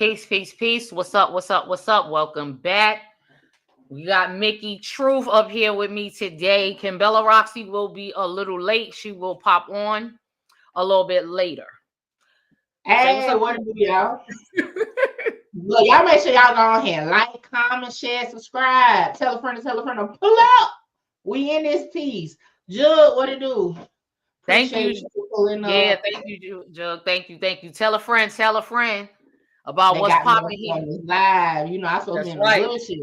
Peace, peace, peace. What's up? What's up? What's up? Welcome back. We got Mickey Truth up here with me today. Kimbella Roxy will be a little late. She will pop on a little bit later. Hey, what do y'all? Look, y'all make sure y'all go on here, like, comment, share, subscribe, tell a friend to pull up. We in this piece. Jug, what it do? Thank you. Yeah, thank you, Jug. Thank you. Tell a friend about what's popping here. Live. You know, I supposed to be in the bullshit.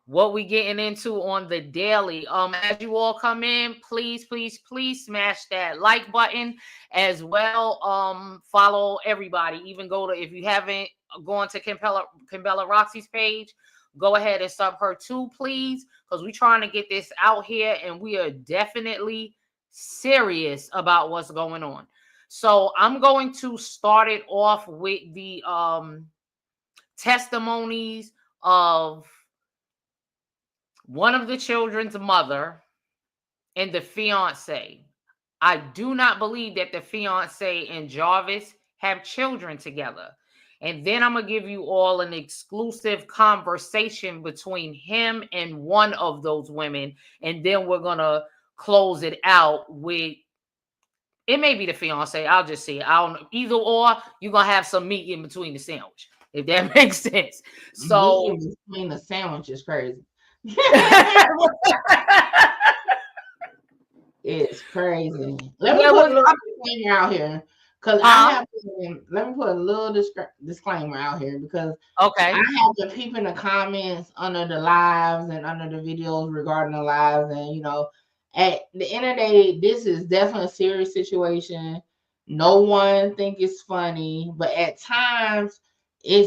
What we getting into on the daily. As you all come in, please smash that like button as well. Follow everybody. Even go to, if you haven't gone to Kimbella Roxy's page, go ahead and sub her too, please, because we're trying to get this out here, and we are definitely serious about what's going on. So I'm going to start it off with the testimonies of one of the children's mother and the fiance. I do not believe that the fiance and Jarvis have children together. And then I'm going to give you all an exclusive conversation between him and one of those women. And then we're going to close it out with, it may be the fiance. I'll just see. I don't know. Either or, you're going to have some meat in between the sandwich, if that makes sense. So, meat in between the sandwich is crazy. It's crazy. Let me put a little disclaimer out here, because let me put a little disclaimer out here, because I have to peep in the comments under the lives and under the videos regarding the lives, and you know, at the end of the day, this is definitely a serious situation. No one think it's funny, but at times,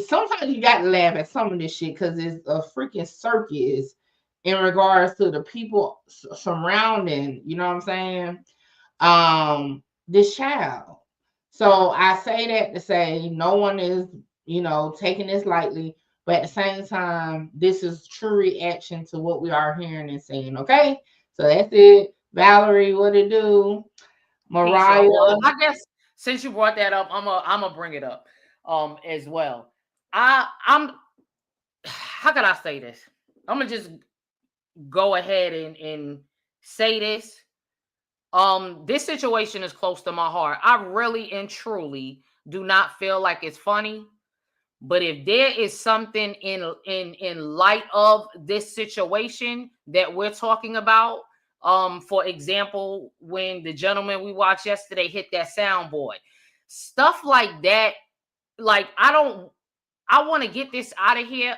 sometimes you got to laugh at some of this shit because it's a freaking circus in regards to the people surrounding, you know what I'm saying, this child. So I say that to say no one is, you know, taking this lightly, but at the same time, this is true reaction to what we are hearing and seeing, okay? So that's it. Valerie, what it do? Mariah. I guess since you brought that up, I'm gonna bring it up as well. I'm how can I say this? I'm gonna just go ahead and say this. This situation is close to my heart. I really and truly do not feel like it's funny, but if there is something in light of this situation that we're talking about, for example, when the gentleman we watched yesterday hit that soundboard, stuff like that, like I want to get this out here,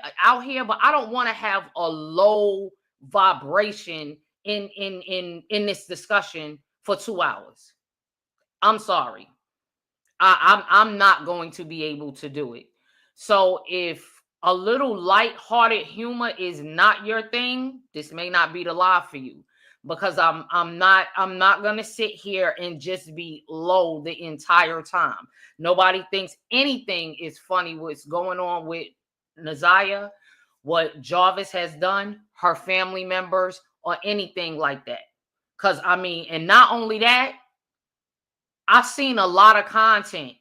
but I don't want to have a low vibration in this discussion for 2 hours. I'm sorry. I'm not going to be able to do it. So if a little light-hearted humor is not your thing, this may not be the live for you, because I'm not gonna sit here and just be low the entire time. Nobody thinks anything is funny what's going on with Naziyah, what Jarvis has done, her family members, or anything like that. Because I mean, and not only that, I've seen a lot of content.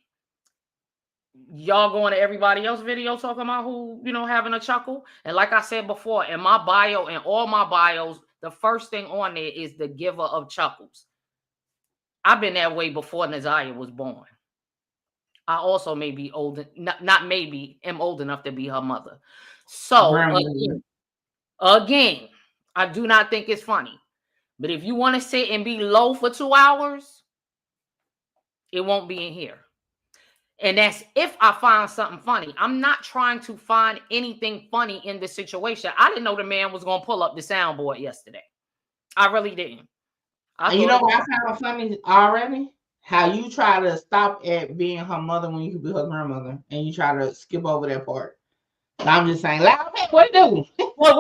Y'all going to everybody else's video talking about who, you know, having a chuckle. And like I said before, in my bio and all my bios, the first thing on there is the giver of chuckles. I've been that way before Naziyah was born. I also may be old, not maybe, am old enough to be her mother. So again, I do not think it's funny. But if you want to sit and be low for 2 hours, it won't be in here. And that's if I find something funny. I'm not trying to find anything funny in this situation. I didn't know the man was going to pull up the soundboard yesterday. I really didn't. And you know what I found funny already? How you try to stop at being her mother when you could be her grandmother, and you try to skip over that part. So I'm just saying, loud man, what do? Well,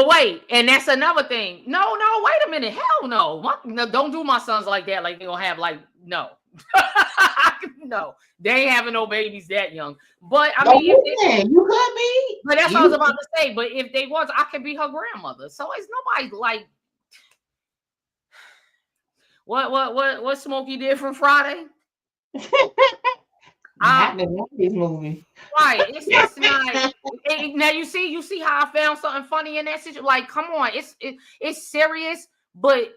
wait. And that's another thing. No, wait a minute. Hell no. No, don't do my sons like that. Like they're going to have no. No, they ain't having no babies that young. But I mean, you could be. But that's what I was about to say. But if they was, I could be her grandmother. So it's nobody like what Smokey did from Friday. Not the 90s movie. Right. It's not. Now you see how I found something funny in that situation. Like, come on, it's serious, but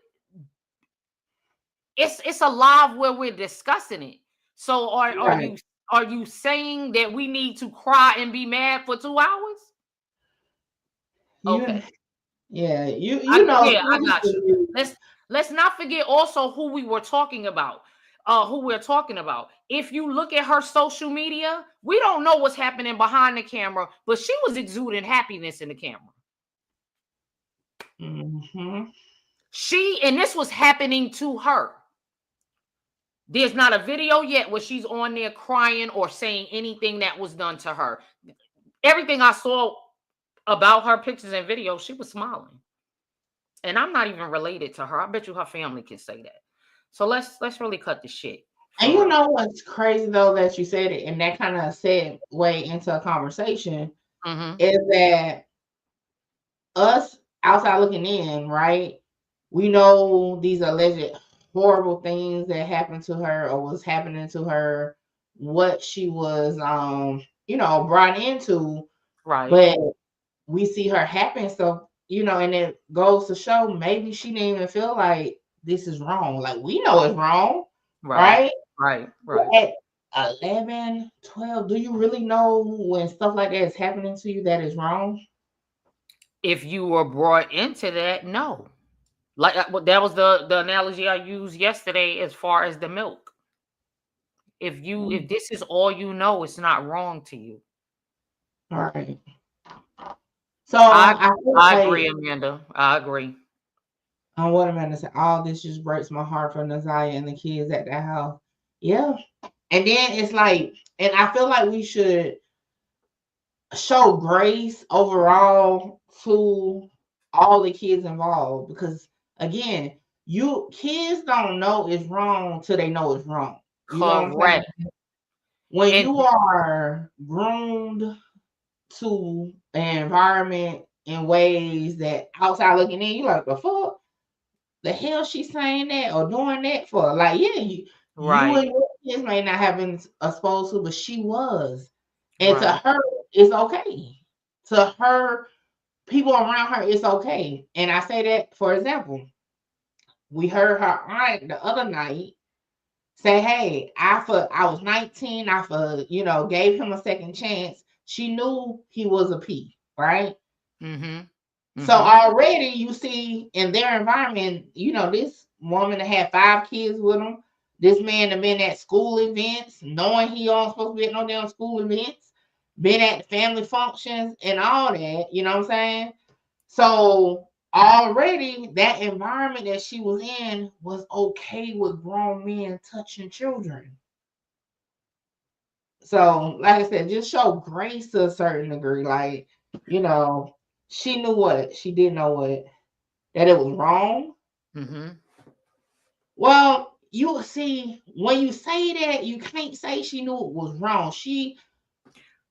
it's a live where we're discussing it. So are you saying that we need to cry and be mad for 2 hours? Okay. Yeah, you know. Yeah, I got you. Let's not forget also who we were talking about. Who we're talking about. If you look at her social media, we don't know what's happening behind the camera, but she was exuding happiness in the camera. Mm-hmm. And this was happening to her. There's not a video yet where she's on there crying or saying anything that was done to her. Everything I saw about her pictures and videos, she was smiling. And I'm not even related to her. I bet you her family can say that. So let's really cut the shit. And you know what's crazy though that you said it, and that kind of segue into a conversation is that us outside looking in, right? We know these alleged horrible things that happened to her or was happening to her, what she was brought into. Right. But we see her happen stuff, and it goes to show maybe she didn't even feel like this is wrong. Like we know it's wrong, right? Right. At 11, 12, do you really know when stuff like that is happening to you that is wrong? If you were brought into that, no. Like that was the analogy I used yesterday as far as the milk. If this is all you know, it's not wrong to you. All right. So I agree, Amanda. I agree. On what Amanda said, all this just breaks my heart for Naziyah and the kids at that house. Yeah. And then it's like, and I feel like we should show grace overall to all the kids involved, because again, kids don't know it's wrong till they know it's wrong. You know what I'm saying? When you are groomed to an environment in ways that outside looking in, you like, the fuck? The hell she's saying that or doing that for? Like, yeah, you and your kids may not have been exposed to, but she was. And to her, it's okay. To her, people around her, it's okay. And I say that, for example, we heard her aunt the other night say, hey, I was 19, gave him a second chance. She knew he was a P, right? So already you see in their environment, this woman that had 5 kids with him, this man that been at school events, knowing he wasn't supposed to be at no damn school events, been at family functions and all that, you know what I'm saying? So already that environment that she was in was okay with grown men touching children. So, like I said, just show grace to a certain degree. Like, she knew what she didn't know what, that it was wrong. Well, you see, when you say that, you can't say she knew it was wrong. She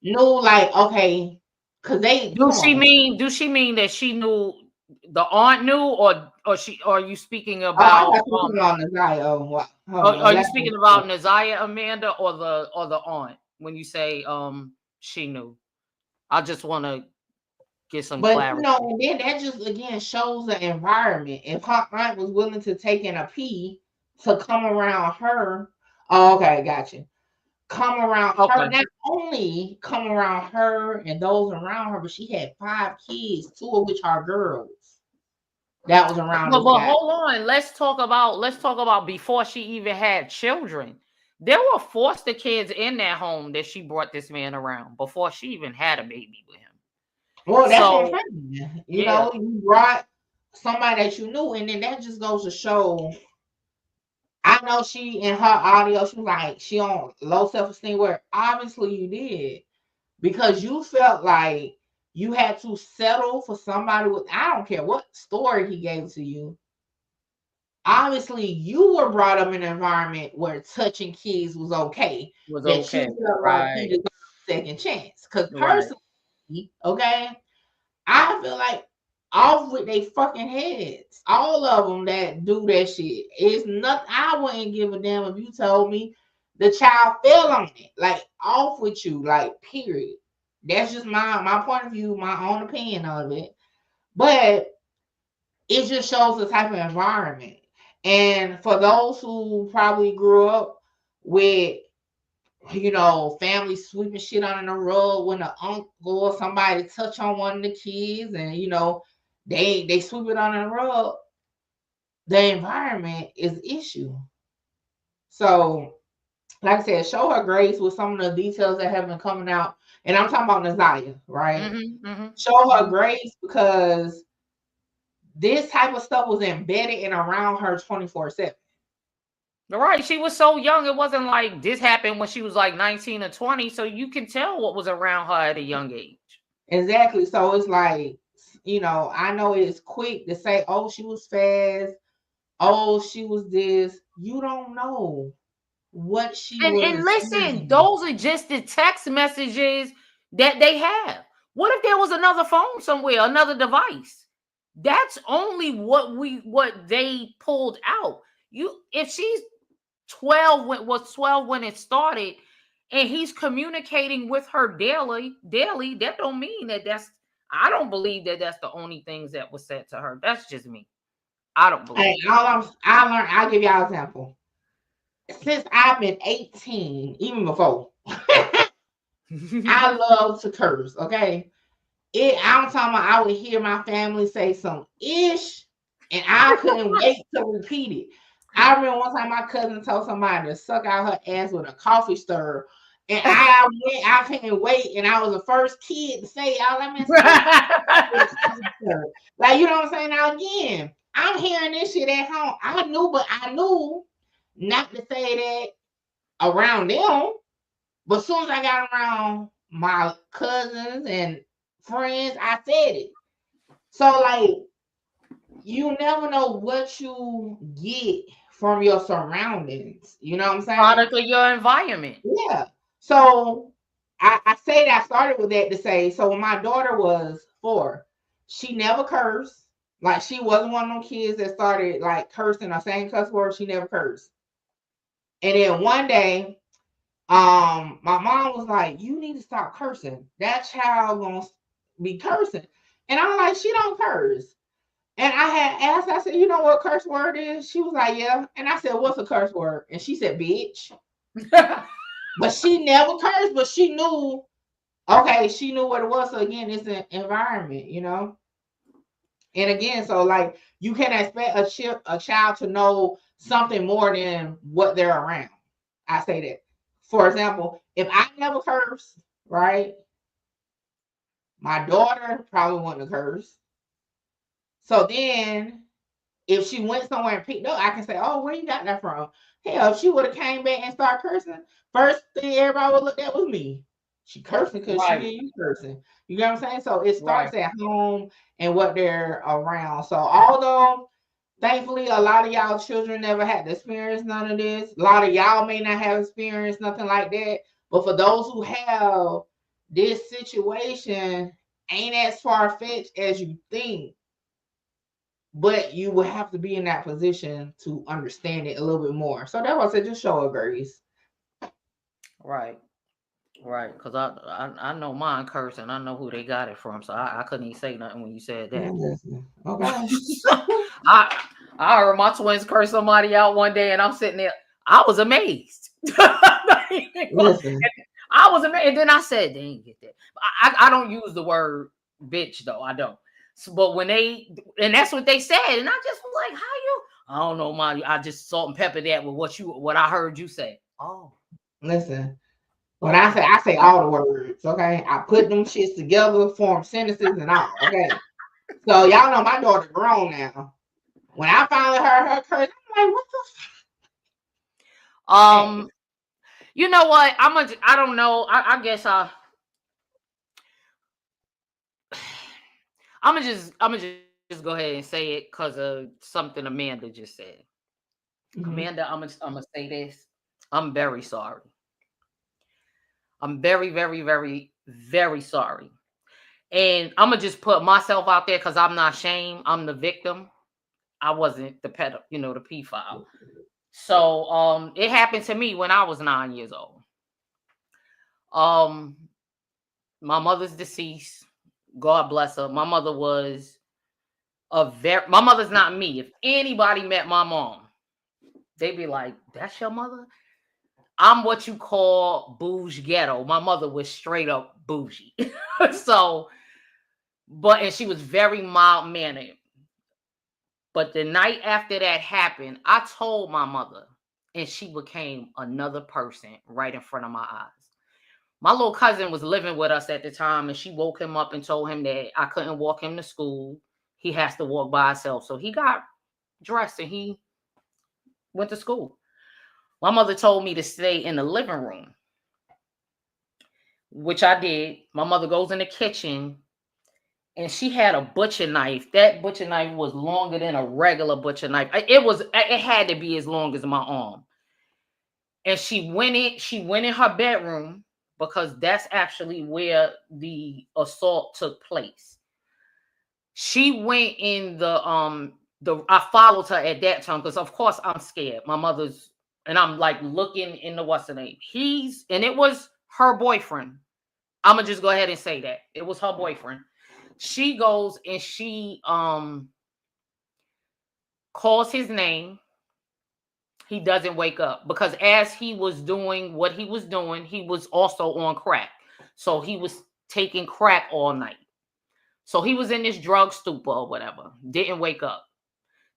knew, like, okay, because they do she mean that she knew, the aunt knew, or are you speaking about Naziyah? Are you speaking about Naziyah, Amanda, or the aunt when you say she knew? I just want to get some clarity. And then that just again shows the environment. If her aunt was willing to take in a pee to come around her, okay, gotcha. Come around her, not only come around her and those around her, but she had 5 kids, 2 of which are girls. That was around. But hold on, let's talk about before she even had children. There were foster kids in that home that she brought this man around before she even had a baby with him. Well, that's what I'm saying. You brought somebody that you knew, and then that just goes to show. I know she in her audio, she was like, she on low self-esteem, where obviously you did, because you felt like you had to settle for somebody with, I don't care what story he gave to you. Obviously, you were brought up in an environment where touching kids was okay. You felt like he deserved a second chance. Because personally, okay, I feel like off with their fucking heads. All of them that do that shit. It's nothing. I wouldn't give a damn if you told me the child fell on it, like off with you, like period. That's just my point of view, my own opinion of it. But it just shows the type of environment. And for those who probably grew up with, family sweeping shit under the rug when an uncle or somebody touch on one of the kids, and they sweep it under the rug, the environment is issue. So, like I said, show her grace with some of the details that have been coming out. And I'm talking about Naziyah, right? Show her grace because this type of stuff was embedded and around her 24/7. Right. She was so young. It wasn't like this happened when she was like 19 or 20. So you can tell what was around her at a young age. Exactly. So it's like, I know it's quick to say, oh, she was fast. Oh, she was this. You don't know what she was. And listen, those are just the text messages that they have. What if there was another phone somewhere, another device? That's only what they pulled out. If she's 12 was 12 when it started, and he's communicating with her daily, that don't mean I don't believe that that's the only things that was said to her. That's just me. I don't believe. Hey, I'll give y'all an example. Since I've been 18, even before, I love to curse. Okay, I'm talking about, I would hear my family say some ish, and I couldn't wait to repeat it. I remember one time my cousin told somebody to suck out her ass with a coffee stirrer, and I couldn't wait, and I was the first kid to say, "Y'all let me like, you know what I'm saying?" Now again, I'm hearing this shit at home. I knew not to say that around them. But as soon as I got around my cousins and friends, I said it. So, like, you never know what you get from your surroundings. You know what I'm saying? Product of your environment. Yeah. So I say that I started with that to say, so when my daughter was 4, she never cursed. Like, she wasn't one of them kids that started like cursing or saying cuss words. She never cursed. And then one day, my mom was like, "You need to stop cursing. That child gonna be cursing." And I'm like, "She don't curse." And I had asked, I said, "You know what curse word is?" She was like, "Yeah." And I said, "What's a curse word?" And she said, "Bitch." But she never cursed, but she knew, okay, she knew what it was. So again, it's an environment, And again, so like, you can't expect a child to know something more than what they're around. I say that. For example, if I never curse, right, my daughter probably wouldn't curse. So then, if she went somewhere and picked up, I can say, "Oh, where you got that from?" Hell, if she would have came back and started cursing, first thing everybody would look at was me. She cursing because she didn't use cursing. You know what I'm saying? So it starts at home and what they're around. So although, thankfully, a lot of y'all children never had to experience none of this. A lot of y'all may not have experienced nothing like that. But for those who have, this situation ain't as far-fetched as you think. But you will have to be in that position to understand it a little bit more. So that's why I said, just show her grace. Right. Because I know mine curse, and I know who they got it from. So I couldn't even say nothing when you said that. Okay. I heard my twins curse somebody out one day, and I'm sitting there. I was amazed. Listen. I was amazed. And then I said, they didn't get that. I don't use the word bitch, though. I don't. So, but and that's what they said. And I just was like, I don't know, Molly. I just salt and pepper that with what I heard you say. Oh. Listen. When I say all the words, okay? I put them shits together, form sentences and all, okay? So y'all know my daughter grown now. When I finally heard her curse, I'm like, what the fuck? You know what? I don't know. I guess I'm gonna just go ahead and say it because of something Amanda just said. Mm-hmm. Amanda, I'm gonna say this. I'm very sorry. I'm very, very, very, very sorry. And I'm gonna just put myself out there because I'm not ashamed. I'm the victim. I wasn't the the pedophile. So it happened to me when I was 9 years old. My mother's deceased. God bless her. My mother was my mother's not me. If anybody met my mom, they'd be like, "That's your mother?" I'm what you call bougie ghetto. My mother was straight up bougie. So, and she was very mild mannered. But the night after that happened, I told my mother, and she became another person right in front of my eyes. My little cousin was living with us at the time, and she woke him up and told him that I couldn't walk him to school. He has to walk by himself. So he got dressed and he went to school. My mother told me to stay in the living room, which I did. My mother goes in the kitchen and she had a butcher knife. That butcher knife was longer than a regular butcher knife. It had to be as long as my arm. And she went in her bedroom because that's actually where the assault took place. She went in I followed her at that time because of course I'm scared. My mother's and I'm like looking in the what's the name. It was her boyfriend. I'm gonna just go ahead and say that. It was her boyfriend. She goes and she calls his name. He doesn't wake up because as he was doing what he was doing, he was also on crack. So he was taking crack all night. So he was in this drug stupor or whatever. Didn't wake up.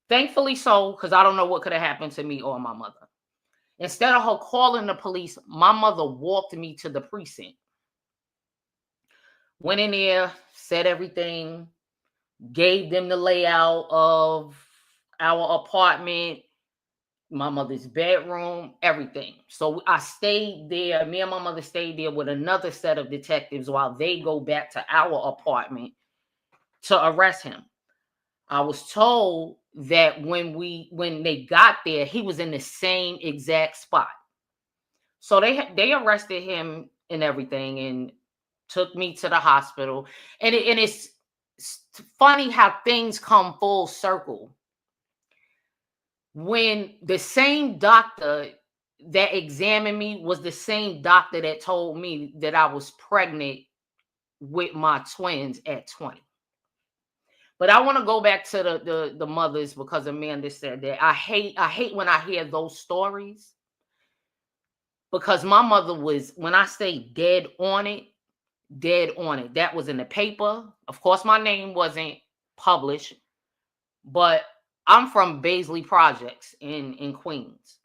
Thankfully so, because I don't know what could have happened to me or my mother. Instead of her calling the police, my mother walked me to the precinct. Went in there, said everything, gave them the layout of our apartment, my mother's bedroom, everything. So I stayed there. Me and my mother stayed there with another set of detectives while they go back to our apartment to arrest him. I was told that when they got there, he was in the same exact spot. So they arrested him and everything and took me to the hospital. And it's funny how things come full circle. When the same doctor that examined me was the same doctor that told me that I was pregnant with my twins at 20. But I want to go back to the mothers because Amanda said that I hate when I hear those stories because my mother was, when I say dead on it, that was in the paper. Of course, my name wasn't published, but I'm from Baisley Projects in Queens.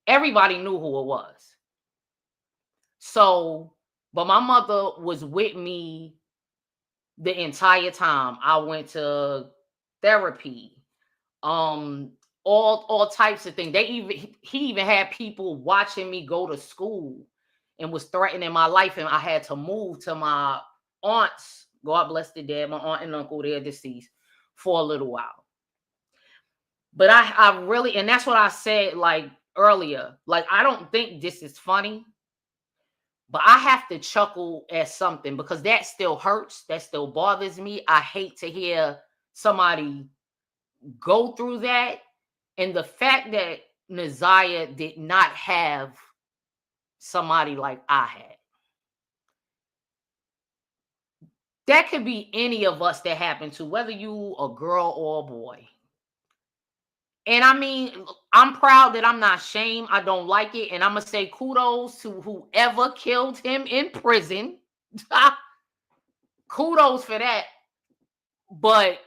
Everybody knew who it was. So, but my mother was with me the entire time. I went to therapy, all types of things. He even had people watching me go to school and was threatening my life, and I had to move to my aunt's. God bless the dead. My aunt and uncle, they're deceased, for a little while. But I really, and that's what I said like earlier. Like, I don't think this is funny, but I have to chuckle at something because that still hurts. That still bothers me. I hate to hear somebody go through that. And the fact that Naziyah did not have somebody like I had. That could be any of us that happened to, whether you a girl or a boy. And I mean, I'm proud that I'm not ashamed. I don't like it. And I'm going to say kudos to whoever killed him in prison. Kudos for that. But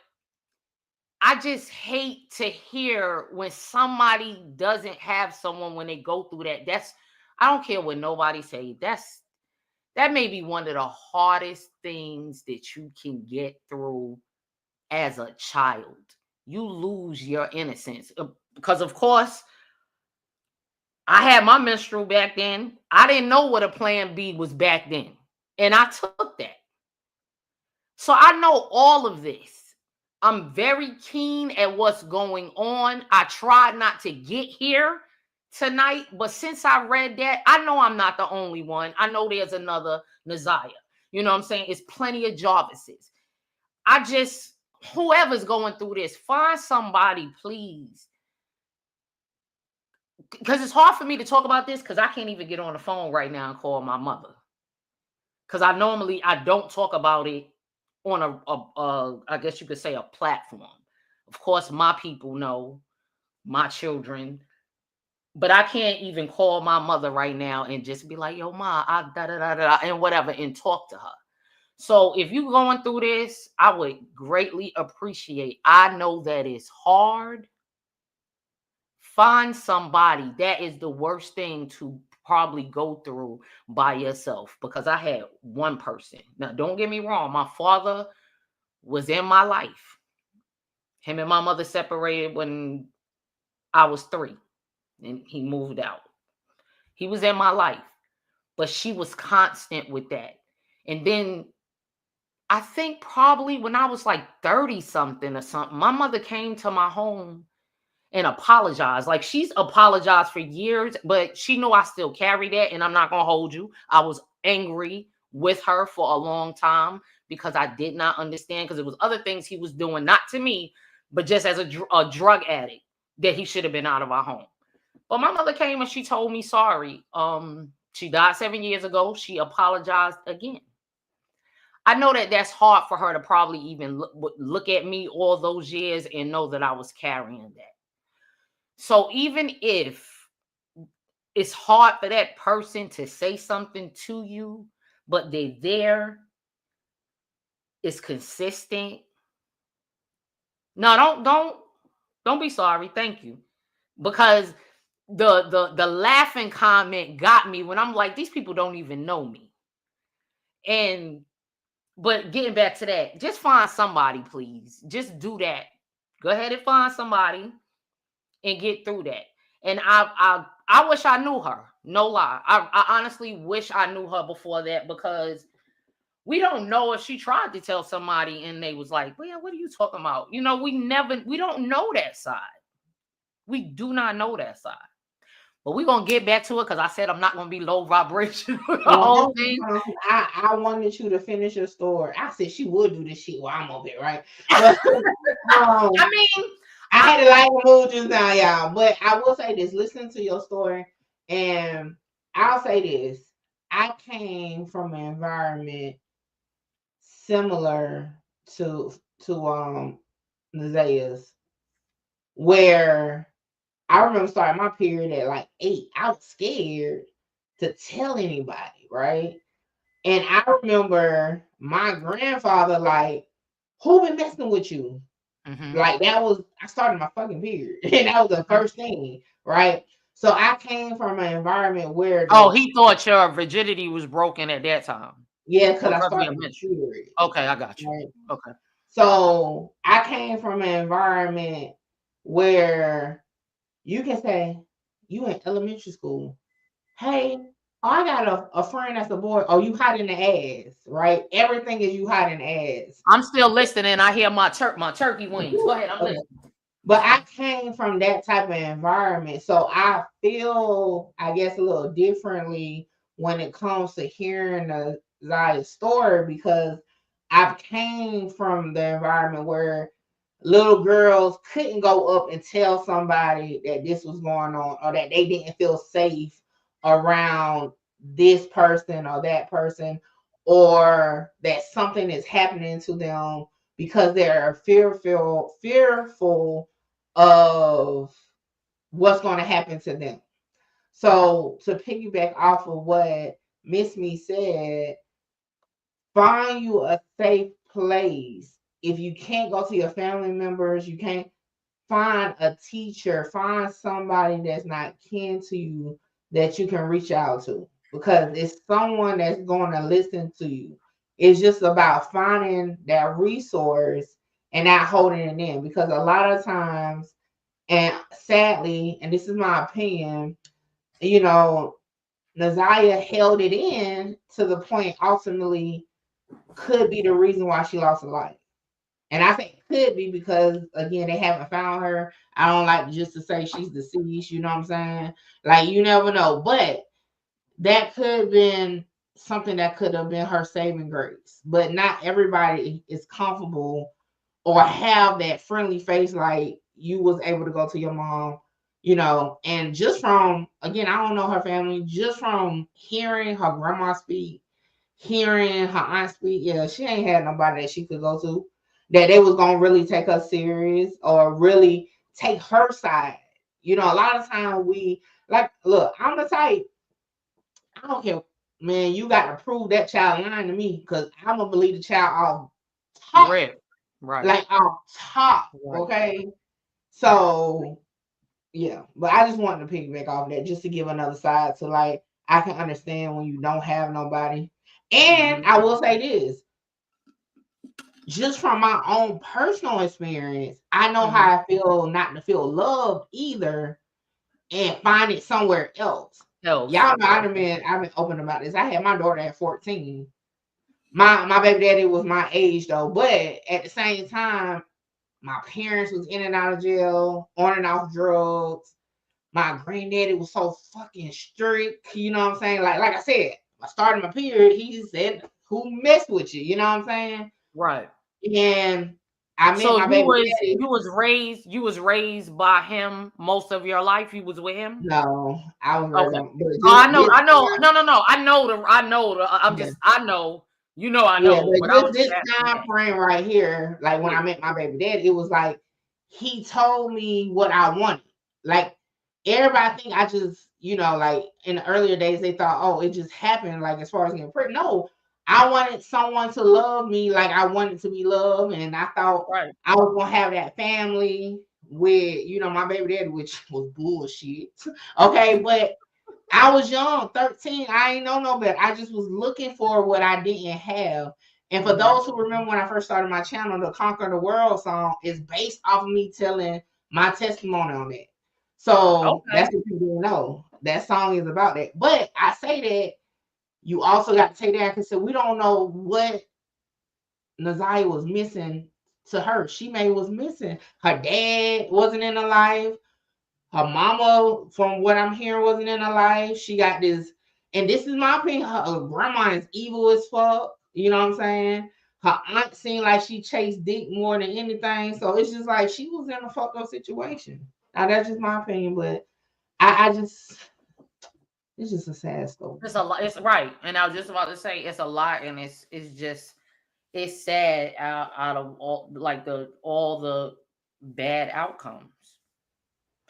I just hate to hear when somebody doesn't have someone when they go through that. I don't care what nobody say. That may be one of the hardest things that you can get through as a child. You lose your innocence. Because, of course, I had my menstrual back then. I didn't know what a plan B was back then. And I took that. So I know all of this. I'm very keen at what's going on. I tried not to get here tonight, but since I read that, I know I'm not the only one. I know there's another Naziyah. You know what I'm saying? It's plenty of Jarvises. Whoever's going through this, find somebody, please. because it's hard for me to talk about this because I can't even get on the phone right now and call my mother. Because I don't talk about it on a I guess you could say a platform. Of course, my people know, my children, but I can't even call my mother right now and just be like, yo, ma, I da da da da and whatever and talk to her. So if you're going through this, I would greatly appreciate. I know that it's hard. Find somebody. That is the worst thing to probably go through by yourself, because I had one person. Now, don't get me wrong. My father was in my life. Him and my mother separated when I was 3 and he moved out. He was in my life, but she was constant with that. And then I think probably when I was like 30 something or something, my mother came to my home and apologized. Like, she's apologized for years, but she knew I still carry that. And I'm not going to hold you. I was angry with her for a long time because I did not understand, because it was other things he was doing, not to me, but just as a drug addict, that he should have been out of our home. But my mother came and she told me sorry. She died 7 years ago. She apologized again. I know that that's hard for her to probably even look at me all those years and know that I was carrying that. So even if it's hard for that person to say something to you, but they're there, it's consistent. No, don't be sorry. Thank you. Because the laughing comment got me when I'm like, these people don't even know me. But getting back to that, just find somebody, please. Just do that. Go ahead and find somebody and get through that. And I wish I knew her. No lie. I honestly wish I knew her before that, because we don't know if she tried to tell somebody and they was like, well, what are you talking about? You know, we don't know that side. We do not know that side. But we're going to get back to it, because I said I'm not going to be low vibration with the whole thing. I wanted you to finish your story. I said she would do this shit while I'm over it, right? But, I mean, I had to like move just now, y'all. But I will say this, listening to your story, and I'll say this. I came from an environment similar to Naziyah's, where I remember starting my period at like 8. I was scared to tell anybody, right? And I remember my grandfather like, who been messing with you? Mm-hmm. Like, I started my fucking period. And that was the first thing, right? So I came from an environment where he thought your virginity was broken at that time. Yeah, because I started my period. Okay, I got you. Right? Okay. So I came from an environment where you can say, you in elementary school, hey, I got a friend that's a boy. Oh, you hot in the ass, right? Everything is you hot in the ass. I'm still listening. I hear my turkey wings. Go ahead, I'm listening. But I came from that type of environment, so I feel, I guess, a little differently when it comes to hearing Naziyah's story, because I came from the environment where little girls couldn't go up and tell somebody that this was going on, or that they didn't feel safe around this person or that person, or that something is happening to them, because they're fearful of what's going to happen to them. So to piggyback off of what Miss Me said, find you a safe place. If you can't go to your family members, you can't, find a teacher, find somebody that's not kin to you that you can reach out to, because it's someone that's going to listen to you. It's just about finding that resource and not holding it in, because a lot of times, and sadly, and this is my opinion, you know, Naziyah held it in to the point ultimately could be the reason why she lost her life. And I say could be because, again, they haven't found her. I don't like just to say she's deceased, you know what I'm saying? Like, you never know. But that could have been something that could have been her saving grace. But not everybody is comfortable or have that friendly face like you was able to go to your mom you know, and just from, again, I don't know her family, just from hearing her grandma speak, hearing her aunt speak, yeah, she ain't had nobody that she could go to that they was gonna really take her serious or really take her side. You know, a lot of times we like, look, I'm the type, I don't care, man, you got to prove that child lying to me because I'm gonna believe the child off top, right, like off top, right. okay? So yeah, but I just wanted to piggyback off that just to give another side to, like, I can understand when you don't have nobody. And I will say this, just from my own personal experience, I know how I feel not to feel loved either and find it somewhere else. Y'all know I've been open about this. I had my daughter at 14. My baby daddy was my age though, but at the same time, my parents was in and out of jail, on and off drugs. My granddaddy was so fucking strict, you know what I'm saying? Like I said, I started my period, he said, who messed with you? You know what I'm saying? Right. And I met So my baby daddy. you was raised by him most of your life. You was with him? No, I was Okay. raised. I know. No. I know. I'm just. I know. You know. I Yeah, know. but But I was this just time frame right here, like when I met my baby daddy, it was like he told me what I wanted. Like everybody think I just, you know, like in the earlier days they thought, oh, it just happened. Like as far as getting pregnant, no, I wanted someone to love me like I wanted to be loved, and I thought I was gonna have that family with, you know, my baby daddy, which was bullshit. Okay, but I was young, 13. I ain't know no better. I just was looking for what I didn't have. And for those who remember when I first started my channel, the Conquer the World song is based off of me telling my testimony on it. So that's what you didn't know. That song is about that. But I say that you also got to take that because we don't know what Naziyah was missing to her. She may was missing. Her dad wasn't in her life. Her mama, from what I'm hearing, wasn't in her life. She got this, and this is my opinion. Her grandma is evil as fuck. You know what I'm saying? Her aunt seemed like she chased dick more than anything. So it's just like she was in a fucked up situation. Now that's just my opinion, but I just, it's just a sad story. It's a lot. It's right. And I was just about to say it's a lot, and it's just it's sad out of all the bad outcomes.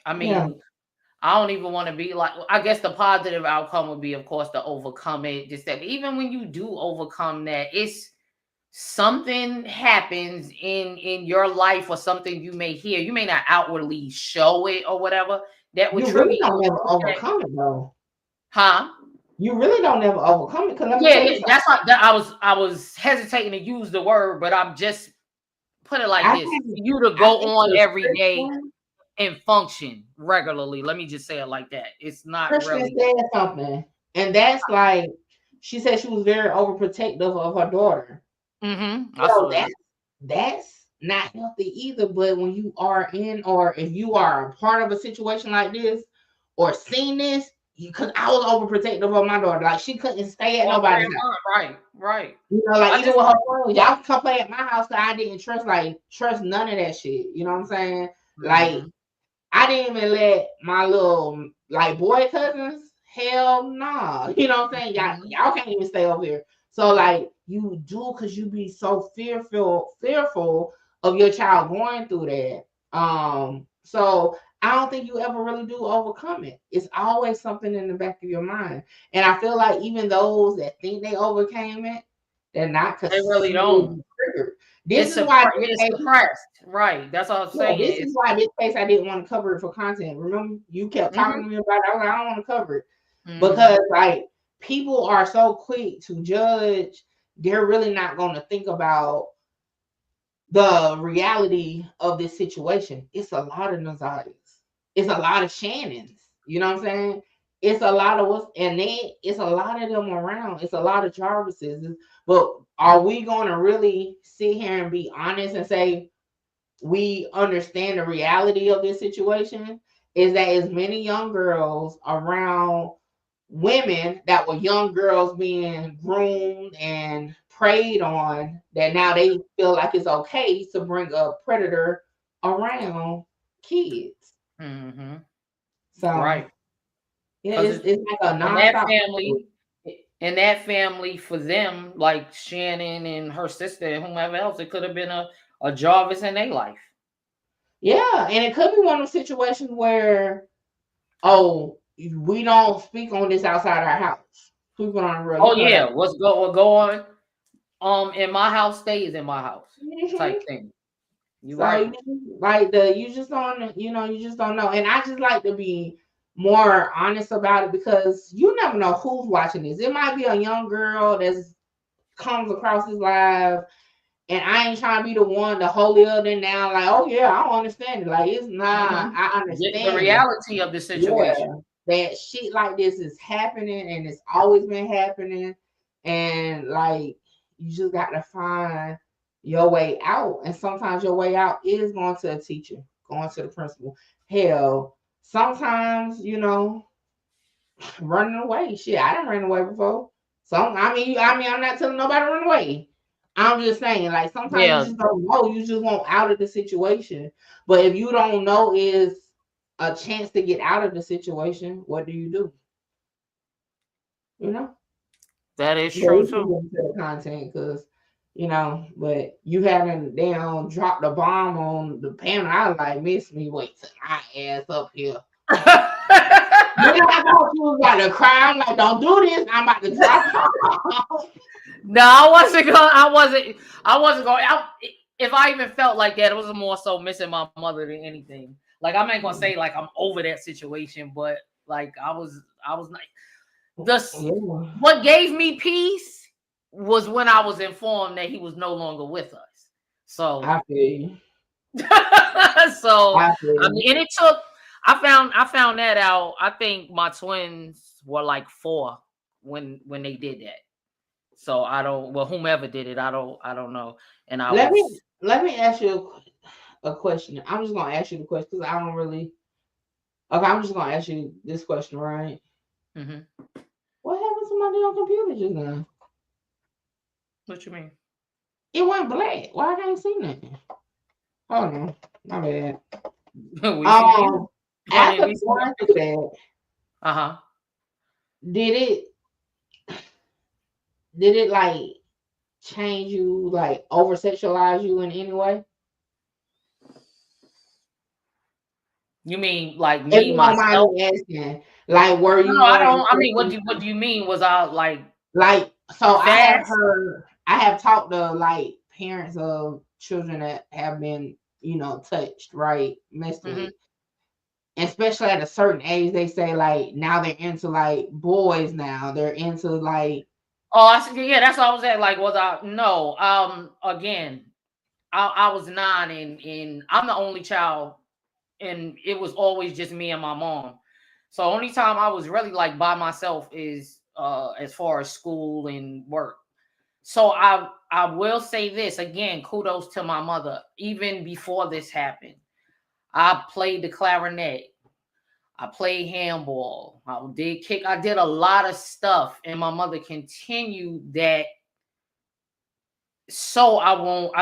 I mean, I don't even want to be like, I guess the positive outcome would be, of course, to overcome it. Just that even when you do overcome that, it's something happens in your life or something you may hear. You may not outwardly show it or whatever. That would trigger really don't you. ever overcome it though. Huh? You really don't ever overcome it. Yeah, that's why I was hesitating to use the word, but I'm just put it like this: for you to go on every day and function regularly. Let me just say it like that. It's not Christian really said something, and that's like she said she was very overprotective of her daughter. So that's not healthy either. But when you are in, or if you are a part of a situation like this, or seen this, because I was overprotective of my daughter, like she couldn't stay at nobody's house. Right. You know, like even with her friends, y'all come play at my house because I didn't trust none of that shit. You know what I'm saying? Like I didn't even let my little like boy cousins. Hell nah. You know what I'm saying? Y'all can't even stay over here. So like you do because you be so fearful of your child going through that. So I don't think you ever really do overcome it. It's always something in the back of your mind. And I feel like even those that think they overcame it, they're not, because they really don't. This is why it's suppressed. Right. That's all I'm saying. This is why this case I didn't want to cover it for content. Remember, you kept talking to me about it. I was like, I don't want to cover it because like people are so quick to judge. They're really not going to think about the reality of this situation. It's a lot of Naziyahs. It's a lot of Shannons. You know what I'm saying? It's a lot of us, and it's a lot of them around. It's a lot of Jarvises. But are we going to really sit here and be honest and say we understand the reality of this situation? Is that as many young girls around women that were young girls being groomed and preyed on, that now they feel like it's okay to bring a predator around kids. So right. Yeah, it's like a nonstop. In that family, for them, like Shannon and her sister and whomever else, it could have been a Jarvis in their life. Yeah, and it could be one of those situations where, oh, we don't speak on this outside our house. People on real. Oh yeah, what go on? In my house stays in my house, type thing. You right. Like you just don't, you just don't know. And I just like to be more honest about it because you never know who's watching this. It might be a young girl that's comes across this live, and I ain't trying to be the one to hold it up and down. Like, oh yeah, I don't understand it. Like it's not. I understand the reality of the situation. Yeah, that shit like this is happening, and it's always been happening, and like you just got to find your way out. And sometimes your way out is going to a teacher, going to the principal. Hell, sometimes running away. Shit, I didn't run away before. So I mean, I'm not telling nobody to run away. I'm just saying, like sometimes you just don't know. You just want out of the situation. But if you don't know is a chance to get out of the situation, what do? You know. That is true too. The content, because but you haven't down dropped a bomb on the panel. I was like, miss me, wait till my ass up here. Then I thought you was about to cry. I'm like, don't do this. I'm about to drop. No, I wasn't going. If I even felt like that, it was more so missing my mother than anything. Like I'm not gonna say like I'm over that situation, but like I was like what gave me peace was when I was informed that he was no longer with us. So I feel so I mean, and it took. I found that out. I think my twins were like 4 when they did that. So I don't. Well, whomever did it, I don't know. And let me ask you a question. I'm just gonna ask you the question because I don't really. Okay, I'm just gonna ask you this question, right? Mm-hmm. What happened to my damn computer just now? What you mean? It went black. Why I can't see nothing? Hold on, my bad. After going through that, did it like change you, like over sexualize you in any way? You mean like me myself? Asking, like, were you? No, I don't. I mean, what do you mean? Was I like? So fast? I have talked to like parents of children that have been, touched, right, messed with. Especially at a certain age, they say like now they're into like boys. Now they're into like. Oh, yeah, that's what I was at. Like, was I? No. Again, I was 9, and I'm the only child, and it was always just me and my mom. So only time I was really like by myself is as far as school and work. So I will say this again, kudos to my mother. Even before this happened, I played the clarinet. I played handball. I did a lot of stuff, and my mother continued that. So I won't.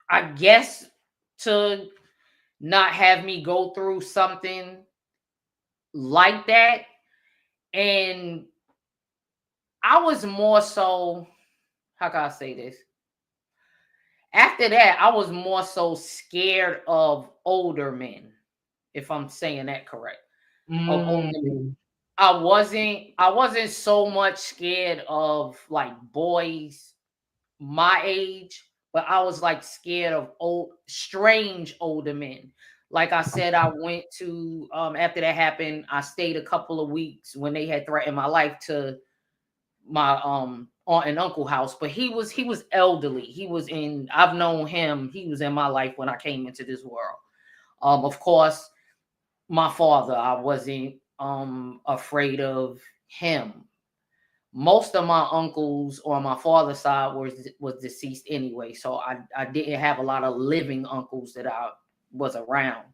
I guess to not have me go through something like that. And I was more so, how can I say this? After that, I was more so scared of older men, if I'm saying that correct. Of older men. I wasn't so much scared of like boys my age, but I was like scared of strange older men. Like I said, I went to after that happened, I stayed a couple of weeks when they had threatened my life to my aunt and uncle house, but he was elderly. I've known him. He was in my life when I came into this world. Of course, my father, I wasn't afraid of him. Most of my uncles on my father's side was deceased anyway, so I didn't have a lot of living uncles that I was around.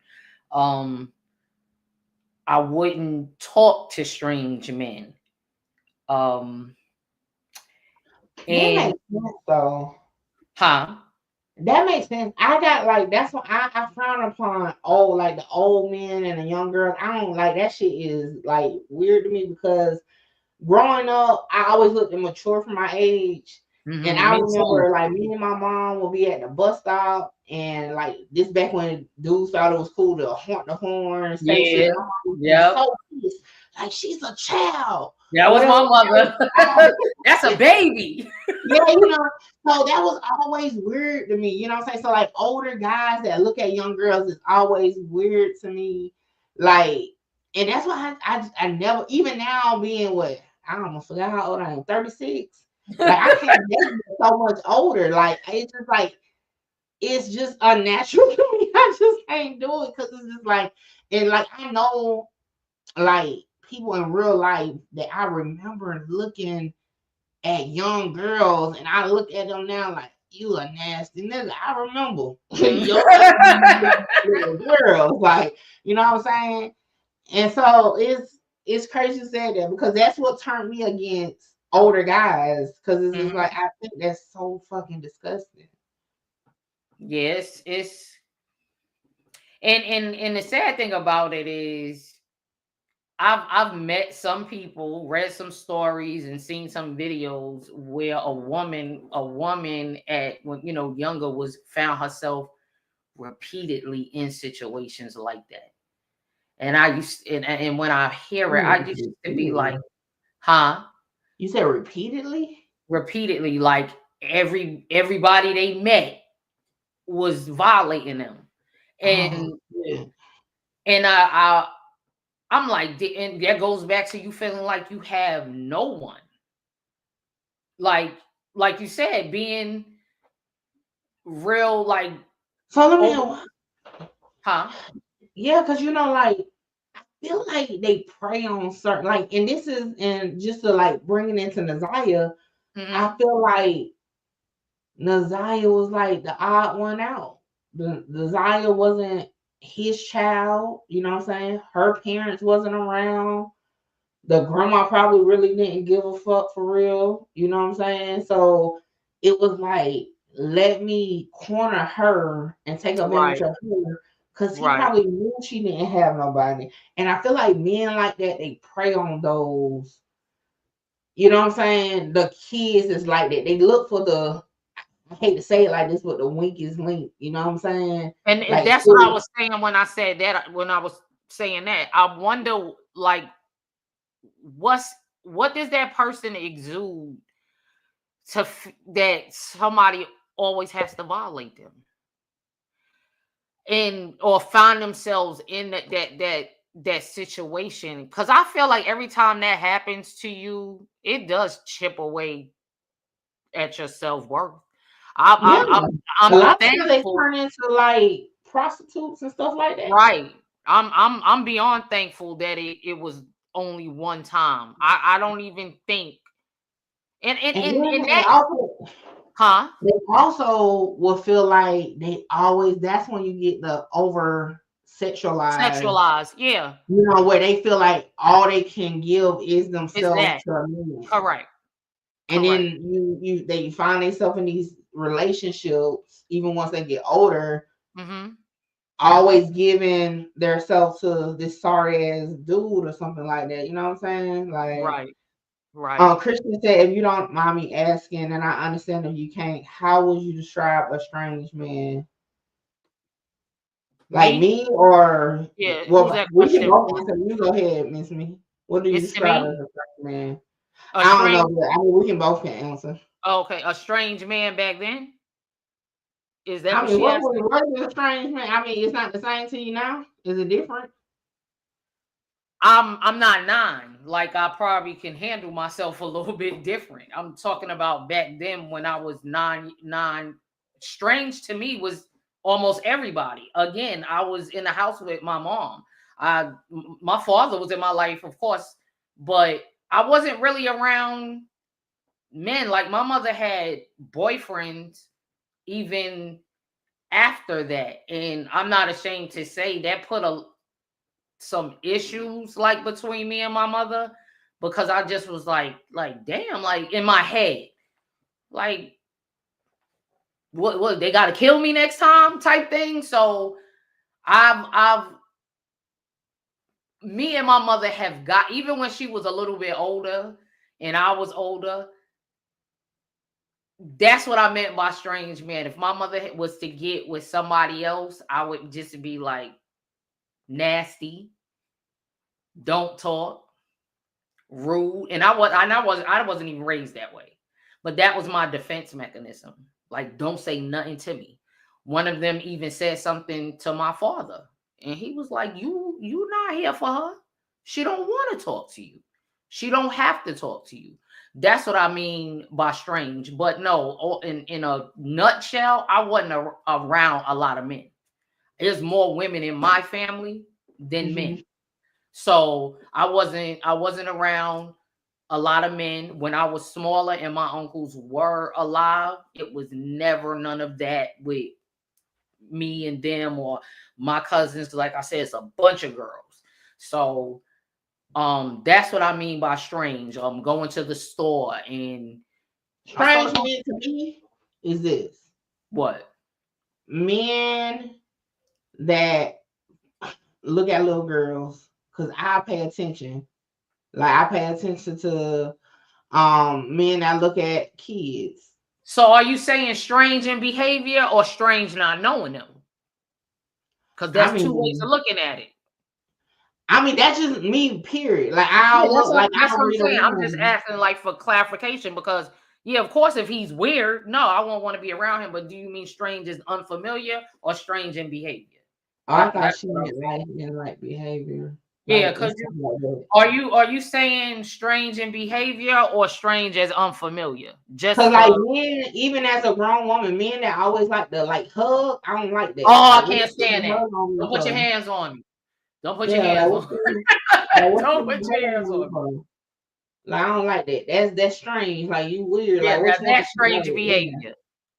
I wouldn't talk to strange men. And that makes sense, though. Huh? That makes sense. I got like that's what I frown upon like the old men and the young girls. I don't like that shit is like weird to me because growing up, I always looked mature for my age. And I remember like me and my mom would be at the bus stop and like this back when dudes thought it was cool to honk the horn, say shit. Yeah. So pissed. Like she's a child. That was my mother. That's a baby. Yeah, you know, so that was always weird to me. You know what I'm saying? So like older guys that look at young girls is always weird to me. Like, and that's why I never, even now being what I almost forgot how old I am, 36. Like I can't date so much older. Like it's just unnatural to me. I just can't do it because it's just like, and like I know like people in real life that I remember looking at young girls, and I look at them now like you a nasty nigga. I remember young girls, like you know what I'm saying. And so it's crazy to say that because that's what turned me against older guys because it's just like I think that's so fucking disgusting. Yes, it's and the sad thing about it is I've met some people, read some stories, and seen some videos where a woman at when younger was found herself repeatedly in situations like that. And I used and when I hear it, I used to be like, huh? You said repeatedly? Repeatedly, like everybody they met was violating them. And and I'm like, and that goes back to you feeling like you have no one. Like you said, being real, like. So let me huh? Yeah, because like I feel like they prey on certain like, and this is and just to like bring it into Naziyah, I feel like Naziyah was like the odd one out. The Naziyah wasn't his child, you know what I'm saying? Her parents wasn't around. The grandma probably really didn't give a fuck for real, you know what I'm saying? So it was like, let me corner her and take advantage of her because he probably knew she didn't have nobody. And I feel like men like that, they prey on those, you know what I'm saying? The kids is like that. They look for I hate to say it like this, but the weakest link, you know what I'm saying? And like that's what I was saying when I said that, when I was saying that. I wonder, like, what does that person exude that somebody always has to violate them and or find themselves in that situation? Because I feel like every time that happens to you, it does chip away at your self-worth. I'm a lot thankful. of they turn into like prostitutes and stuff like that. Right. I'm beyond thankful that it was only one time. I don't even think. And that, huh? They also will feel like they always. That's when you get the over sexualized. Yeah. You know where they feel like all they can give is themselves to a man. Correct. And then they find themselves in these relationships, even once they get older, always giving themselves to this sorry ass dude or something like that. You know what I'm saying? Like, right. Christian said, if you don't mind me asking, and I understand if you can't, how would you describe a strange man? Like me or yeah? Well, we can both answer. You go ahead, Miss Me. What do you describe as a strange man? I don't know. But, I mean, we can both answer. Okay, a strange man back then. Is that I what mean, she asked? what is a strange man? I mean, it's not the same to you now. Is it different? I'm not 9. Like, I probably can handle myself a little bit different. I'm talking about back then when I was 9. Strange to me was almost everybody. Again, I was in the house with my mom. My father was in my life, of course, but I wasn't really around men. Like, my mother had boyfriends even after that, and I'm not ashamed to say that put some issues like between me and my mother, because I just was like damn, like in my head, like what they got to kill me next time type thing. So me and my mother have got, even when she was a little bit older and I was older, that's what I meant by strange man. If my mother was to get with somebody else, I would just be like nasty, don't talk, rude. And I wasn't even raised that way. But that was my defense mechanism. Like, don't say nothing to me. One of them even said something to my father. And he was like, you not here for her. She don't want to talk to you. She don't have to talk to you. That's what I mean by strange. But no, in a nutshell, I wasn't around a lot of men. There's more women in my family than men. So I wasn't around a lot of men. When I was smaller and my uncles were alive, it was never none of that with me and them or my cousins. Like I said, it's a bunch of girls. So that's what I mean by strange. Going to the store and strange men to me is this. What? Men that look at little girls, because I pay attention. Like I pay attention to men that look at kids. So are you saying strange in behavior or strange not knowing them? Because that's two ways of looking at it. I mean, that's just me, period. Like that's what I'm saying. I'm just asking like for clarification because of course, if he's weird, no, I won't want to be around him. But do you mean strange is unfamiliar or strange in behavior? Oh, I thought she meant like behavior. Yeah, because are you saying strange in behavior or strange as unfamiliar? Just like men, even as a grown woman, men that always like to like hug, I don't like that. Oh, I can't stand that. Don't put your hands on me. Don't put your hands on me. Don't put your hands on me. Like I don't like that. That's strange. Like you weird. Yeah, like that's strange behavior.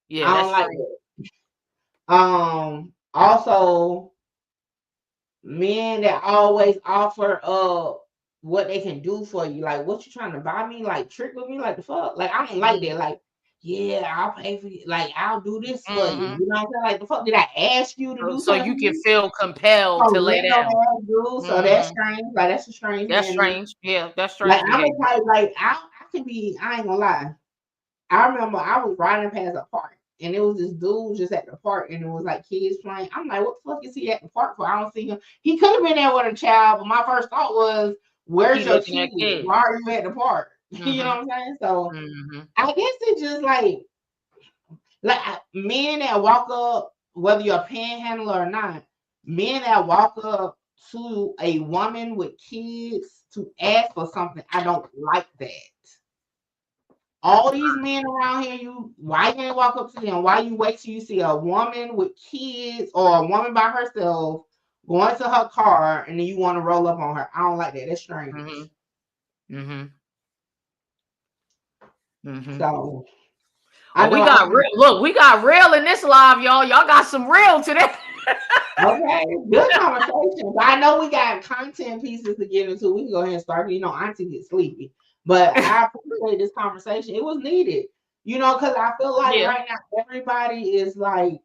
Yeah, I don't like that. Also, men that always offer what they can do for you. Like, what you trying to buy me? Like, trick with me? Like the fuck? Like I don't like that. Like, yeah, I'll pay for you. Like, I'll do this for you. You know what I'm saying? Like, the fuck did I ask you to do? So you can feel compelled to lay down. So that's strange. Like that's a strange. That's strange. Yeah, that's strange. Like I'm a type. Like I can be. I ain't gonna lie. I remember I was riding past a park. And it was this dude just at the park, and it was like kids playing. I'm like, what the fuck is he at the park for? I don't see him. He could have been there with a child, but my first thought was, where's your kid? Why are you at the park? You know what I'm saying? So I guess it's just like men that walk up, whether you're a panhandler or not, men that walk up to a woman with kids to ask for something, I don't like that. All these men around here, why you ain't walk up to them? Why you wait till you see a woman with kids or a woman by herself going to her car and then you want to roll up on her? I don't like that. That's strange. So we got real in this live, y'all. Y'all got some real today. Okay, good conversation. But I know we got content pieces to get into. We can go ahead and start. You know, Auntie gets sleepy. But I appreciate this conversation. It was needed, because I feel like right now everybody is like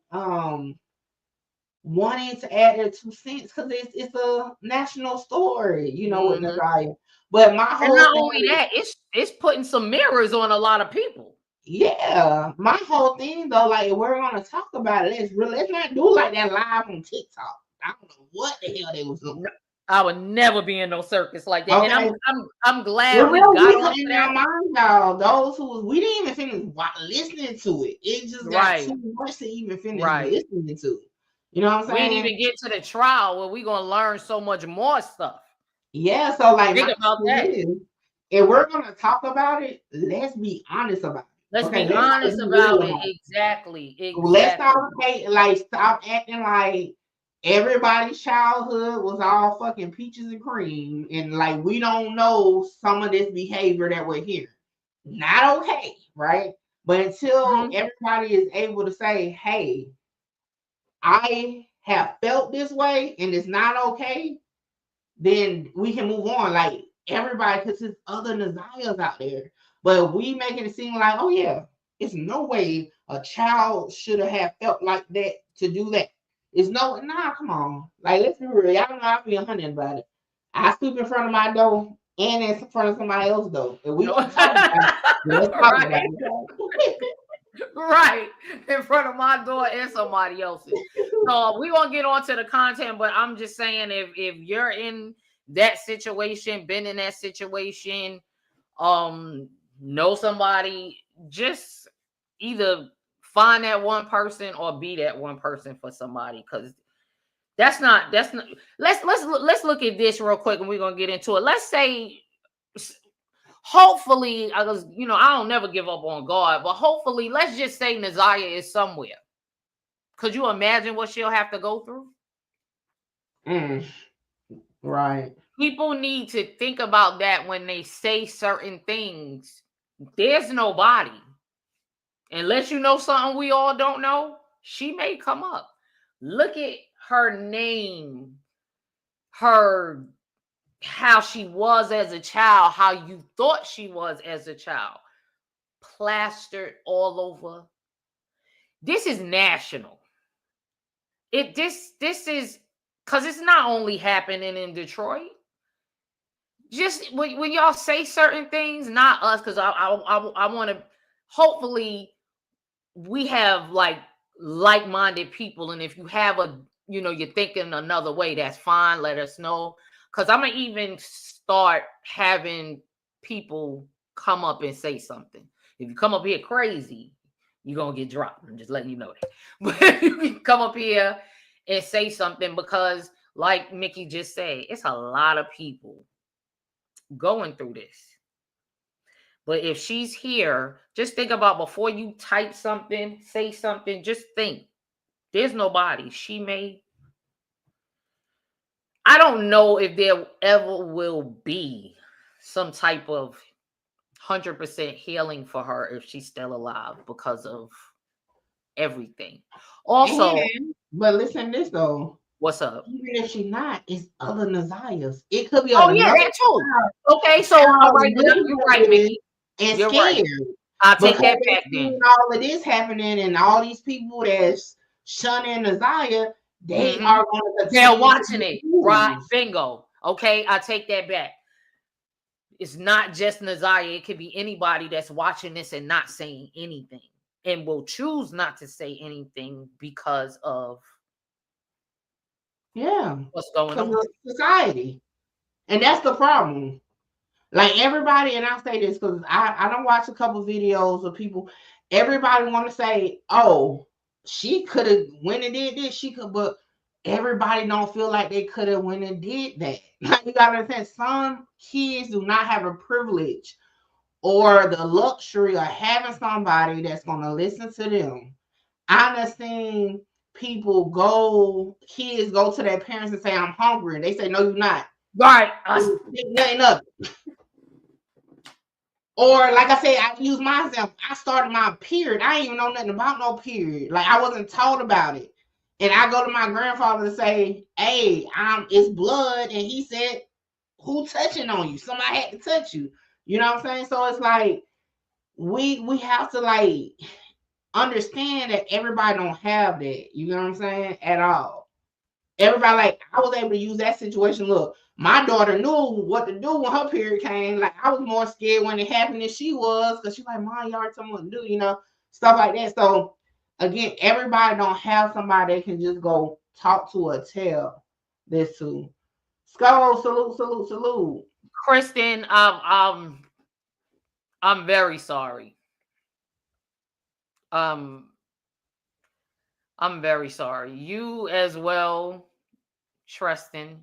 wanting to add their 2 cents because it's a national story, with Naziyah. But my whole not only that, it's putting some mirrors on a lot of people. Yeah, my whole thing though, like we're gonna talk about it. Let's not do like that live on TikTok. I don't know what the hell they was doing. I would never be in no circus like that. Okay. And I'm glad we got in our mind, y'all. Those who we didn't even finish listening to it. It just got too much to even finish listening to it. You know what I'm saying? We didn't even get to the trial where we're gonna learn so much more stuff. Yeah, so like think about that. If we're gonna talk about it, let's be honest about it. Let's be honest about it. Exactly. Let's stop acting like everybody's childhood was all fucking peaches and cream, and like we don't know some of this behavior that we're hearing. Not okay, right? But until everybody is able to say, "Hey, I have felt this way, and it's not okay," then we can move on. Like everybody, because there's other Naziyahs out there, but we making it seem like, oh yeah, It's no way a child should have felt like that to do that. It's no, nah, come on. Like, let's be real. Y'all know I'll be 100 about it. I sleep in front of my door and in front of somebody else's door. If we gonna talk about it, let's talk right. about it. Right. In front of my door and somebody else's. So we're gonna get on to the content, but I'm just saying if you're in that situation, been in that situation, know somebody, just either find that one person or be that one person for somebody, because that's not let's look at this real quick and we're gonna get into it. Let's say, hopefully, I don't never give up on God, but hopefully, let's just say Naziyah is somewhere. Could you imagine what she'll have to go through? Right. People need to think about that when they say certain things. There's nobody. Unless you know something we all don't know, she may come up. Look at her name, how she was as a child, how you thought she was as a child, plastered all over. This is national. This is, because it's not only happening in Detroit. Just when y'all say certain things, not us, because I want to, hopefully we have like-minded people, and if you have you're thinking another way, that's fine, let us know, because I'm gonna even start having people come up and say something. If you come up here crazy, you're gonna get dropped. I'm just letting you know that. But you can come up here and say something, because like Mickey just said, it's a lot of people going through this. But if she's here, just think about, before you type something, say something, just think. There's nobody. I don't know if there ever will be some type of 100% healing for her if she's still alive, because of everything. Also, but listen to this though. What's up? Even if she's not, it's other Naziyahs. It could be that too. Okay, so all right, you're right, Mickey. And you're scared. Right. I'll take that back then. All of this happening, and all these people that's shunning Naziyah, they are going to. They're watching it, right? Bingo. Okay, I'll take that back. It's not just Naziyah. It could be anybody that's watching this and not saying anything, and will choose not to say anything because of what's going on in society. And that's the problem. Like everybody, and I say this because I don't watch a couple videos of people. Everybody want to say, "Oh, she could have went and did this. She could," but everybody don't feel like they could have went and did that. Like, you gotta understand, some kids do not have a privilege or the luxury of having somebody that's gonna listen to them. I understand kids go to their parents and say, "I'm hungry," and they say, "No, you're not." Right. Nothing up. Or like I said, I use myself. I started my period. I didn't even know nothing about no period. Like, I wasn't taught about it. And I go to my grandfather to say, "Hey, it's blood," and he said, "Who touching on you? Somebody had to touch you." You know what I'm saying? So it's like we have to like understand that everybody don't have that. You know what I'm saying? At all. Everybody, like, I was able to use that situation. Look, my daughter knew what to do when her period came. Like, I was more scared when it happened than she was, because she's like, "Mom, you already told me what to do," stuff like that. So again, everybody don't have somebody they can just go talk to or tell this to. Skull, salute. Kristen, I'm very sorry. I'm very sorry. You as well, Tristan.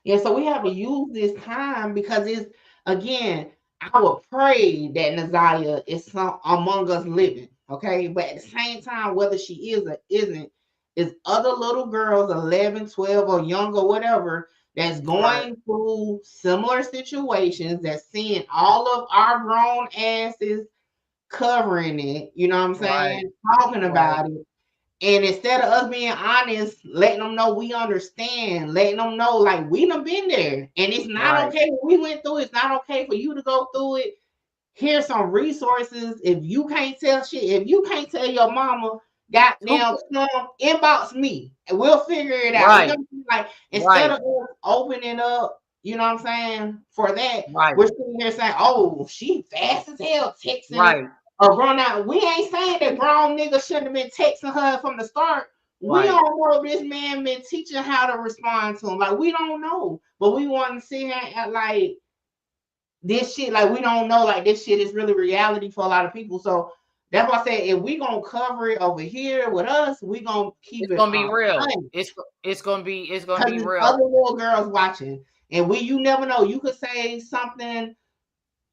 Yeah, so we have to use this time, because it's, again, I would pray that Naziyah is among us living, okay? But at the same time, whether she is or isn't, is other little girls, 11, 12, or younger, whatever, that's going through similar situations, that's seeing all of our grown asses covering it, you know what I'm saying? Talking about it. And instead of us being honest, letting them know we understand, letting them know, like, we done been there. And it's not okay what we went through. It's not okay for you to go through it. here's some resources. If you can't tell shit, if you can't tell your mama, goddamn, come inbox me and we'll figure it out. Right. You know, like instead of us opening up, you know what I'm saying, for that, we're sitting here saying, oh, she fast as hell texting or grown out. We ain't saying that grown niggas shouldn't have been texting her from the start. We don't know if this man been teaching how to respond to him. Like, we don't know. But we want to see her at like this shit, like we don't know, like this shit is really reality for a lot of people. So that's why I said if we gonna cover it over here with us, we gonna keep it's gonna be real. It's gonna be real. Other little girls watching, and you never know. You could say something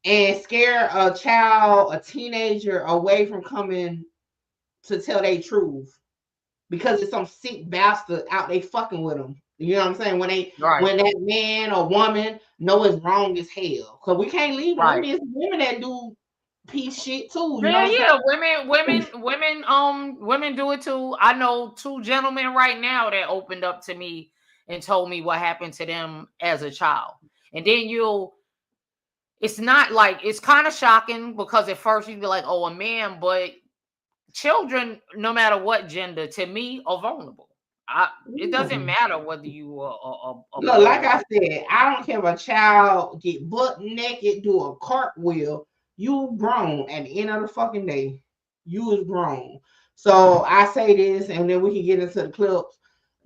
and scare a child, a teenager, away from coming to tell their truth because it's some sick bastard out there fucking with them. You know what I'm saying? When that man or woman know it's wrong as hell, because we can't leave them. There's women that do piece shit too. You know women do it too. I know 2 gentlemen right now that opened up to me and told me what happened to them as a child. And then it's not like, it's kind of shocking because at first you'd be like, oh, a man, but children, no matter what gender, to me, are vulnerable. It doesn't matter whether you are look, like I said, I don't care if a child get butt naked, do a cartwheel. You grown at the end of the fucking day. You is grown. So I say this, and then we can get into the clips.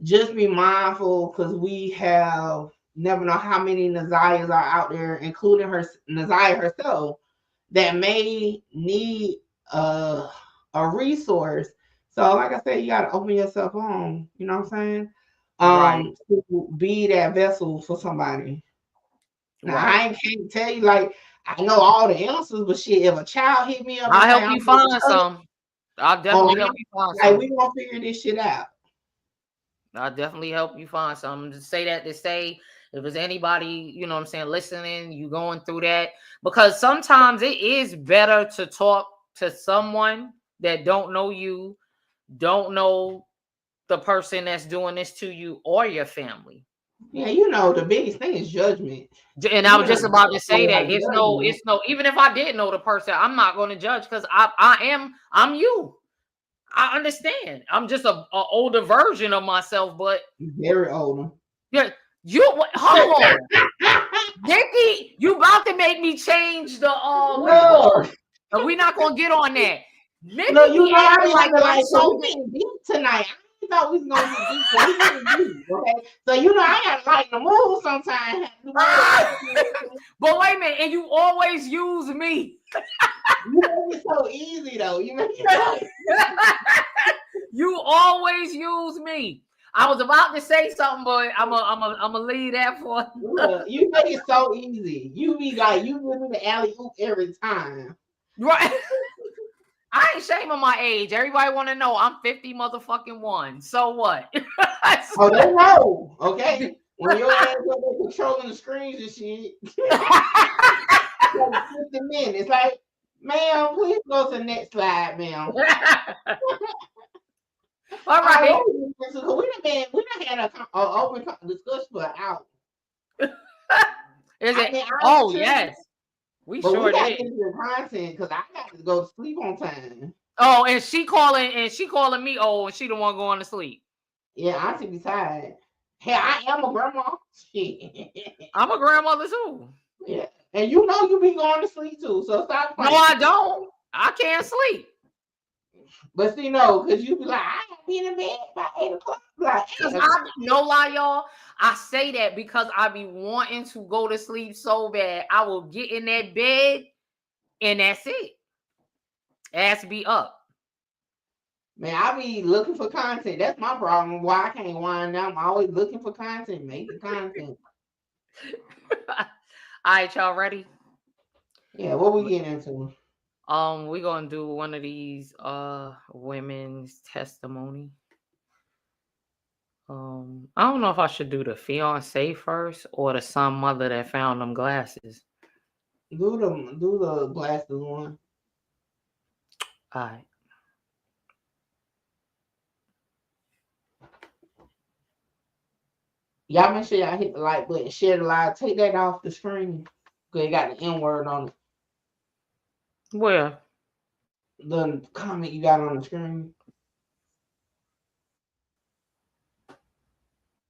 Just be mindful, because we have never know how many Naziyahs are out there, including Naziyah herself, that may need a resource. So, like I said, you got to open yourself on, you know what I'm saying? To be that vessel for somebody. Now, I can't tell you, like, I know all the answers, but shit, if a child hit me up, I'll help you find some. I'll definitely help you find some. Like, we gonna figure this shit out. I'll definitely help you find some. To say that to say, if there's anybody, you know what I'm saying, listening, you going through that, because sometimes it is better to talk to someone that don't know you, don't know the person that's doing this to you or your family. Yeah, you know, the biggest thing is judgment. And I was just about to say that it's no, even if I did know the person, I'm not going to judge, because I'm you. I understand. I'm just a older version of myself, but very old. Yeah, hold on. Nikki, you about to make me change the no. We're not gonna get on that. Nikki, no, you know, I so deep tonight. I thought we was gonna get deep. Okay, so you know, I gotta lighten the mood sometimes. But wait a minute, and you always use me. You make it so easy, though. You make it You always use me. I was about to say something, but I'm gonna leave that for. You make it so easy. You be like, you give me the alley oop every time. Right. I ain't shaming my age. Everybody want to know I'm 50 motherfucking 1. So what? Oh, they know. Okay. When your ass up there controlling the screens and shit. Like 50 minutes. Like, ma'am, please go to the next slide, ma'am. All right. We done had an open discussion for an hour. Is it? Oh, yes. We sure did. Content, because I got to go to sleep on time. Oh, and she calling me old, and she the one going to sleep. Yeah, I should be tired. Hey, I am a grandma. I'm a grandmother too. Yeah, and you know you be going to sleep too, so stop playing. No, I don't. I can't sleep. But see, no, because you be like, I gotta be in bed by 8 o'clock. Like, no lie, y'all. I say that because I be wanting to go to sleep so bad. I will get in that bed, and that's it. Ass be up. Man, I be looking for content. That's my problem. Why I can't wind down. I'm always looking for content. Make the content. All right, y'all ready? Yeah, what we getting into? We're gonna do one of these women's testimony. I don't know if I should do the fiance first or the son mother that found them glasses. Do the glasses one. All right. Y'all make sure y'all hit the like button, share the live, take that off the screen, because it got the N word on it. Where? The comment you got on the screen.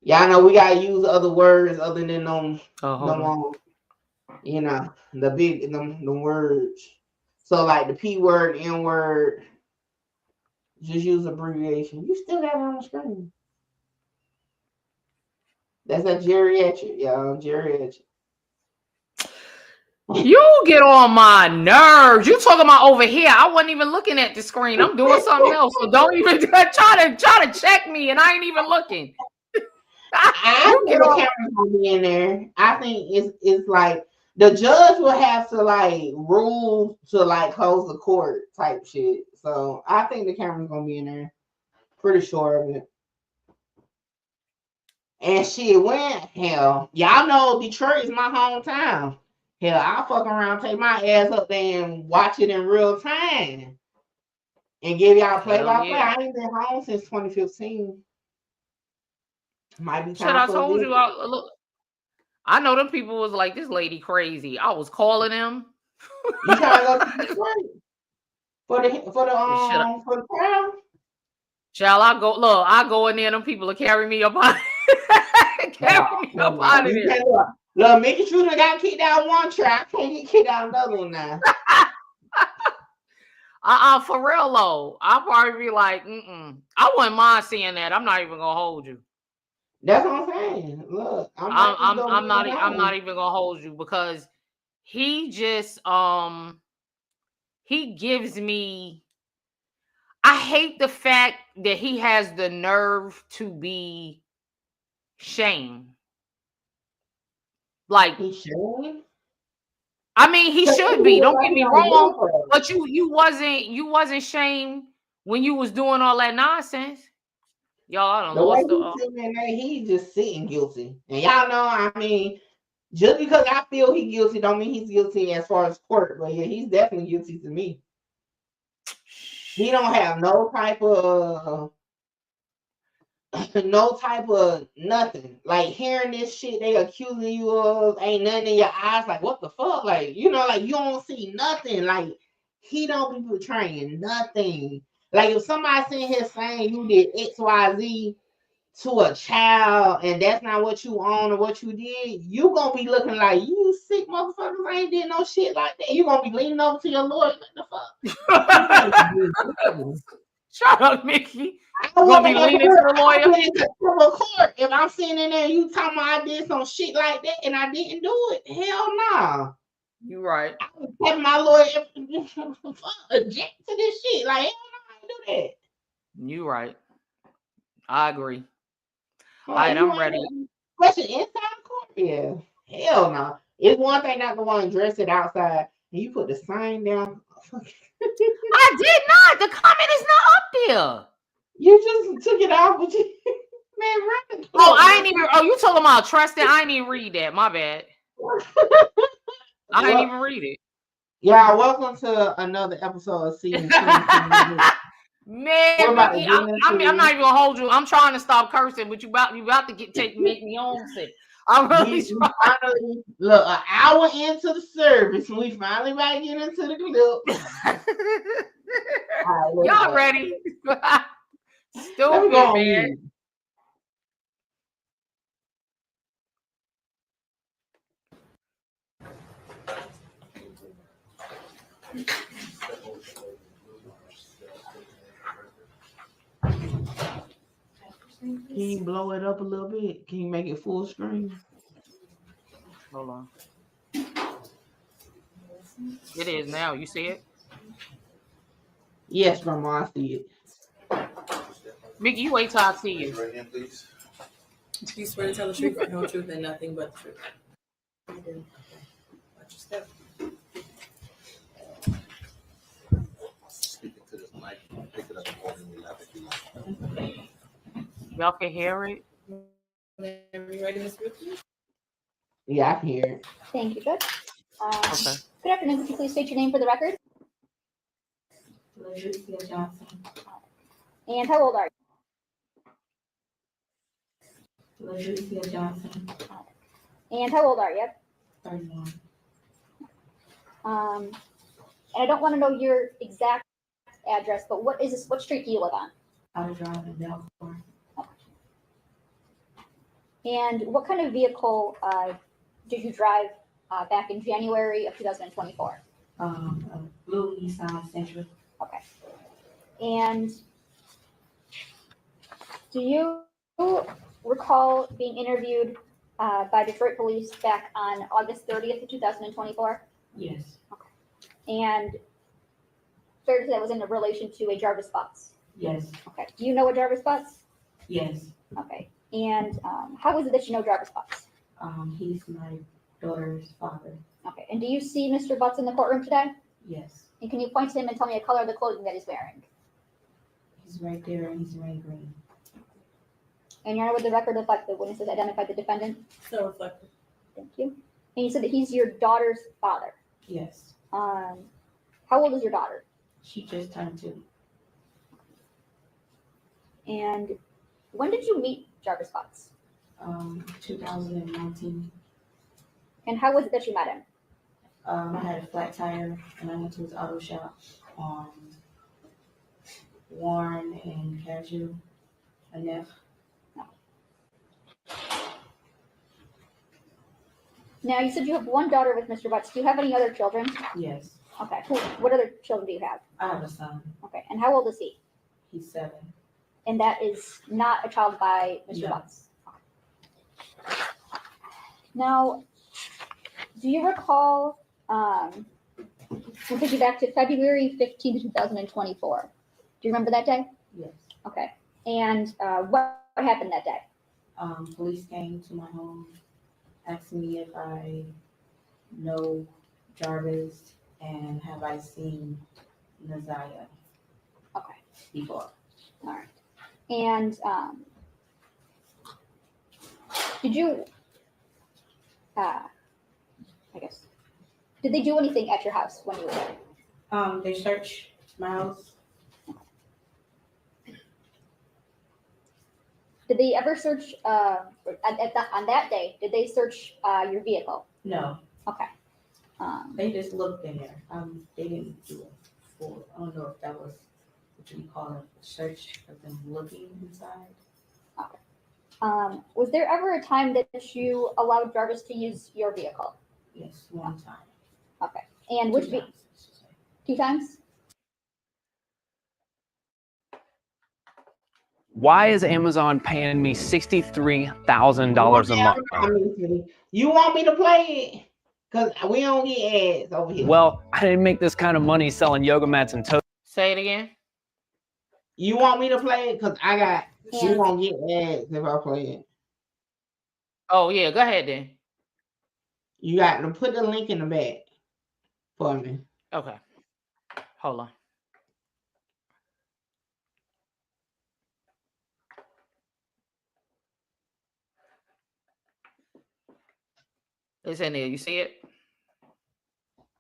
Yeah, I know we gotta use other words other than them. You know, the big them words. So like the P word, N word, just use abbreviation. You still got it on the screen. That's a geriatric, y'all. Geriatric. You get on my nerves. You talking about over here? I wasn't even looking at the screen. I'm doing something else. So don't even try to check me, and I ain't even looking. I think the camera's gonna be in there. I think it's like the judge will have to like rule to like close the court type shit. So I think the camera's gonna be in there. Pretty sure of it. And shit, when hell, y'all know Detroit is my hometown. Hell, I'll fuck around, take my ass up there and watch it in real time. And give y'all play-by-play. I ain't been home since 2015. Might be time. Shit, I told you. Look, I know them people was like, this lady crazy. I was calling them. You trying to go to Detroit for the crowd? Shall I go? Look, I go in there. Them people will carry me up out. Carry me up out of there. Look, making sure I got kicked out one track. I can't get kicked out another one now. For real though, I'll probably be like, I wouldn't mind seeing that. I'm not even gonna hold you. That's what I'm saying. Look, I'm not even gonna hold you because he just he gives me. I hate the fact that he has the nerve to be shamed. Like he should. I mean, he should be. Don't get me wrong, but you wasn't shamed when you was doing all that nonsense. Y'all, I don't know. He's just sitting guilty, and y'all know. I mean, just because I feel he's guilty, don't mean he's guilty as far as court. But yeah, he's definitely guilty to me. He don't have no type of nothing. Like hearing this shit they accusing you of, ain't nothing in your eyes. Like what the fuck? Like you know, like you don't see nothing. Like he don't be portraying nothing. Like if somebody sitting here saying you did X, Y, Z to a child and that's not what you own or what you did, you gonna be looking like you sick motherfuckers. I ain't did no shit like that. You gonna be leaning over to your lawyer. What the fuck? Shut up, Mickey. I'm gonna be leaning to the lawyer. Court. If I'm sitting in there, you talking about I did some shit like that and I didn't do it. Hell no. Nah. You right. I was having my lawyer object to this shit. Like hell no, I do that. You right. I agree. All right, I'm ready. Question inside the court? Yeah. Hell no. It's one thing not to want to dress it outside. And you put the sign down. I did not. The comment is not up there. You just took it off, but you man, run. Oh, I ain't even. Oh, you talking about trusting? I ain't even read that. My bad. I ain't even read it. Yeah, welcome to another episode of Season 2. Man, Mickey, I'm not even gonna hold you. I'm trying to stop cursing, but you about to make me homesick. I'm really trying. Look, an hour into the service, we finally about to get into the clip. Right, y'all ready? Stupid, man. Can you blow it up a little bit? Can you make it full screen? Hold on. It is now. You see it? Yes, Grandma, I see it. Mickey, you wait till I see you. Right hand, please. Do you swear to tell the truth, no truth, and nothing but the truth? I do. Watch your step. Speaking to this mic, pick it up accordingly. If you like. Y'all can hear it. Are you ready, Ms. Ruthie? Yeah, I can hear it. Thank you, Judge. Okay. Good afternoon. Could you please state your name for the record? Naziyah Johnson. And how old are you? Naziyah Johnson. And how old are you? 31. And I don't want to know your exact address, but what street do you live on? I was driving down for And what kind of vehicle did you drive back in January of 2024? a blue Nissan Sentra. Okay. And do you recall being interviewed by Detroit police back on August 30th of 2024? Yes. And fair to say that was in relation to a Jarvis Butts? Yes. Okay. Do you know a Jarvis Butts? Yes. Okay. And how is it that you know Jarvis Butts? He's my daughter's father. Okay. And do you see Mr. Butts in the courtroom today? Yes. And can you point to him and tell me the color of the clothing that he's wearing? He's right there and he's wearing green. And Your Honor, would the record reflect the witnesses identified the defendant? So reflective. Thank you. And you said that he's your daughter's father. Yes. How old is your daughter? She just turned 2. And when did you meet Jarvis Butts? 2019. And how was it that you met him? I had a flat tire and I went to his auto shop on Warren and Casual. Enough. Now, you said you have one daughter with Mr. Butts. Do you have any other children? Yes. Okay. What other children do you have? I have a son. Okay. And how old is he? He's 7. And that is not a child by Mr. No. Butts. Now, do you recall, we'll take you back to February 15th, 2024. Do you remember that day? Yes. Okay. And what happened that day? Police came to my home, asked me if I know Jarvis and have I seen Naziyah Okay. before. All right. And did you, did they do anything at your house when you were there? They searched my house. Did they ever search, on that day, did they search your vehicle? No, Okay. they just looked in there. They didn't do it for, I don't know if that was what you call a search of them looking inside. Was there ever a time that you allowed Jarvis to use your vehicle? Yes, one time. Okay. And 2 times, I should say. 2 times? Why is Amazon paying me $63,000 a month? You want me to play it? Because we don't get ads over here. Well, I didn't make this kind of money selling yoga mats and toast. Say it again. You want me to play it? Because you won't get ads if I play it. Oh, yeah. Go ahead then. You got to put the link in the back for me. Okay. Hold on. It's in there. You see it?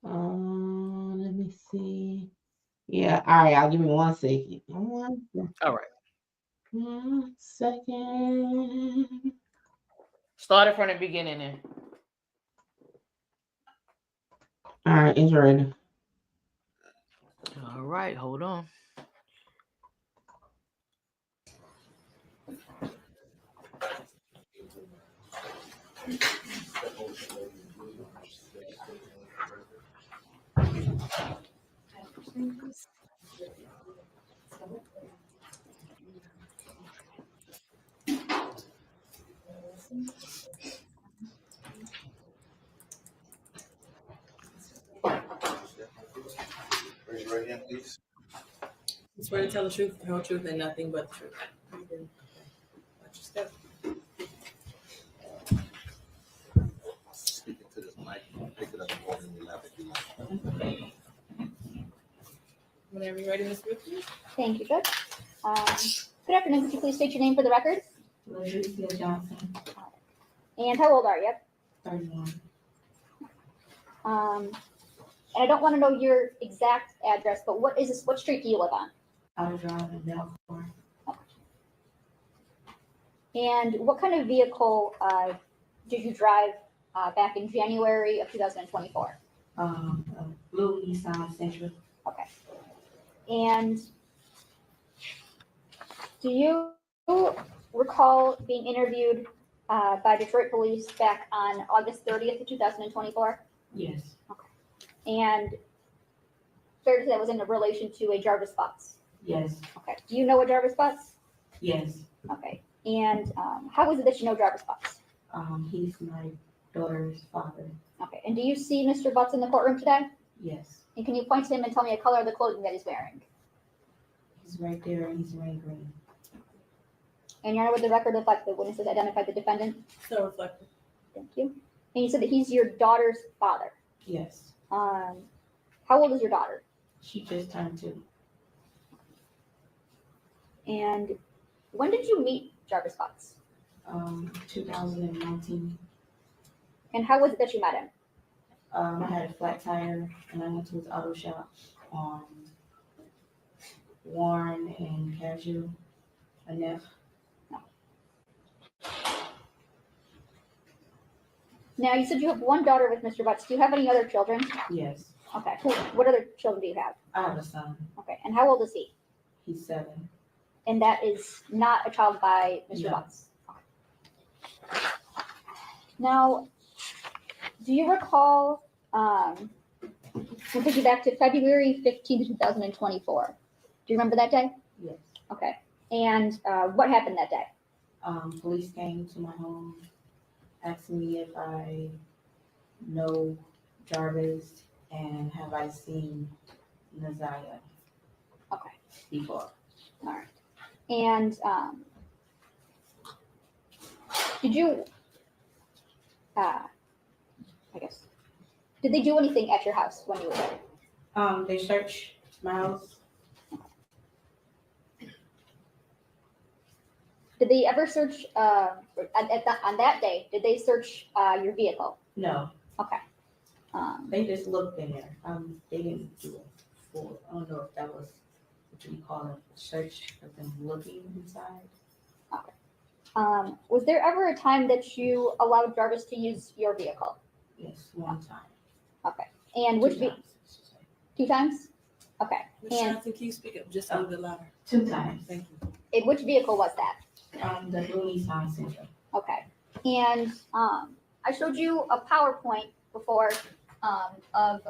Let me see. Yeah. All right. I'll give me 1 second. All right. 1 second. Start it from the beginning then. All right. It's ready. All right. Hold on. Raise your right hand, please. You swear to tell the truth, the whole truth, and nothing but the truth. Watch your step. Speaking to this mic, pick it up and hold it in your lap if you like. Whenever you're ready, Ms. Ruth. Thank you, Judge. Good afternoon. Could you please state your name for the record? Naziyah Johnson, And how old are you? 31. And I don't want to know your exact address, but what street do you live on? I was driving down for And what kind of vehicle did you drive back in January of 2024? A blue Nissan Sentra. Okay. And do you recall being interviewed by Detroit police back on August 30th of 2024? Yes. And fair to say that was in relation to a Jarvis Butts? Yes. Okay. Do you know a Jarvis Butts? Yes. Okay. And how is it that you know Jarvis Butts? He's my daughter's father. Okay. And do you see Mr. Butts in the courtroom today? Yes. And can you point to him and tell me a color of the clothing that he's wearing? He's right there and he's wearing green. And your Honor, would the record reflect the witnesses identified the defendant? So reflective. Thank you. And you said that he's your daughter's father. Yes. How old is your daughter? She just turned 2. And when did you meet Jarvis Butts? 2019. And how was it that you met him? I had a flat tire and I went to his auto shop on Warren and Casual, a Neff. Now, you said you have one daughter with Mr. Butts. Do you have any other children? Yes. Okay. What other children do you have? I have a son. Okay. And how old is he? He's 7. And that is not a child by Mr. No. Butts. Okay. Now, do you recall, we'll take you back to February 15th, 2024. Do you remember that day? Yes. Okay. And what happened that day? Police came to my home, asking me if I know Jarvis and have I seen Naziyah before. All right. And did you, did they do anything at your house when you were there? They searched my house. Did they ever search, on that day, did they search your vehicle? No. Okay. They just looked in there. They didn't do it for, I don't know if that was what you call it, a search of them looking inside. Was there ever a time that you allowed Jarvis to use your vehicle? Yes, one time. Okay. And which Two times. 2 times? Okay. Ms. And Johnson, can you speak up just a little bit louder? 2 times. Thank you. in which vehicle was that? The blue Nissan Sentra. Okay. And I showed you a PowerPoint before of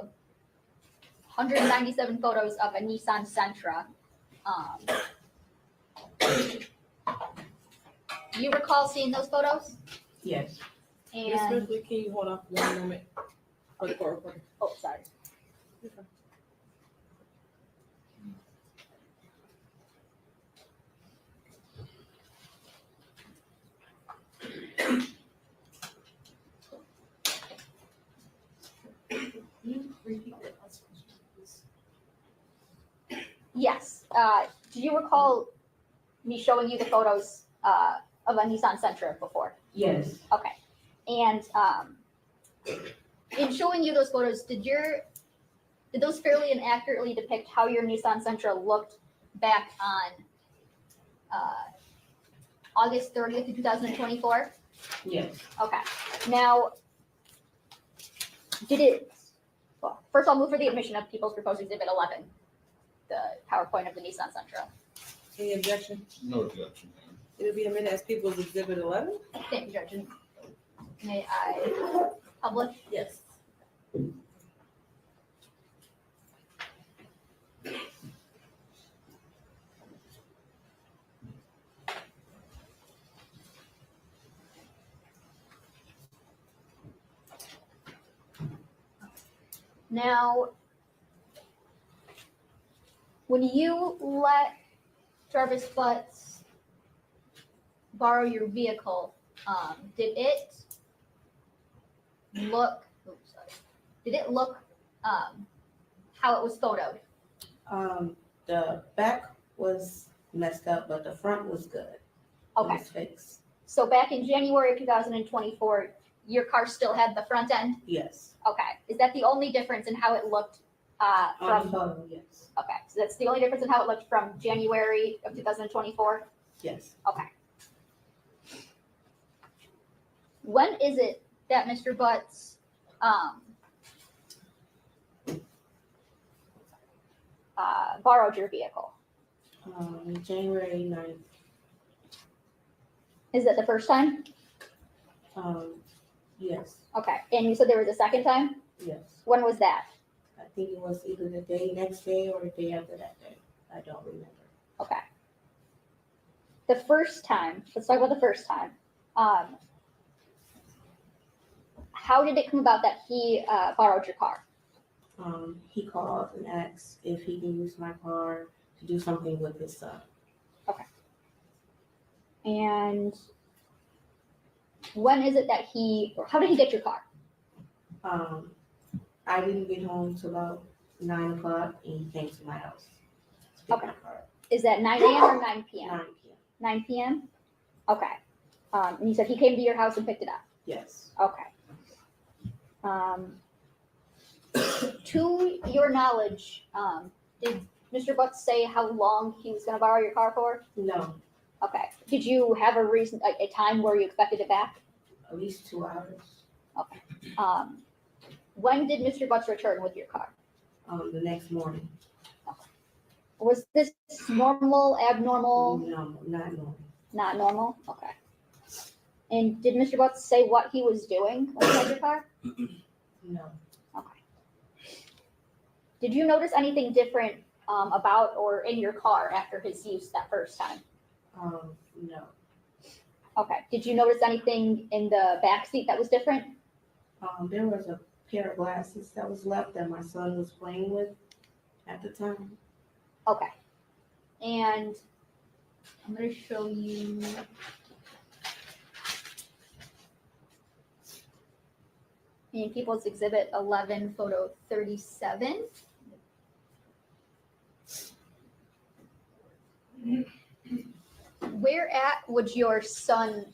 197 photos of a Nissan Sentra. Do you recall seeing those photos? Yes. Ms. And Smith, can you hold off one moment for the court reporter? oh, sorry. Yes. Do you recall me showing you the photos of a Nissan Sentra before? Yes. Okay. And in showing you those photos, did those fairly and accurately depict how your Nissan Sentra looked back on August 30th of 2024? Yes. Okay. Now, well, first I'll move for the admission of People's Proposed Exhibit 11, the PowerPoint of the Nissan Sentra. Any objection? No objection. It'll be a minute as People's Exhibit 11? Thank you, Judge. May I publish? Yes. Now, when you let Jarvis Butts borrow your vehicle, did it look? Oops, sorry. Did it look how it was photoed? The back was messed up, but the front was good. Okay. It was fixed. So back in January of 2024, your car still had the front end? Yes. Okay. Is that the only difference in how it looked On the from? photo, yes. Okay. So that's the only difference in how it looked from January of 2024? Yes. Okay. When is it that Mr. Butts borrowed your vehicle? January 9th. Is that the first time? Yes, Okay. And you said there was a second time? yes. When was that? I think it was either the next day or the day after that day. I don't remember. Okay. The first time, let's talk about the first time. How did it come about that he borrowed your car? He called and asked if he can use my car to do something with his son. And when is it that or how did he get your car? I didn't get home till about 9 o'clock, and he came to my house to pick Okay. my car up. Is that 9 a.m. or 9 p.m.? 9 p.m. 9 p.m.? Okay. And you said he came to your house and picked it up? Yes. Okay. To your knowledge, did Mr. Butts say how long he was going to borrow your car for? No, Okay. Did you have a reason, a time where you expected it back? at least 2 hours. When did Mr. Butts return with your car? The next morning. Was this normal, abnormal, No, not normal. not normal? Okay. And did Mr. Butts say what he was doing when he had your car? No. Okay. Did you notice anything different about or in your car after his use that first time? No. Okay. Did you notice anything in the back seat that was different? There was a pair of glasses that was left that my son was playing with at the time. Okay. And I'm going to show you. In People's Exhibit 11, photo 37. Where at would your son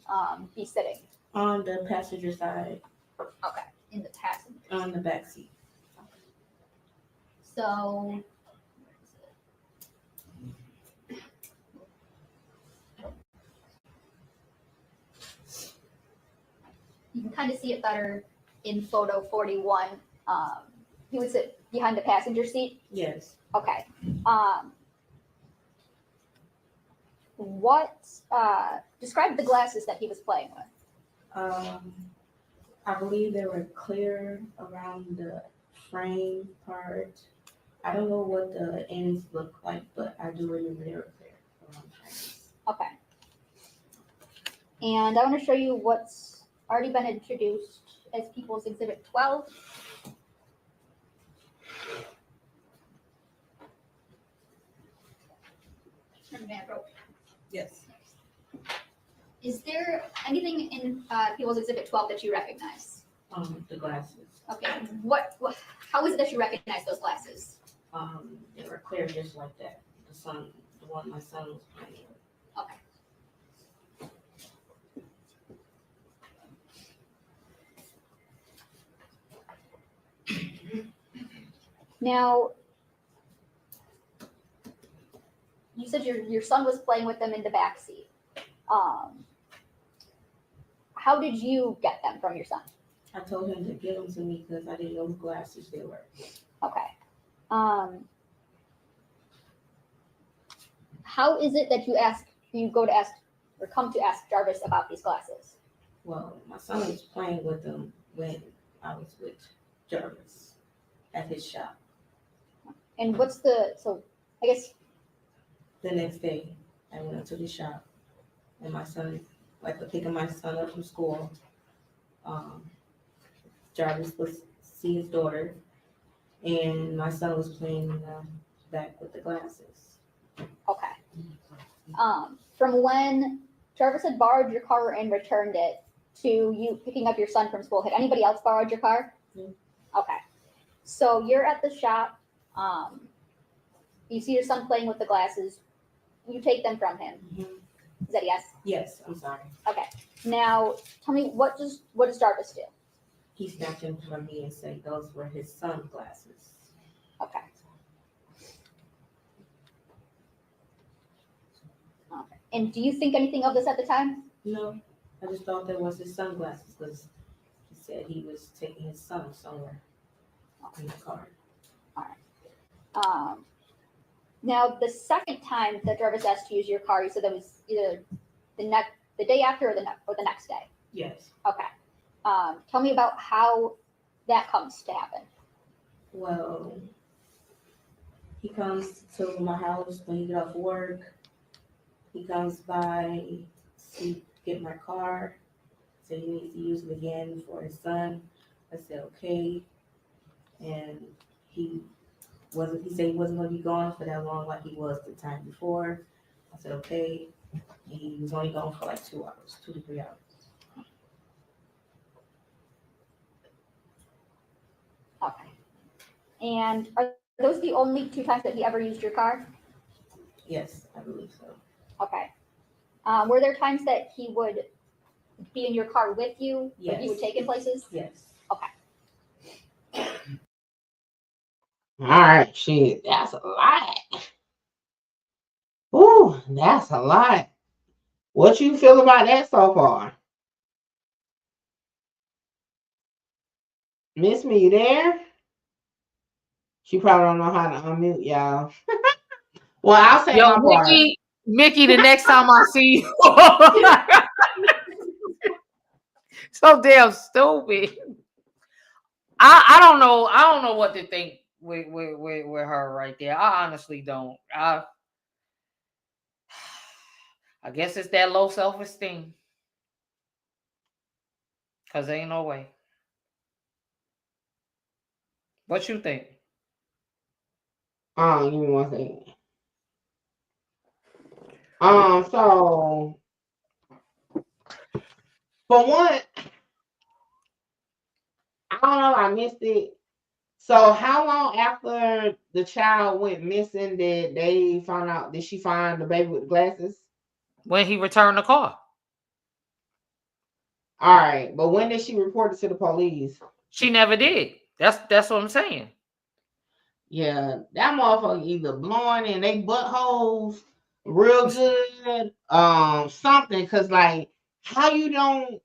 be sitting? On the passenger side, Okay, in the passenger. on the back seat. So, you can kind of see it better in photo 41. He would sit behind the passenger seat. Yes. Okay. Describe the glasses that he was playing with. I believe they were clear around the frame part. I don't know what the ends look like, but I do remember they were clear around the frames. Okay. And I want to show you what's already been introduced as People's Exhibit 12. Yes. Is there anything in People's Exhibit 12 that you recognize? The glasses. Okay. How is it that you recognize those glasses? They were clear just like that. The one my son was playing with. Okay. Now, you said your son was playing with them in the back seat. How did you get them from your son? I told him to give them to me because I didn't know whose glasses they were. Okay. How is it that you come to ask Jarvis about these glasses? Well, my son was playing with them when I was with Jarvis at his shop. And I guess The next day, I went to the shop, and my son, picking my son up from school, Jarvis was see his daughter, and my son was playing in the back with the glasses. okay. From when Jarvis had borrowed your car and returned it to you picking up your son from school, had anybody else borrowed your car? No. Okay. So you're at the shop. You see your son playing with the glasses. You take them from him. Mm-hmm. Is that yes? Yes, I'm sorry. Okay. Now tell me what does Jarvis do? He snatched them from me and said those were his son's glasses. Okay. Okay. And do you think anything of this at the time? No, I just thought that was his sunglasses because he said he was taking his son somewhere in the car. All right. Now, the second time that Jarvis asked to use your car, you said that was either the day after or the next day. Yes. Okay. Tell me about how that comes to happen. Well, he comes to my house when he get off work. He comes by to get my car. So he needs to use it again for his son. I said okay. And he said he wasn't gonna be gone for that long like he was the time before. I said okay. He was only gone for like 2 hours, 2 to 3 hours. Okay. And are those the only 2 times that he ever used your car? Yes, I believe so. Okay. Were there times that he would be in your car with you? Yes. That you would take in places? Yes. Okay. All right, shit, that's a lot. Ooh, that's a lot. What you feel about that so far? Miss Me, you there? She probably don't know how to unmute, y'all. Well, I'll say my part. Mickey, the next time I see you. So damn stupid. I don't know what to think with her right there. I honestly don't. I guess it's that low self-esteem. Cause there ain't no way. What you think? Give me 1 second. So for one, I don't know, I missed it. So how long after the child went missing did they find out? Did she find the baby with the glasses? When he returned the car. All right, but when did she report it to the police? She never did. That's what I'm saying. Yeah, that motherfucker either blowing in they buttholes real good, something. Cause like, how you don't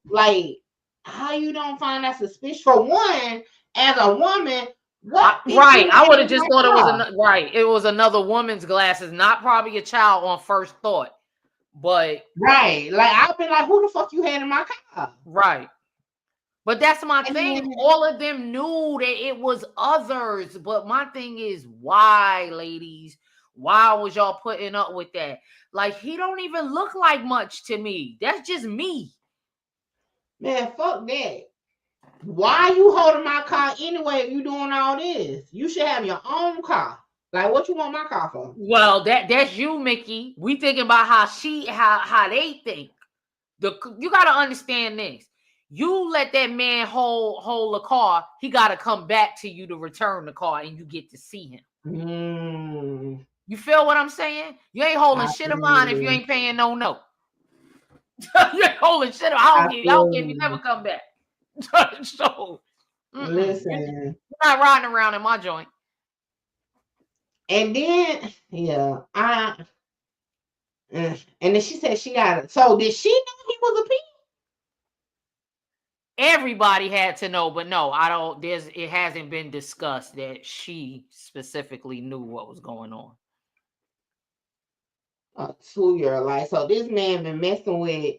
find that suspicious? For one, as a woman, Right. I would have just thought it was right. It was another woman's glasses, not probably a child on first thought. But right, like I've been like, who the fuck you had in my car? Right. But that's my thing. All of them knew that it was others. But my thing is, why, ladies? Why was y'all putting up with that? Like, he don't even look like much to me. That's just me. Man, fuck that. Why are you holding my car anyway if you doing all this? You should have your own car. Like, what you want my car for? Well, that's you, Mickey. We thinking about how they think. You got to understand this. You let that man hold the car, he got to come back to you to return the car, and you get to see him. You feel what I'm saying? You ain't holding shit of mine if you ain't paying no note. You ain't holding shit of. I don't care if you never come back. So, listen, you're not riding around in my joint. And then, yeah, and then she said she got it. So did she know he was a pimp? Everybody had to know, but no, I don't. It hasn't been discussed that she specifically knew what was going on. A 2-year-old, like, so this man been messing with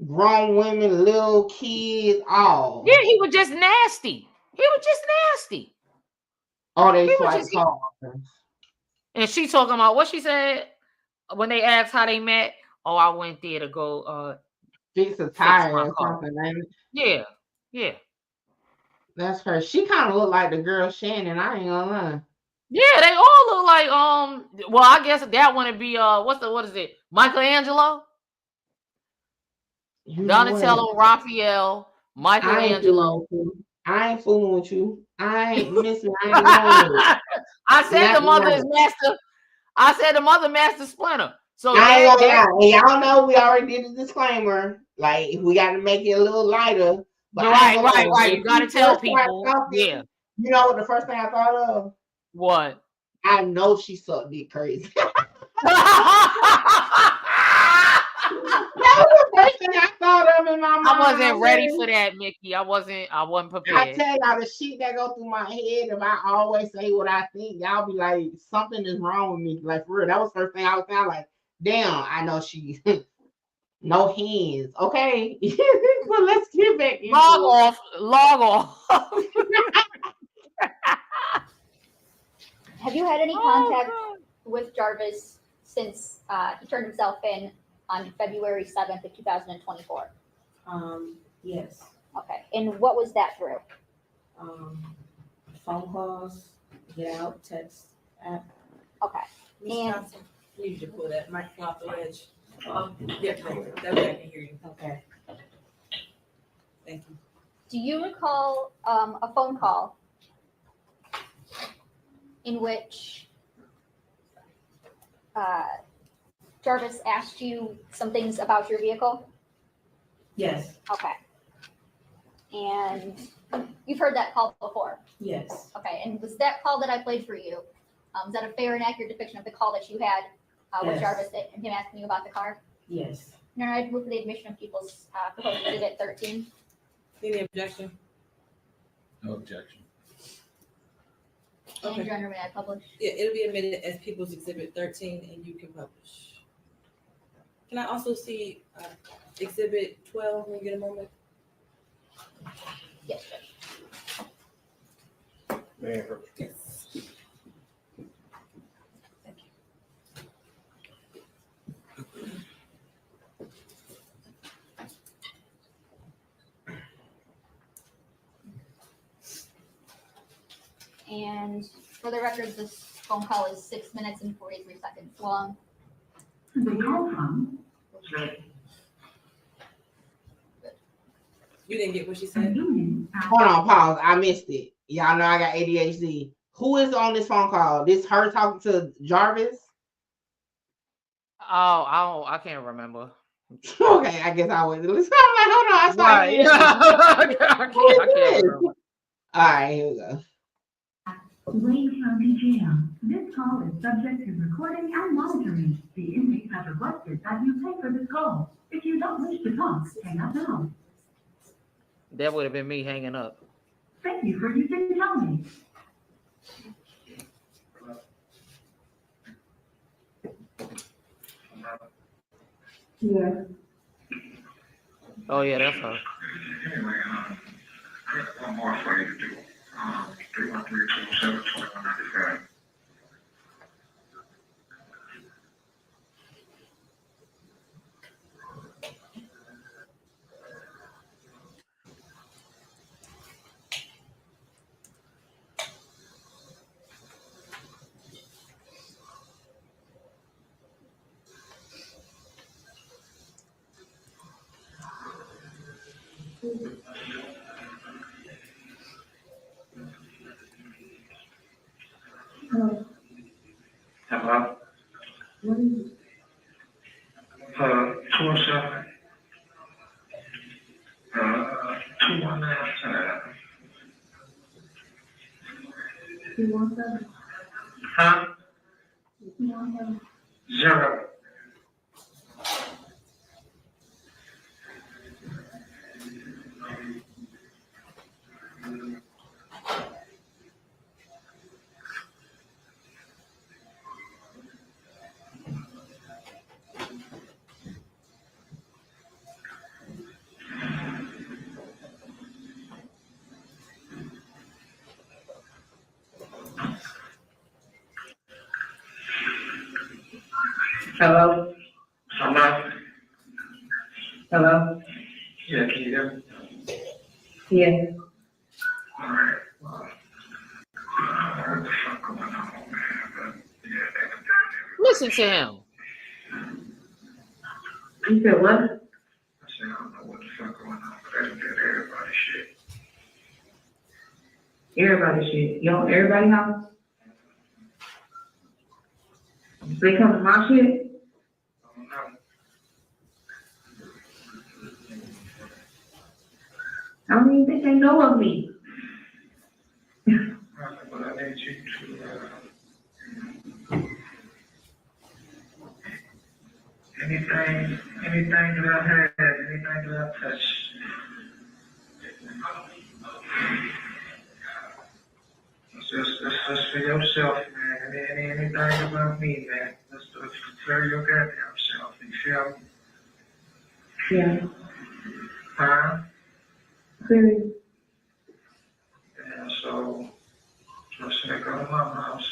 grown women, little kids, all. Yeah, he was just nasty. Oh, they swipe hard. And she talking about what she said when they asked how they met. Oh, I went there to go fix a tire or something, ain't it? Yeah. That's her. She kind of looked like the girl Shannon. I ain't gonna lie. Yeah, they all look like well, I guess that one would be what is it? Michelangelo? Donatello, Raphael, Michelangelo. I ain't fooling with you. I ain't missing. I said the mother is master. I said the mother master Splinter. So I ain't gonna lie. Y'all know we already did a disclaimer. Like, we got to make it a little lighter. But right. You got to tell people. Yeah. You know what the first thing I thought of? What? I know she sucked dick crazy. That was the first first thing I thought of in my mind. I wasn't ready for that, Mickey. I wasn't prepared. I tell y'all the shit that go through my head. If I always say what I think, y'all be like, something is wrong with me. Like for real, that was the first thing I was thinking. Like, damn, I know she no hands. Okay, but let's get back into Log off. Have you had any contact with Jarvis since he turned himself in on February 7th of 2024? Yes. Okay. And what was that through? Phone calls, get out, text, app. Okay. Ms. And- Johnson, you need to pull that mic off the ledge. Yeah, that way I can hear you. Okay. Thank you. Do you recall a phone call in which Jarvis asked you some things about your vehicle? Yes. Okay. And you've heard that call before? Yes. Okay. And was that call that I played for you, is that a fair and accurate depiction of the call that you had with Yes. Jarvis and him asking you about the car? Yes. No, I move for the admission of people's proposed exhibit 13. Any objection? No objection. And Okay. Your Honor, may I publish? Yeah, it'll be admitted as People's Exhibit 13, and you can publish. Can I also see Exhibit 12 when you get a moment? Yes, Judge. Mayor. Yes. And for the record, this phone call is 6 minutes and 43 seconds long. You didn't get what she said? Hold on, pause. I missed it. Y'all know I got ADHD. Who is on this phone call? This her talking to Jarvis? I can't remember. Okay, I guess I was. I'm like, hold on, I saw Right. it. I can't remember. All right, here we go. Wayne County Jail. This call is subject to recording and monitoring. The inmate has requested that you pay for this call. If you don't wish to talk, hang up now. That would have been me hanging up. Thank you for using Tony. Yeah. Oh yeah, that's her. Anyway, one more for you to do. 313-207-2195. Hello? 207. 2197. 217. Huh? 217. 0. Hello? Hello? Hello? Yeah, can you hear me? Yeah. All right. Well, I don't know what the fuck going on, man. But yeah, Listen to him. You said what? I said, I don't know what the fuck going on, but that's everybody shit. Everybody shit. You on everybody house? They come to my shit? I don't know. I don't even think they know of me. But I need you to, anything that I had, anything that I touch. That's for yourself, man. Anything about me, man. That's for your goddamn self. You feel me? Yeah. Huh? Clearly. Yeah, so just say go to my house.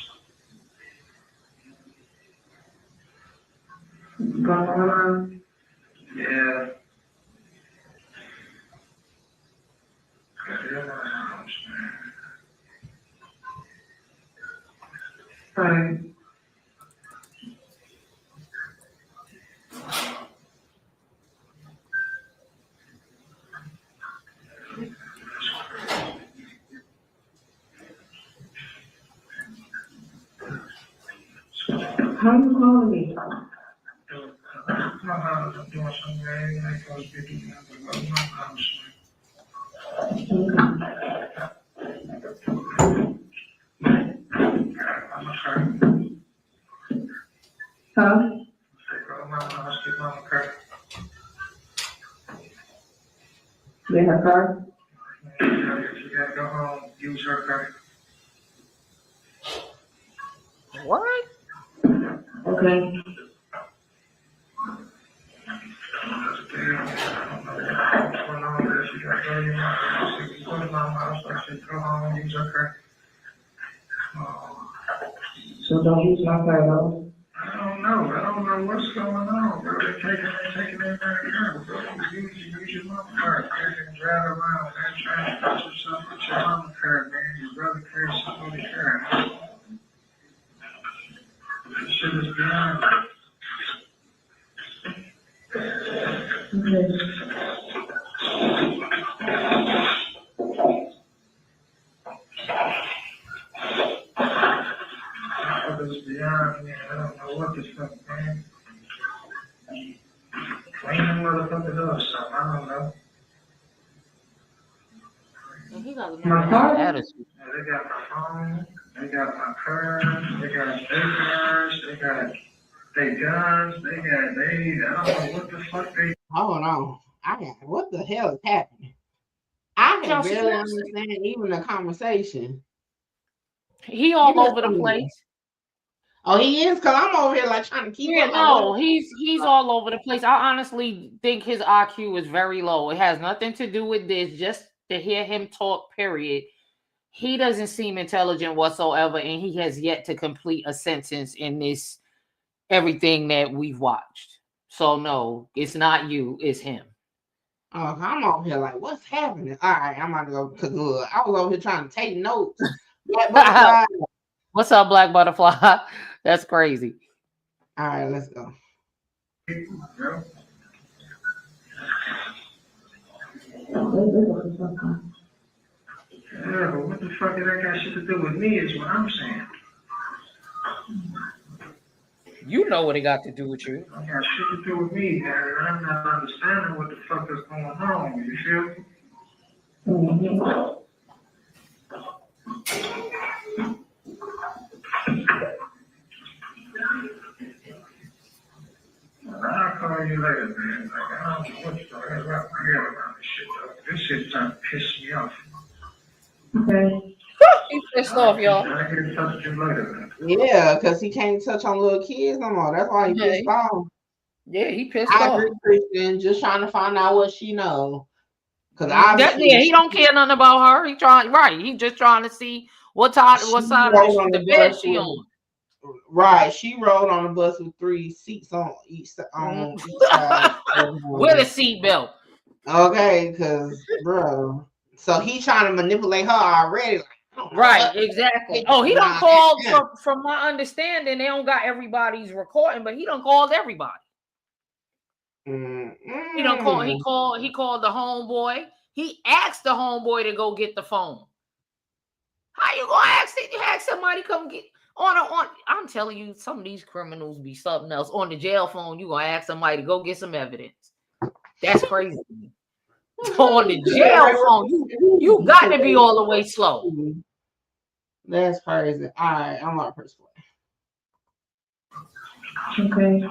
Go on. Yeah. Go to my house, man. Right. How you calling me? I'm doing something I ain't supposed to be doing. Go to my house, I'm a car. Huh? Go to my house, get my car. Get her car? If you gotta go home, use her car. What? Okay. So don't use my car though. I don't know what's going on, bro. They're taking everything out, bro. Use your mama car. You can drive around, man. Trying to put yourself with your mama car, man. Your brother carries somebody's car. This shit is beyond. Okay. This is beyond, man. I don't know what this fuck, man. Clean them motherfuckers up or something. I don't know. He got My car? attitude. Yeah, they got my phone. They got my car. They got their cars. They got their guns. They I don't know what the fuck they. Hold on. What the hell is happening? I can barely understand even the conversation. He all over the place. Oh, he is, because I'm over here like trying to keep up. No, he's all over the place. I honestly think his IQ is very low. It has nothing to do with this. Just to hear him talk, period. He doesn't seem intelligent whatsoever, and he has yet to complete a sentence in this everything that we've watched. So no, it's not you, it's him. Oh, I'm over here like, what's happening? All right, I'm about to go because I was over here trying to take notes. Black Butterfly. What's up, Black Butterfly? That's crazy. All right, let's go. Yeah, but what the fuck did that got shit to do with me is what I'm saying. You know what it got to do with you. It got shit to do with me, man. And I'm not understanding what the fuck is going on. You feel me? Mm-hmm. I'll call you later, man. Like, I don't know what's going on wrap my head around this shit, though. This shit's trying to piss me off. Okay. He's pissed off, y'all. I get in touch with you later, man. Yeah, because he can't touch on little kids no more. That's why he pissed off. Yeah, he pissed I off. agree, Christian. Just trying to find out what she knows. Because he don't care nothing about her. He just trying to see what side of the bed she on. Right, she rode on the bus with 3 seats on each side. With a seatbelt. Okay, because bro, so he trying to manipulate her already. Like, right, exactly. Oh, he done called. From my understanding, they don't got everybody's recording, but he done called everybody. He done called. He called the homeboy. He asked the homeboy to go get the phone. How you gonna ask somebody come get on? I'm telling you, some of these criminals be something else. On the jail phone, you gonna ask somebody to go get some evidence. That's crazy. On the jail phone, you got to be all the way slow. That's crazy. All right, I'm on first play. Okay.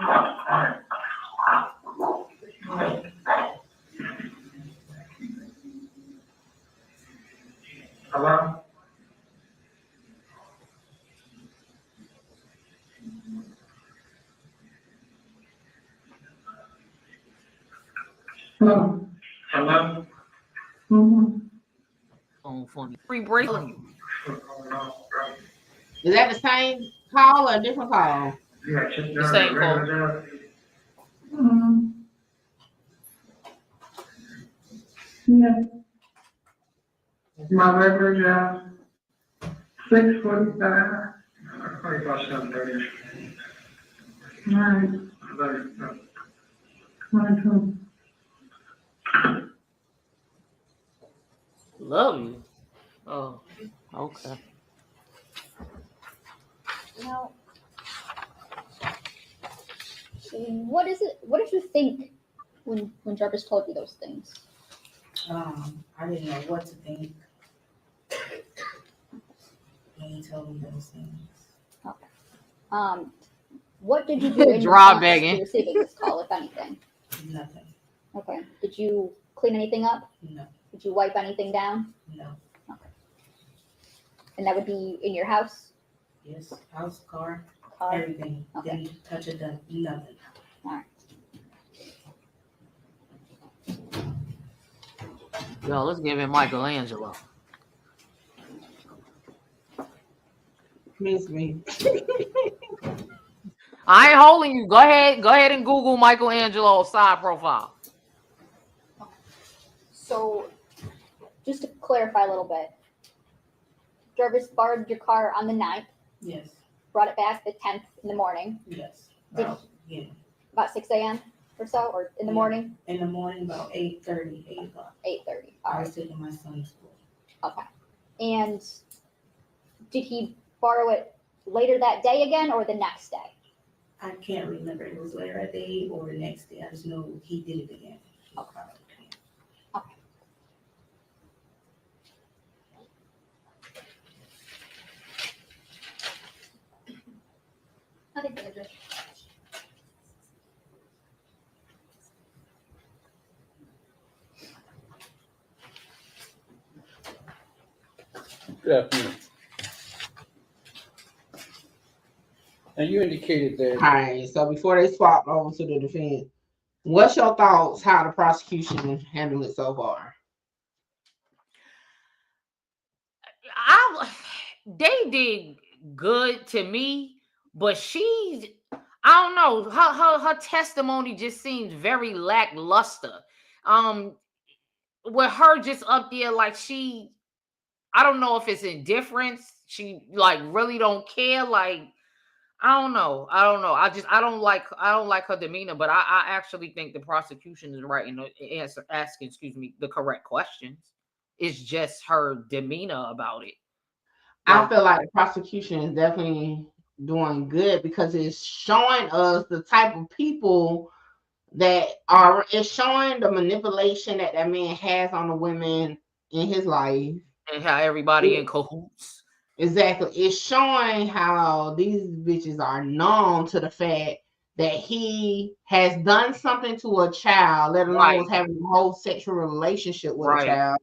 Hello? Hello? Hello? Funny. Free break. Is that the same call or a different call? Yeah, The same call. Yeah. My regular job, 6:45. Probably about 7:30. Right. Love you. Oh, okay. Now, what is it? What did you think when Jarvis told you those things? I didn't know what to think when he told me those things. Okay. What did you do in Draw response begging. to receiving this call, if anything? Nothing. Okay. Did you clean anything up? No. Did you wipe anything down? No. Okay. And that would be in your house? Yes. House, car, Car? everything. Okay. Didn't touch it. Nothing. All right. Yo, let's give him Michelangelo. Miss me. I ain't holding you. Go ahead and Google Michelangelo side profile. So, just to clarify a little bit, Jarvis borrowed your car on the 9th, Yes. brought it back the 10th in the morning, Yes. Did- about 6 a.m. or so, or in the Yeah. morning? In the morning, about 8:30, 8 o'clock. 8:30. All I right. was taking my son to school. Okay. And did he borrow it later that day again or the next day? I can't remember if it was later that day or the next day. I just know he did it again. Okay. I think they're just. Good afternoon. And you indicated that. All right. So before they swap over to the defense, what's your thoughts how the prosecution handled it so far? They did good to me, but I don't know, her testimony just seems very lackluster. With her just up there, like I don't know if it's indifference. She like really don't care. Like I don't know. I don't like her demeanor. But I actually think the prosecution is right in asking, the correct questions. It's just her demeanor about it. I feel like the prosecution is definitely doing good because it's showing us the type of people that are. It's showing the manipulation that man has on the women in his life, and how everybody in cahoots. Exactly. It's showing how these bitches are known to the fact that he has done something to a child, let alone was having a whole sexual relationship with a child.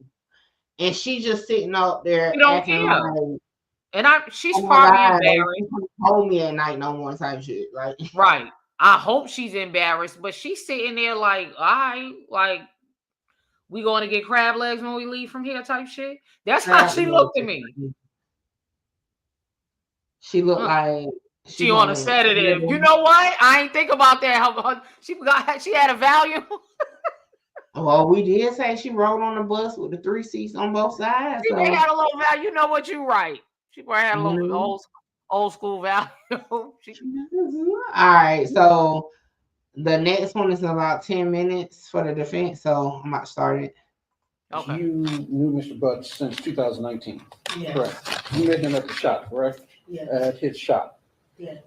And she's just sitting up there acting like, and she's probably embarrassed. Hold me at night no more type shit. Like right. I hope she's embarrassed, but she's sitting there like, all right, like we going to get crab legs when we leave from here type shit. That's how she looked at me. She looked like she on a sedative. You know what? I ain't think about that. She forgot she had a Valium. Well, we did say she rode on the bus with the 3 seats on both sides. She may had a little Valium. You know what? You right. She probably had a little old school Valium. All right, so the next one is in about 10 minutes for the defense, so I'm about to start it. Okay. You knew Mr. Butts since 2019. Yes. Correct. You met him at the shop, correct? Yes. At his shop. Yes.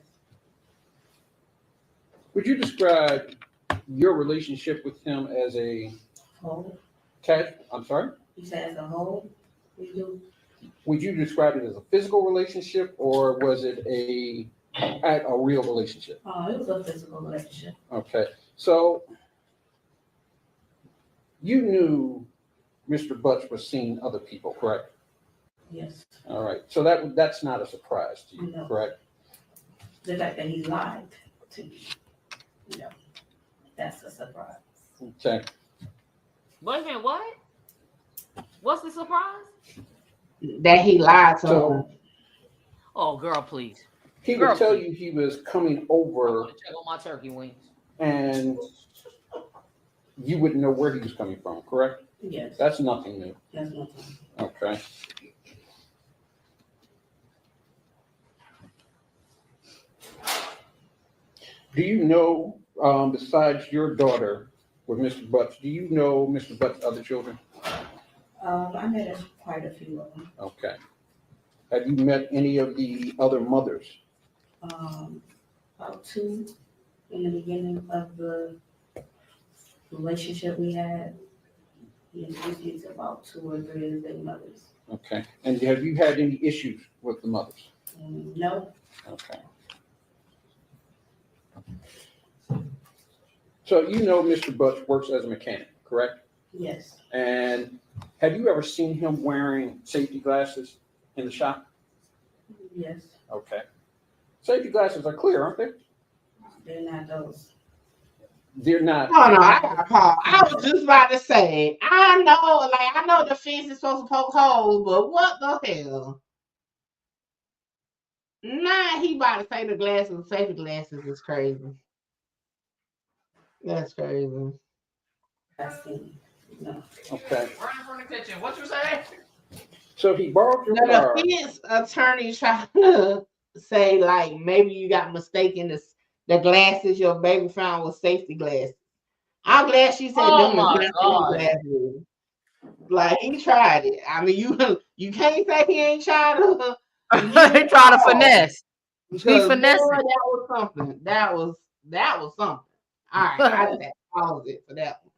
Would you describe your relationship with him as a whole? I'm sorry? You said as a whole? We do. Would you describe it as a physical relationship or was it a real relationship? Oh, it was a physical relationship. Okay. So you knew Mr. Butts was seeing other people, correct? Yes. All right. So that's not a surprise to you, No. correct? The fact that he lied to me, that's a surprise. Okay. Wait a minute, what? What's the surprise? That he lied to her. Oh, girl, please. He would tell you he was coming over. Check on my turkey wings. And you wouldn't know where he was coming from, correct? Yes. That's nothing new. That's nothing. Okay. Do you know, besides your daughter with Mr. Butts, do you know Mr. Butts' other children? I met quite a few of them. Okay. Have you met any of the other mothers? About 2 in the beginning of the relationship we had. He introduced me to about 2 or 3 of the big mothers. Okay. And have you had any issues with the mothers? No. Okay. So you know Mr. Butts works as a mechanic, correct? Yes. And have you ever seen him wearing safety glasses in the shop? Yes. Okay. Safety glasses are clear, aren't they? They're not those. They're not. Oh no, I got Paul. I was just about to say, I know the fence is supposed to poke holes, but what the hell? Nah, he about to say the safety glasses is crazy. That's crazy. No. Okay. Running from the kitchen. What you say? So he borrowed your The car. defense attorney trying to say like maybe you got mistaken the glasses your baby found was safety glasses. I'm glad she said them was not safety glasses. Like he tried it. I mean, you can't say he ain't trying to. He trying to finesse. He finessing. That was something. That was something. All right, I just had to pause it for that one.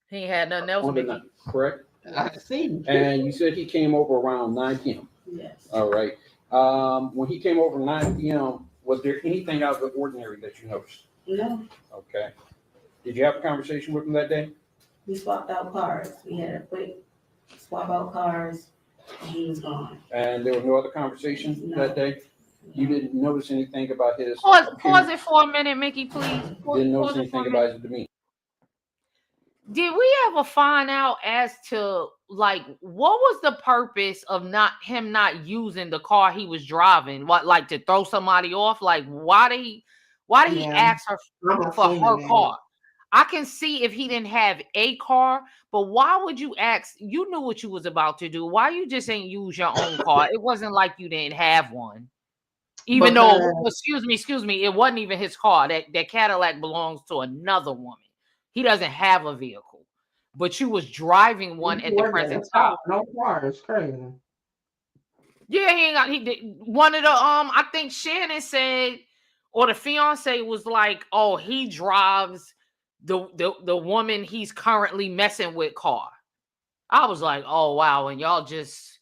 He ain't had nothing else. On the night, correct? I see. And you said he came over around 9 p.m. Yes. All right. When he came over 9 p.m., was there anything out of the ordinary that you noticed? No. Okay. Did you have a conversation with him that day? We swapped out cars. We had a quick swap out cars, and he was gone. And there was no other conversation that day? You didn't notice anything about his Pause it for a minute, Mickey, please. Didn't notice anything about his demeanor? Did we ever find out as to like what was the purpose of him not using the car he was driving? What, like to throw somebody off? Like why did he ask her for her car? I can see if he didn't have a car, but why would you ask? You knew what you was about to do. Why you just ain't use your own car? It wasn't like you didn't have one. Even though, excuse me, it wasn't even his car. That Cadillac belongs to another woman. He doesn't have a vehicle, but you was driving one at the present time. No car is crazy. Yeah, he ain't got. He did one of the I think Shannon said, or the fiance was like, oh, he drives the woman he's currently messing with car. I was like, oh wow, and y'all just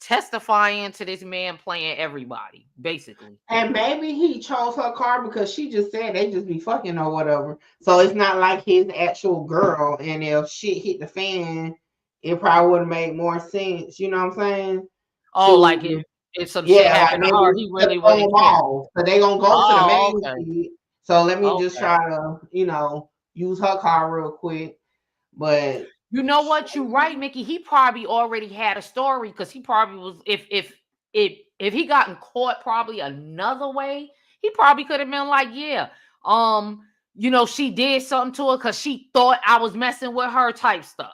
testifying to this man playing everybody, basically. And maybe he chose her car because she just said they just be fucking or whatever. So it's not like his actual girl. And if shit hit the fan, it probably would have made more sense. You know what I'm saying? Oh, like if some shit happened to her, he really wouldn't care. So they gonna go to the main street. So let me just try to, use her car real quick. But you know what? You're right, Mickey. He probably already had a story because he probably was. If he gotten caught probably another way, he probably could have been like, yeah, she did something to her because she thought I was messing with her type stuff.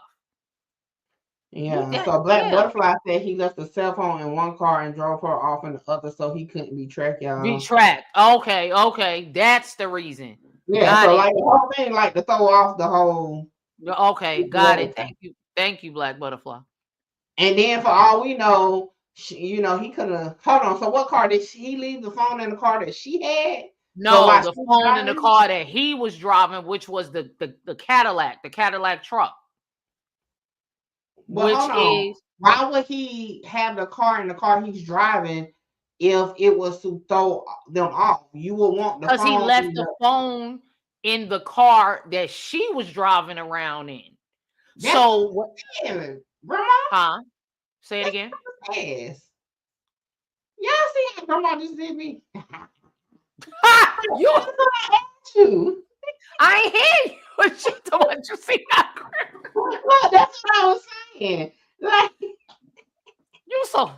Yeah. So Black Butterfly said he left the cell phone in one car and drove her off in the other, so he couldn't be tracked, y'all. Be tracked. Okay. That's the reason. Yeah. So like the whole thing, like to throw off the whole. Okay, got it. Thank you, Black Butterfly. And then for all we know, he could have. Hold on. So what car did he leave the phone in the car that she had? No, the phone in the car that he was driving, which was the Cadillac truck. But why would he have the car in the car he's driving if it was to throw them off? You would want the phone. Because he left the phone in the car that she was driving around in. Grandma? Huh? Say it again. Ass. Y'all see how grandma just did me? You. I ain't hear you. What you doing? You see that? Look, that's what I was saying. Like you so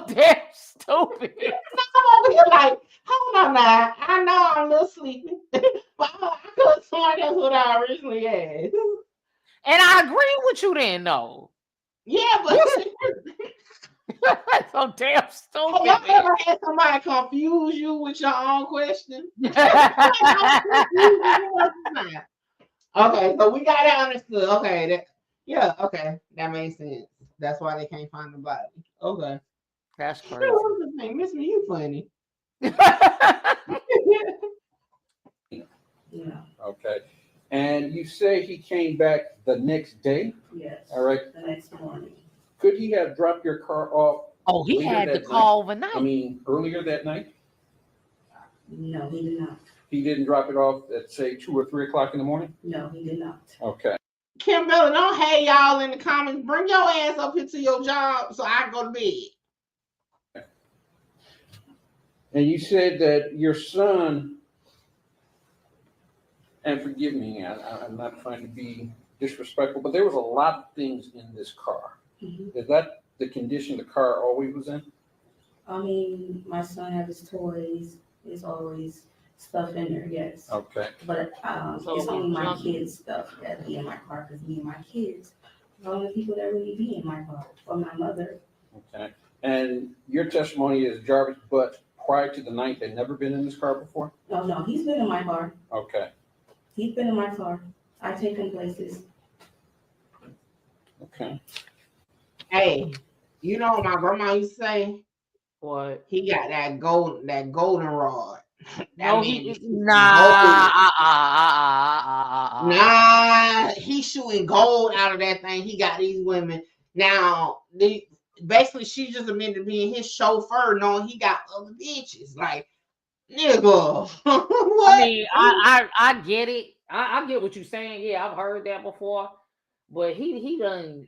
damn stupid. I'm over here like, hold on now. I know I'm a little sleepy, but I could have sworn that's what I originally asked. And I agree with you then, though. Yeah, but that's so damn stupid. Have y'all ever had somebody confuse you with your own question? Okay, so we got it understood. Okay, okay, that makes sense. That's why they can't find the body. Okay, that's crazy. What's the thing? Miss me, you funny. Yeah. Okay. And you say he came back the next day? Yes. All right. The next morning. Could he have dropped your car off? Oh, he had to call overnight. I mean, earlier that night? No, he did not. He didn't drop it off at, say, 2 or 3 o'clock in the morning? No, he did not. Okay. Kimberly, don't hate y'all in the comments. Bring your ass up here to your job so I can go to bed. And you said that your son, and forgive me, I'm not trying to be disrespectful, but there was a lot of things in this car. Mm-hmm. Is that the condition the car always was in? I mean, my son has his toys. There's always stuff in there, yes. Okay. But it's only my kids' stuff that be in my car because me and my kids are the only people that really be in my car, or my mother. Okay. And your testimony is Jarvis, but prior to the night, they'd never been in this car before? No, he's been in my car. Okay. He's been in my car. I take him places. Okay. Hey, you know what my grandma used to say? What? He got that golden rod. No, nah. He's shooting gold out of that thing. He got these women. Now, basically, she just admitted to being his chauffeur, knowing he got other bitches. Like, nigga. What? I mean, I get it. I get what you're saying. Yeah, I've heard that before. But he done.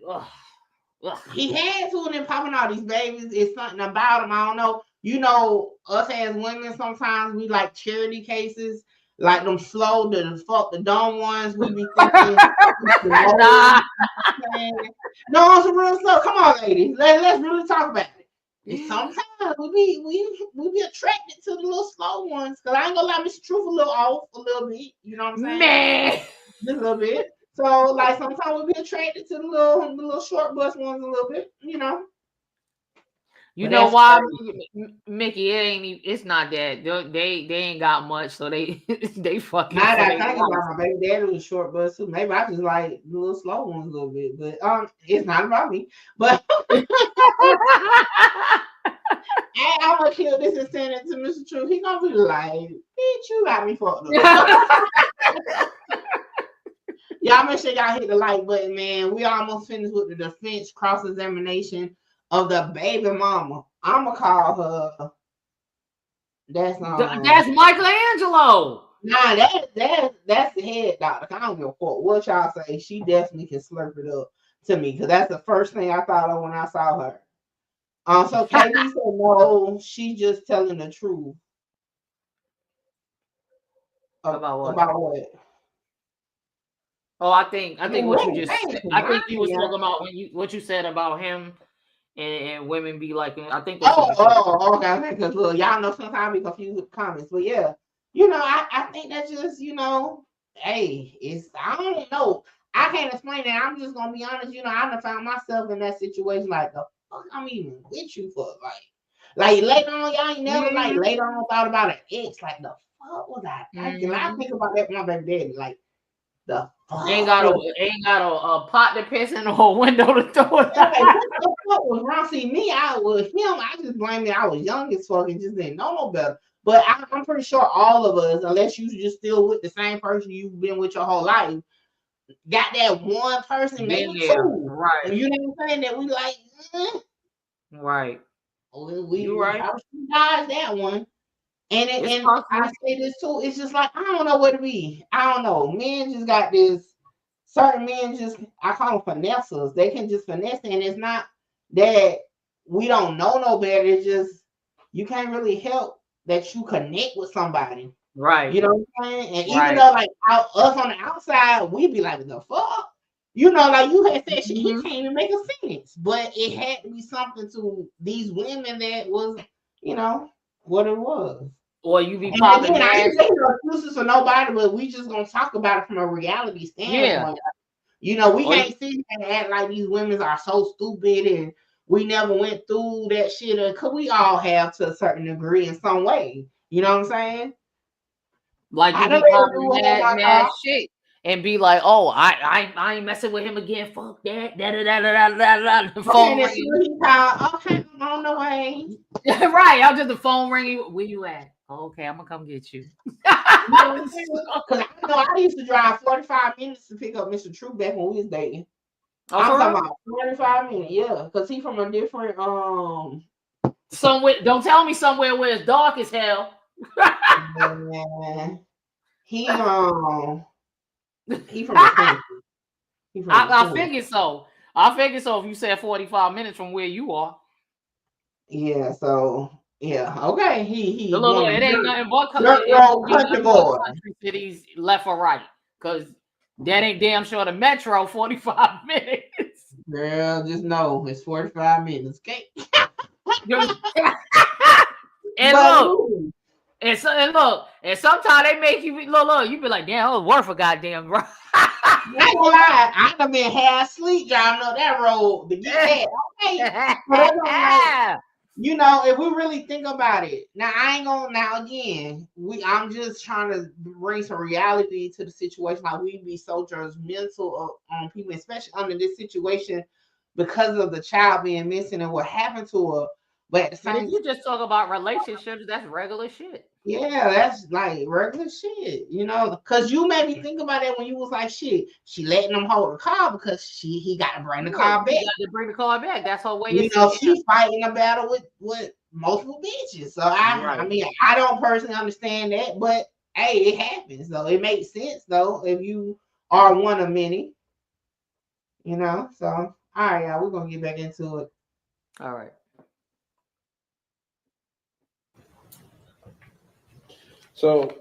He had to, and then popping all these babies. It's something about him. I don't know. You know, us as women, sometimes we like charity cases, like them slow, the dumb ones. We be thinking, nah. No, it's real stuff. Come on, ladies. Let's really talk about it. Sometimes we be attracted to the little slow ones. Cause I ain't gonna lie, Mr. Truth a little off a little bit. You know what I'm saying? Man, just a little bit. So like sometimes we be attracted to the little short bus ones a little bit. You know. You know why, Mickey? It's not that they ain't got much, so they fucking. I think about my baby daddy was short bus too. Maybe I just like the little slow ones a little bit, but it's not about me. But I'm gonna kill this and send it to Mr. True. He gonna be like, "Bitch, you got me fucked up." Y'all make sure y'all hit the like button, man. We almost finished with the defense cross-examination of the baby mama. I'ma call her. That's Michelangelo. Nah, that's the head doctor. I don't give a fuck what y'all say. She definitely can slurp it up to me because that's the first thing I thought of when I saw her. So KB said no, she's just telling the truth. About what? About what? Oh, I think what you just said. I think you was talking about what you said about him and women be like. I think. Okay. Because look, y'all know sometimes I be confused with comments, but yeah, you know, I think that's just hey, I don't know. I can't explain it. I'm just gonna be honest. I done found myself in that situation. Like the fuck, I'm even with you for like later on, y'all ain't never like later on thought about an ex. Like the fuck was I thinking? I think about that with my baby daddy. Like. Ain't got a pot to piss in or a window to throw it. What the fuck was wrong? See me, I was him. I just blame it. I was young as fuck and just didn't know no better. But I'm pretty sure all of us, unless you just still with the same person you've been with your whole life, got that one person, maybe two. Right. You know what I'm saying? That we like. Right. We right. Dodge that one. And I say this too, it's just like I don't know where to be. I don't know. Men just got this certain men just, I call them finessers. They can just finesse, and it's not that we don't know no better. It's just you can't really help that you connect with somebody. Right. You know what I'm saying? And even though like us on the outside, we be like, the fuck? You know, like you had said, he can't even make a sentence. But it had to be something to these women that was, you know, what it was. Or you be popping. I ain't making no excuses for nobody, but we just gonna talk about it from a reality standpoint. Yeah. You know, we can't sit and act like these women are so stupid and we never went through that shit, because we all have to a certain degree in some way. You know what I'm saying? Like you be popping mad shit and be like, "Oh, I ain't messing with him again. Fuck that." The phone ringing. Okay, I'm on the way. Right, I'm just the phone ringing. Where you at? Oh, okay, I'm gonna come get you. Because I know I used to drive 45 minutes to pick up Mr. True back when we was dating. Oh, I'm talking about 45 minutes, yeah, because he from a different somewhere. Don't tell me somewhere where it's dark as hell. He from the country. I figured so. I figured so. If you said 45 minutes from where you are. Yeah. So yeah. Okay. He. Look, it ain't nothing but country cities left or right, because that ain't damn sure the metro. 45 minutes. Girl, just know it's 45 minutes. Okay. And sometimes they make you look. You be like, damn, it was worth a goddamn ride. I ain't gonna lie, I done been half asleep driving up that road to get that. Okay. You know, if we really think about it, now I ain't gonna. Now again, I'm just trying to bring some reality to the situation. Like we be so judgmental on people, especially under this situation, because of the child being missing and what happened to her. But at the same time, if you just talk about relationships, that's regular shit. Yeah, that's like regular shit, you know, because you made me think about it when you was like, shit, she letting them hold the car because he got to bring the car back. He got to bring the car back. That's her way. You know, she's fighting a battle with multiple bitches. So I mean, I don't personally understand that, but hey, it happens. So it makes sense though if you are one of many. You know, so all right, y'all, we're gonna get back into it. All right. So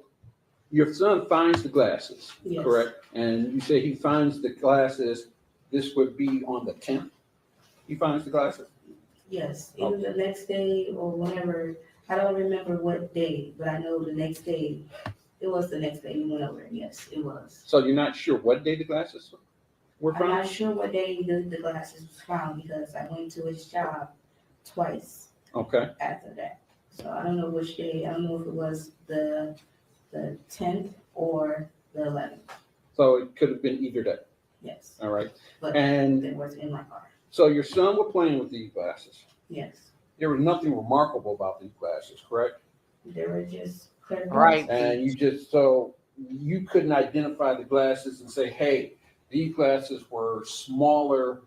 your son finds the glasses, correct? And you say he finds the glasses, this would be on the 10th? He finds the glasses? Yes, either the next day or whenever. I don't remember what day, but I know the next day. It was the next day he went over. Yes, it was. So you're not sure what day the glasses were found? I'm not sure what day the glasses was found because I went to his job twice. Okay. After that. So I don't know which day. I don't know if it was the 10th or the 11th. So it could have been either day. Yes. All right. But and it was in my car. So your son was playing with these glasses. Yes. There was nothing remarkable about these glasses, correct? They were just right. And you couldn't identify the glasses and say, hey, these glasses were smaller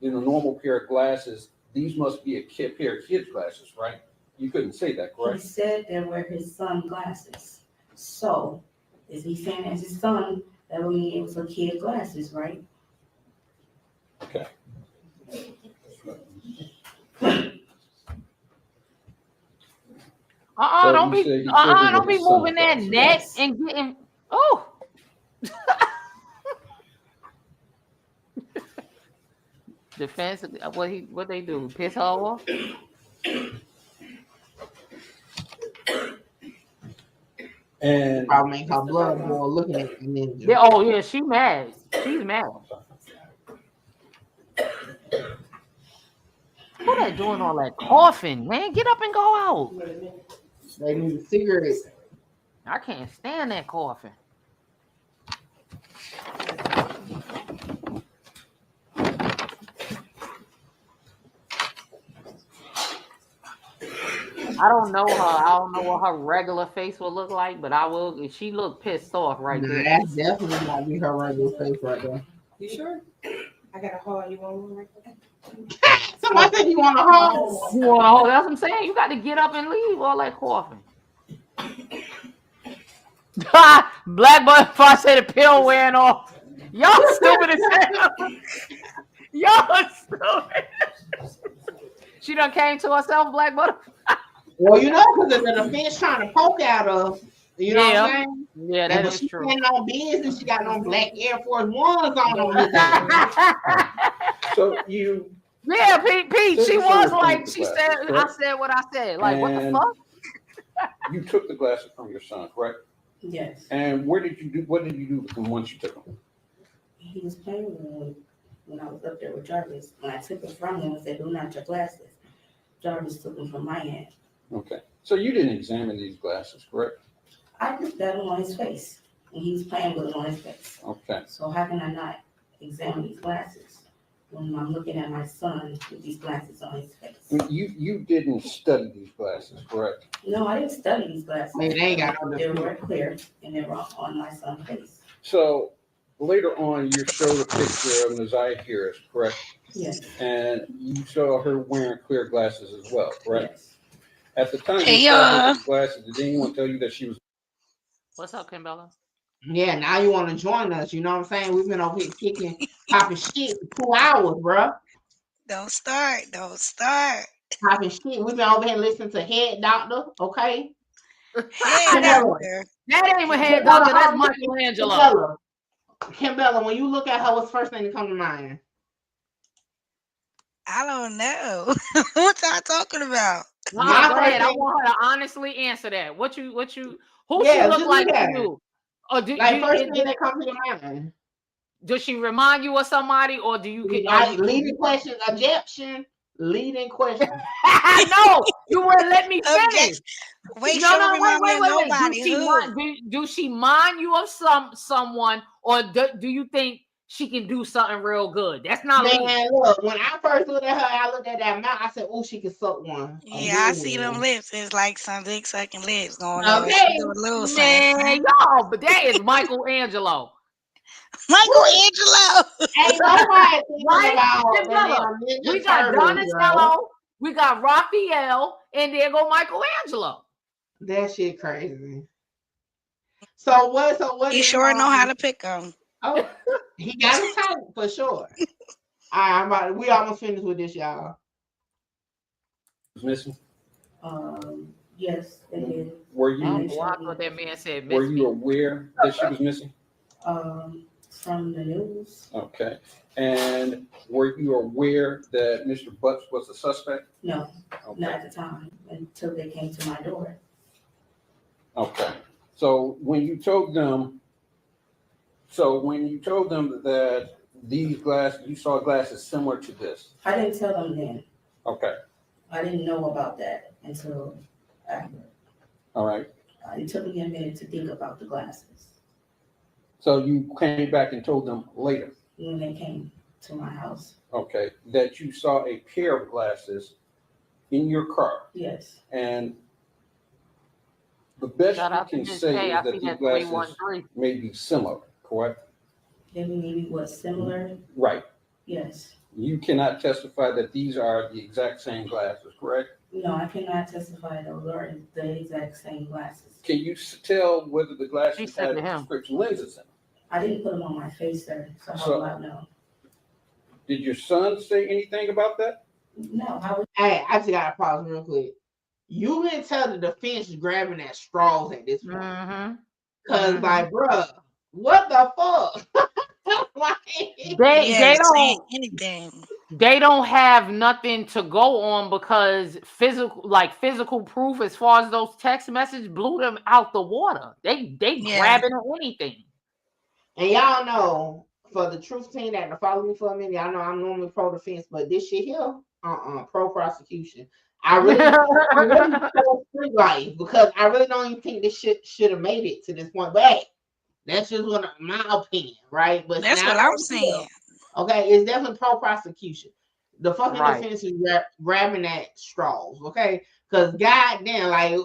than a normal pair of glasses. These must be a pair of kids' glasses, right? You couldn't say that, correct? He said they were his son's glasses. So, is he saying as his son that would mean it was a kid's glasses, right? Okay. Don't be moving that neck and getting. Oh. Defense. What they do? Piss her off. And probably make her blood more looking at the ninja. Yeah, she mad. She's mad. Who that doing all that coughing, man? Get up and go out. They need a cigarette. I can't stand that coughing. I don't know her. I don't know what her regular face will look like, but I will. She look pissed off right there. That's definitely not be her regular face right there. You sure? I got a haul. You want one right there? Somebody said you want a haul. You want a haul? That's what I'm saying. You got to get up and leave all that coughing. Black boy, if I say the pill wearing off, Y'all stupid as hell. Y'all stupid. She done came to herself, Black Butterfly. Well, you know, because the fish trying to poke at her. You know what I'm saying? Yeah, that is true. She no business. She got no black Air Force Ones on this ass. So you. Yeah, Pete. She was like, she said, correct? I said what I said. Like, what the fuck? You took the glasses from your son, correct? Yes. And what did you do with them once you took them? He was playing with them when I was up there with Jarvis. When I took them from him and said, "Do not your glasses," Jarvis took them from my hand. Okay. So you didn't examine these glasses, correct? I looked at them on his face, and he was playing with them on his face. Okay. So how can I not examine these glasses when I'm looking at my son with these glasses on his face? You didn't study these glasses, correct? No, I didn't study these glasses. Man, they ain't got no They were clear, and they were on my son's face. So later on, you showed a picture of Naziyah Harris, correct? Yes. And you saw her wearing clear glasses as well, correct? Yes. At the time you saw her glasses, did anyone tell you that she was? What's up, Kimbella? Yeah, now you want to join us. You know what I'm saying? We've been over here kicking, popping shit for 2 hours, bro. Don't start. Popping shit. We've been over here listening to Head Doctor, okay? Head Doctor. That ain't my Head Doctor. That's Michelangelo. Kimbella, when you look at her, what's the first thing that comes to mind? I don't know. What y'all talking about? Go ahead. I want her to honestly answer that. Who she look like to you? Or first thing that comes to your mind. Does she remind you of somebody, or do you get leading question? Objection. Leading question. No, you wouldn't let me finish. Wait, wait. Do she mind you of someone, or do you think she can do something real good? That's not man. Look, when I first looked at her, I looked at that mouth. I said, "Oh, she can suck one." Yeah, I see them lips. It's like some big sucking lips going on. Okay, man, y'all, but that is Michelangelo. Michelangelo. Ain't nobody We got Donatello, we got Raphael, and there go Michelangelo. That shit crazy. So what? He sure know how to pick them. Oh, he got his type for sure. All right, we almost finished with this, y'all. Missing? Yes, they did. Were you? What that man said. Were you aware that she was missing? From the news. Okay. And were you aware that Mr. Butts was a suspect? No, not at the time until they came to my door. Okay. So when you told them that these glasses, you saw glasses similar to this. I didn't tell them then. Okay. I didn't know about that until after. All right. It took me a minute to think about the glasses. So you came back and told them later? When they came to my house. Okay. That you saw a pair of glasses in your car. Yes. And the best you can say is that these glasses may be similar, correct? They maybe was similar? Right. Yes. You cannot testify that these are the exact same glasses, correct? No, I cannot testify those are the exact same glasses. Can you tell whether the glasses had prescription lenses in them? I didn't put them on my face, sir, so how do I know? Did your son say anything about that? No. Hey, I just got to pause real quick. You didn't tell the defense grabbing at straws at this point. Because, like, bruh, what the fuck? They don't anything. They don't have nothing to go on because physical proof as far as those text messages blew them out the water. They grabbing at anything. And y'all know, for the truth team that to follow me for a minute, y'all know I'm normally pro defense, but this shit here, pro prosecution. I really pro free life because I really don't even think this shit should have made it to this point. But hey, that's just my opinion, right? But that's what I'm saying. Okay, it's definitely pro prosecution. The fucking defense is grabbing at straws, okay? Because goddamn, like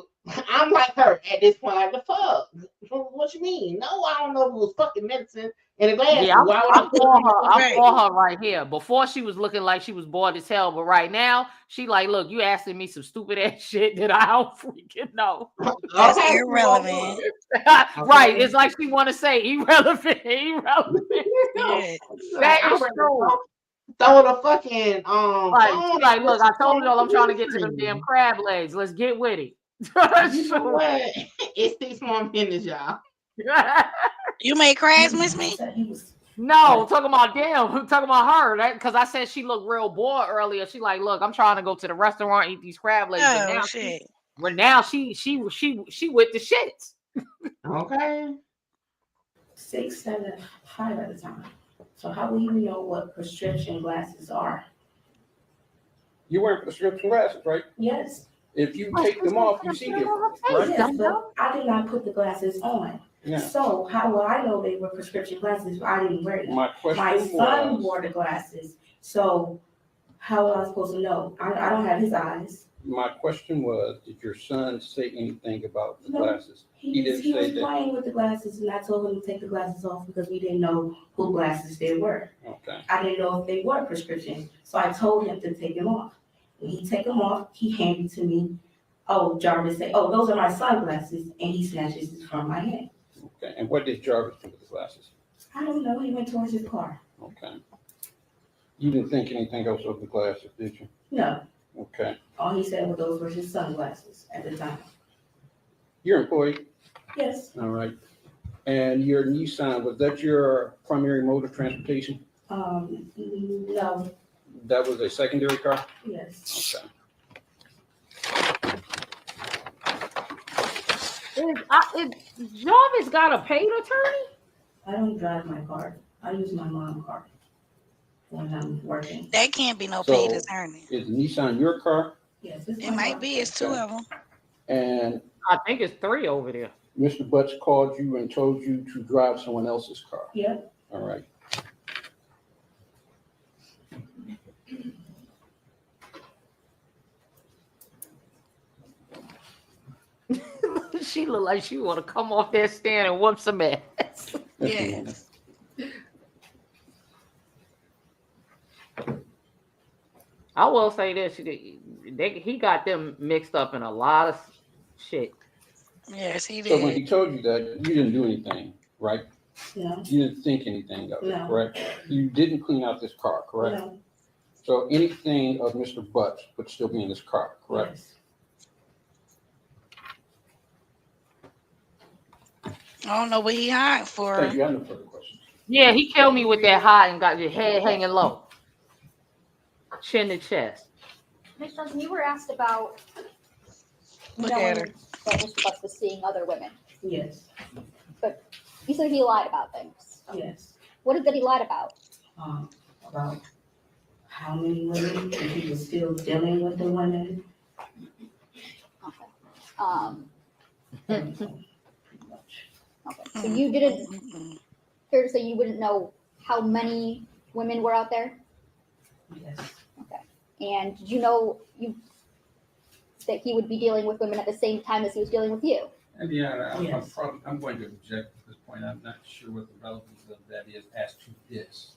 I'm like her at this point, like the fuck. What you mean? No, I don't know if it was fucking medicine. And the glasses. Yeah, I'm for Right. her right here. Before she was looking like she was bored as hell, but right now she like, look, you asking me some stupid ass shit that I don't freaking know. That's Okay. irrelevant. Right? It's like she want to say irrelevant. Yeah. That is true. Throw the fucking Like, she like, look, I told y'all I'm trying to get to them phone. damn crab legs. Let's get with it. You know what? It's 6 more minutes, y'all. You made crabs, Miss Me? No, talking about them. Talking about her. Because I said she looked real bored earlier. She like, look, I'm trying to go to the restaurant, eat these crab legs. Oh, and now shit. but now she with the shits. Okay. 6, 7, 5 at a time. So how will you know what prescription glasses are? You wear prescription glasses, right? Yes. If you take them off, you see difference, right? Yes, but I did not put the glasses on. Yeah. So how will I know they were prescription glasses if I didn't wear them? My question My son was, wore the glasses. So how am I supposed to know? I don't have his eyes. my question was, did your son say anything about the No. glasses? He didn't He was say that. playing with the glasses, and I told him to take the glasses off because we didn't know who glasses they were. Okay. I didn't know if they were prescription, so I told him to take them off. When he take them off, he handed to me. Oh, Jarvis said, "Oh, those are my sunglasses," and he snatches it from my hand. Okay. And what did Jarvis do with the glasses? I don't know. He went towards his car. Okay. You didn't think anything else of the glasses, did you? No. Okay. All he said was those were his sunglasses at the time. You're employed? Yes. All right. And your Nissan, was that your primary mode of transportation? No. That was a secondary car? Yes. Okay. Jarvis got a paid attorney? I don't drive my car. I use my mom's car when I'm working. That can't be no So, paid attorney. is Nissan your car? Yes, it's It might be. It's 2 of them. And I think it's 3 over there. Mr. Butts called you and told you to drive someone else's car? Yep. All right. She look like she want to come off that stand and whoop some ass. Yes. I will say this: he got them mixed up in a lot of shit. Yes, he So when did. he told you that, you didn't do anything, right? No. You didn't think anything of it, No. correct? You didn't clean out this car, correct? No. So anything of Mr. Butts would still be in this car, correct? Yes. I don't know what he hiding for. Thank you. I have no further questions. Yeah, he killed me with that hot and got your head hanging low, chin to chest. Ms. Johnson, you were asked about Look knowing at her. that Mr. Butts was seeing other women. Yes. But you said he lied about things. Yes. What is that he lied about? About how many women, if he was still dealing with the women. Okay. So you didn't, fair to say you wouldn't know how many women were out there? Yes. Okay. And did you know that he would be dealing with women at the same time as he was dealing with you? Yeah, Yes. I'm going to object at this point. I'm not sure what the relevance of that is as to this.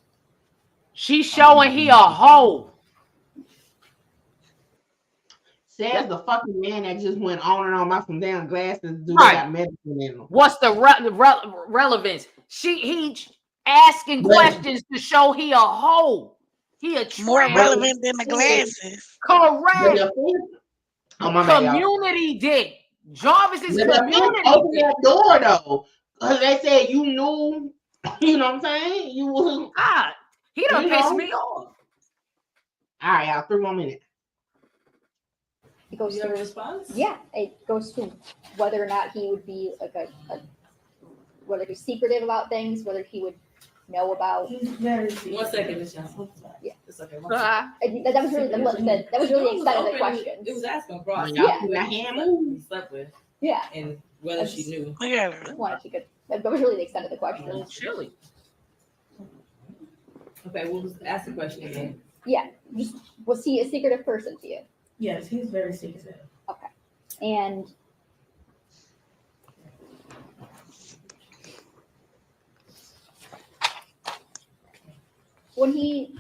She's showing he a hoe. Says the fucking man that just went on and on about some damn glasses. Do Right. they got medicine in them? What's the relevance? He asking questions to show he a hoe. He a More trans. relevant than the glasses. Correct. Oh my bad, y'all. Community dick. Jarvis is The defense community opened dick. that door though. Cause they said you knew, you know what I'm saying? You was God, he done you pissed know. me off. All right, y'all, 3 more minutes. It goes You have a through, response? yeah, it goes to whether or not he would be like whether he's secretive about things, whether he would know about. He's very secretive. 1 second, Ms. Johnson. Yeah. It's okay. 1 second. That was really that was really the extent of the question. It was asking broad. Yeah. He slept with, Yeah. and whether she knew. Look at her. Just wanted to that was really the extent of the question. Chilly. Okay, well, ask the question again. Yeah. Just was he a secretive person to you? Yes, he's very secretive. Okay. And when he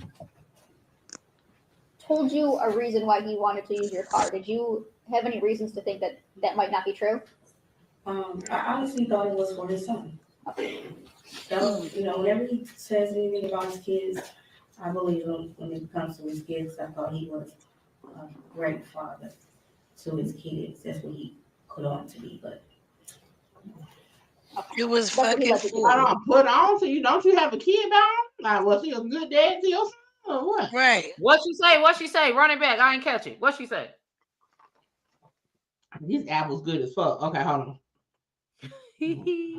told you a reason why he wanted to use your car, did you have any reasons to think that that might not be true? I honestly thought it was for his son. So, whenever he says anything about his kids, I believe him when it comes to his kids. I thought he was a great father to his kids. That's what he put on to me, but it was fucking fool. I don't put on to you. Don't you have a kid down? Like, was he a good dad to your son or what? Right. What she say? Run it back. I ain't catch it. What she say? These apples good as fuck. Okay, hold on.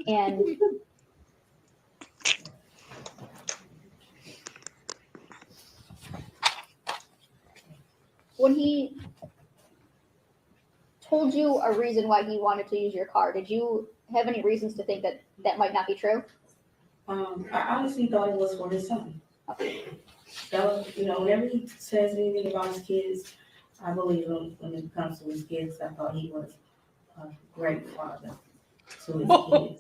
And when he told you a reason why he wanted to use your car, did you have any reasons to think that that might not be true? I honestly thought it was for his son. So, whenever he says anything about his kids, I believe him when it comes to his kids. I thought he was a great father to his kids.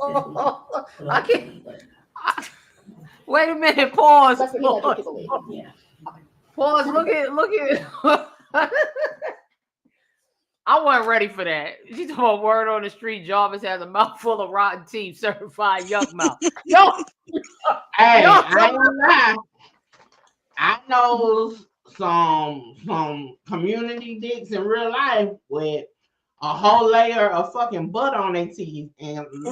I can't. Wait a minute. Pause. That's what he led you to believe. Yeah. Pause. Look at. I wasn't ready for that. She told a word on the street. Jarvis has a mouthful of rotten teeth, certified yuck mouth. Yo, hey, I ain't gonna lie. I know some community dicks in real life with a whole layer of fucking butter on their teeth, and these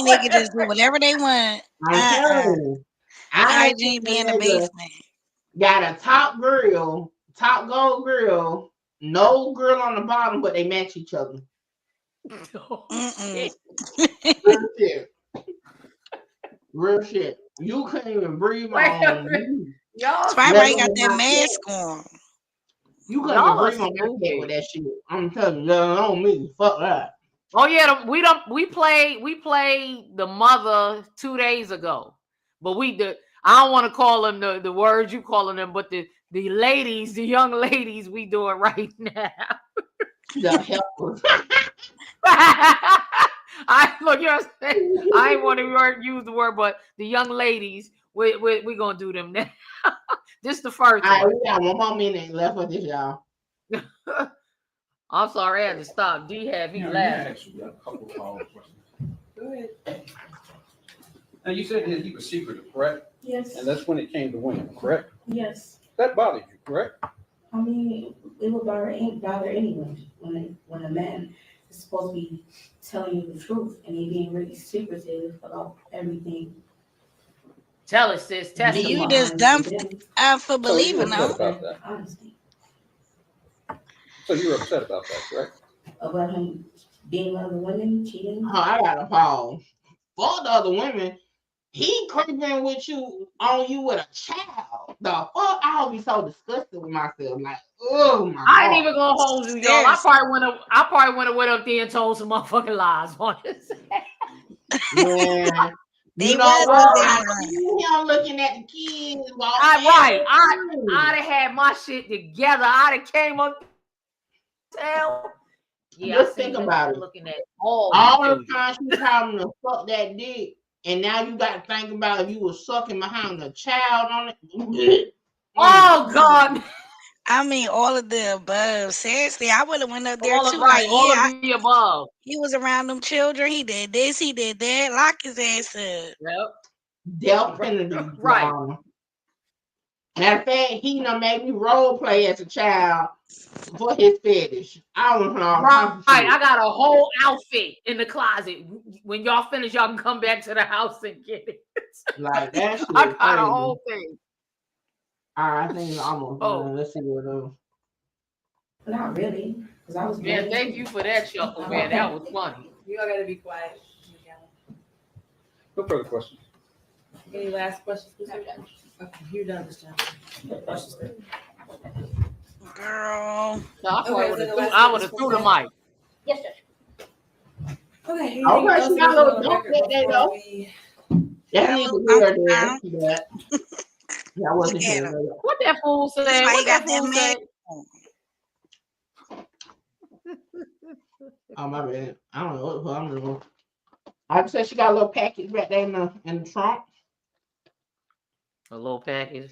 niggas just do whatever they want. I'm telling you, hygiene be in the basement. Got a top gold grill, no grill on the bottom, but they match each other. Real shit. Real shit. You couldn't even breathe on. That's why everybody got that mask on. You couldn't even breathe on my cat with that shit. I'm telling you, on me. Fuck that. Oh yeah, we played the mother 2 days ago, but I don't want to call them the words you calling them, but the ladies, the young ladies, we do it right now. The helpers. I look, you know what I'm saying? I ain't want to use the word, but the young ladies, we gonna do them now. This the first one. All right, we got one more minute left with this, y'all. I'm sorry, I had to stop. D had me laughing. Actually, a couple follow-up questions. Go ahead. Now, you said that he was secretive, correct? Yes. And that's when it came to women, correct? Yes. That bothered you, correct? I mean, it would bother anyone when a man is supposed to be telling you the truth and he being really secretive about everything. Tell us, sis. Testimony. You just dumped for believing them. Honestly. So you're upset about that, correct? About him being with other women, cheating. Oh, I got a pause. For the other women, he creeping with you on you with a child. The fuck, I'll be so disgusted with myself. Like, oh my God. I ain't even gonna hold you, y'all. I probably went up there and told some motherfucking lies on this. Yeah. They you know what? I was see him looking at the kids. I'd have had my shit together. I'd have came up. Yeah, just think about it. Looking at all the times you having to fuck that dick, and now you got to think about if you was sucking behind a child on it. Oh God! I mean, all of the above. Seriously, I would have went up there all too. Right, like, all of the above. He was around them children. He did this. He did that. Lock his ass up. Yep. Definitely. Right. Matter of fact, he done made me role play as a child for his fetish. I don't know. Right. I got a whole outfit in the closet. When y'all finish, y'all can come back to the house and get it. Like that shit. I got a whole thing. All right, I think it's almost done. Let's see what else. Not really. Because I was Man, thank you for that chuckle, man. That was funny. You all gotta be quiet. No further questions. Any last questions? Okay, you're done this time. Girl. No, I would have threw the mic. Yes, Judge. Okay. Okay, she got a little don't let that go. That need to be there. That wasn't here. What that fool said? That's why What you got that fool that said? Oh my bad. I don't know what I'm doing. I said she got a little package right there in the trunk. A little package.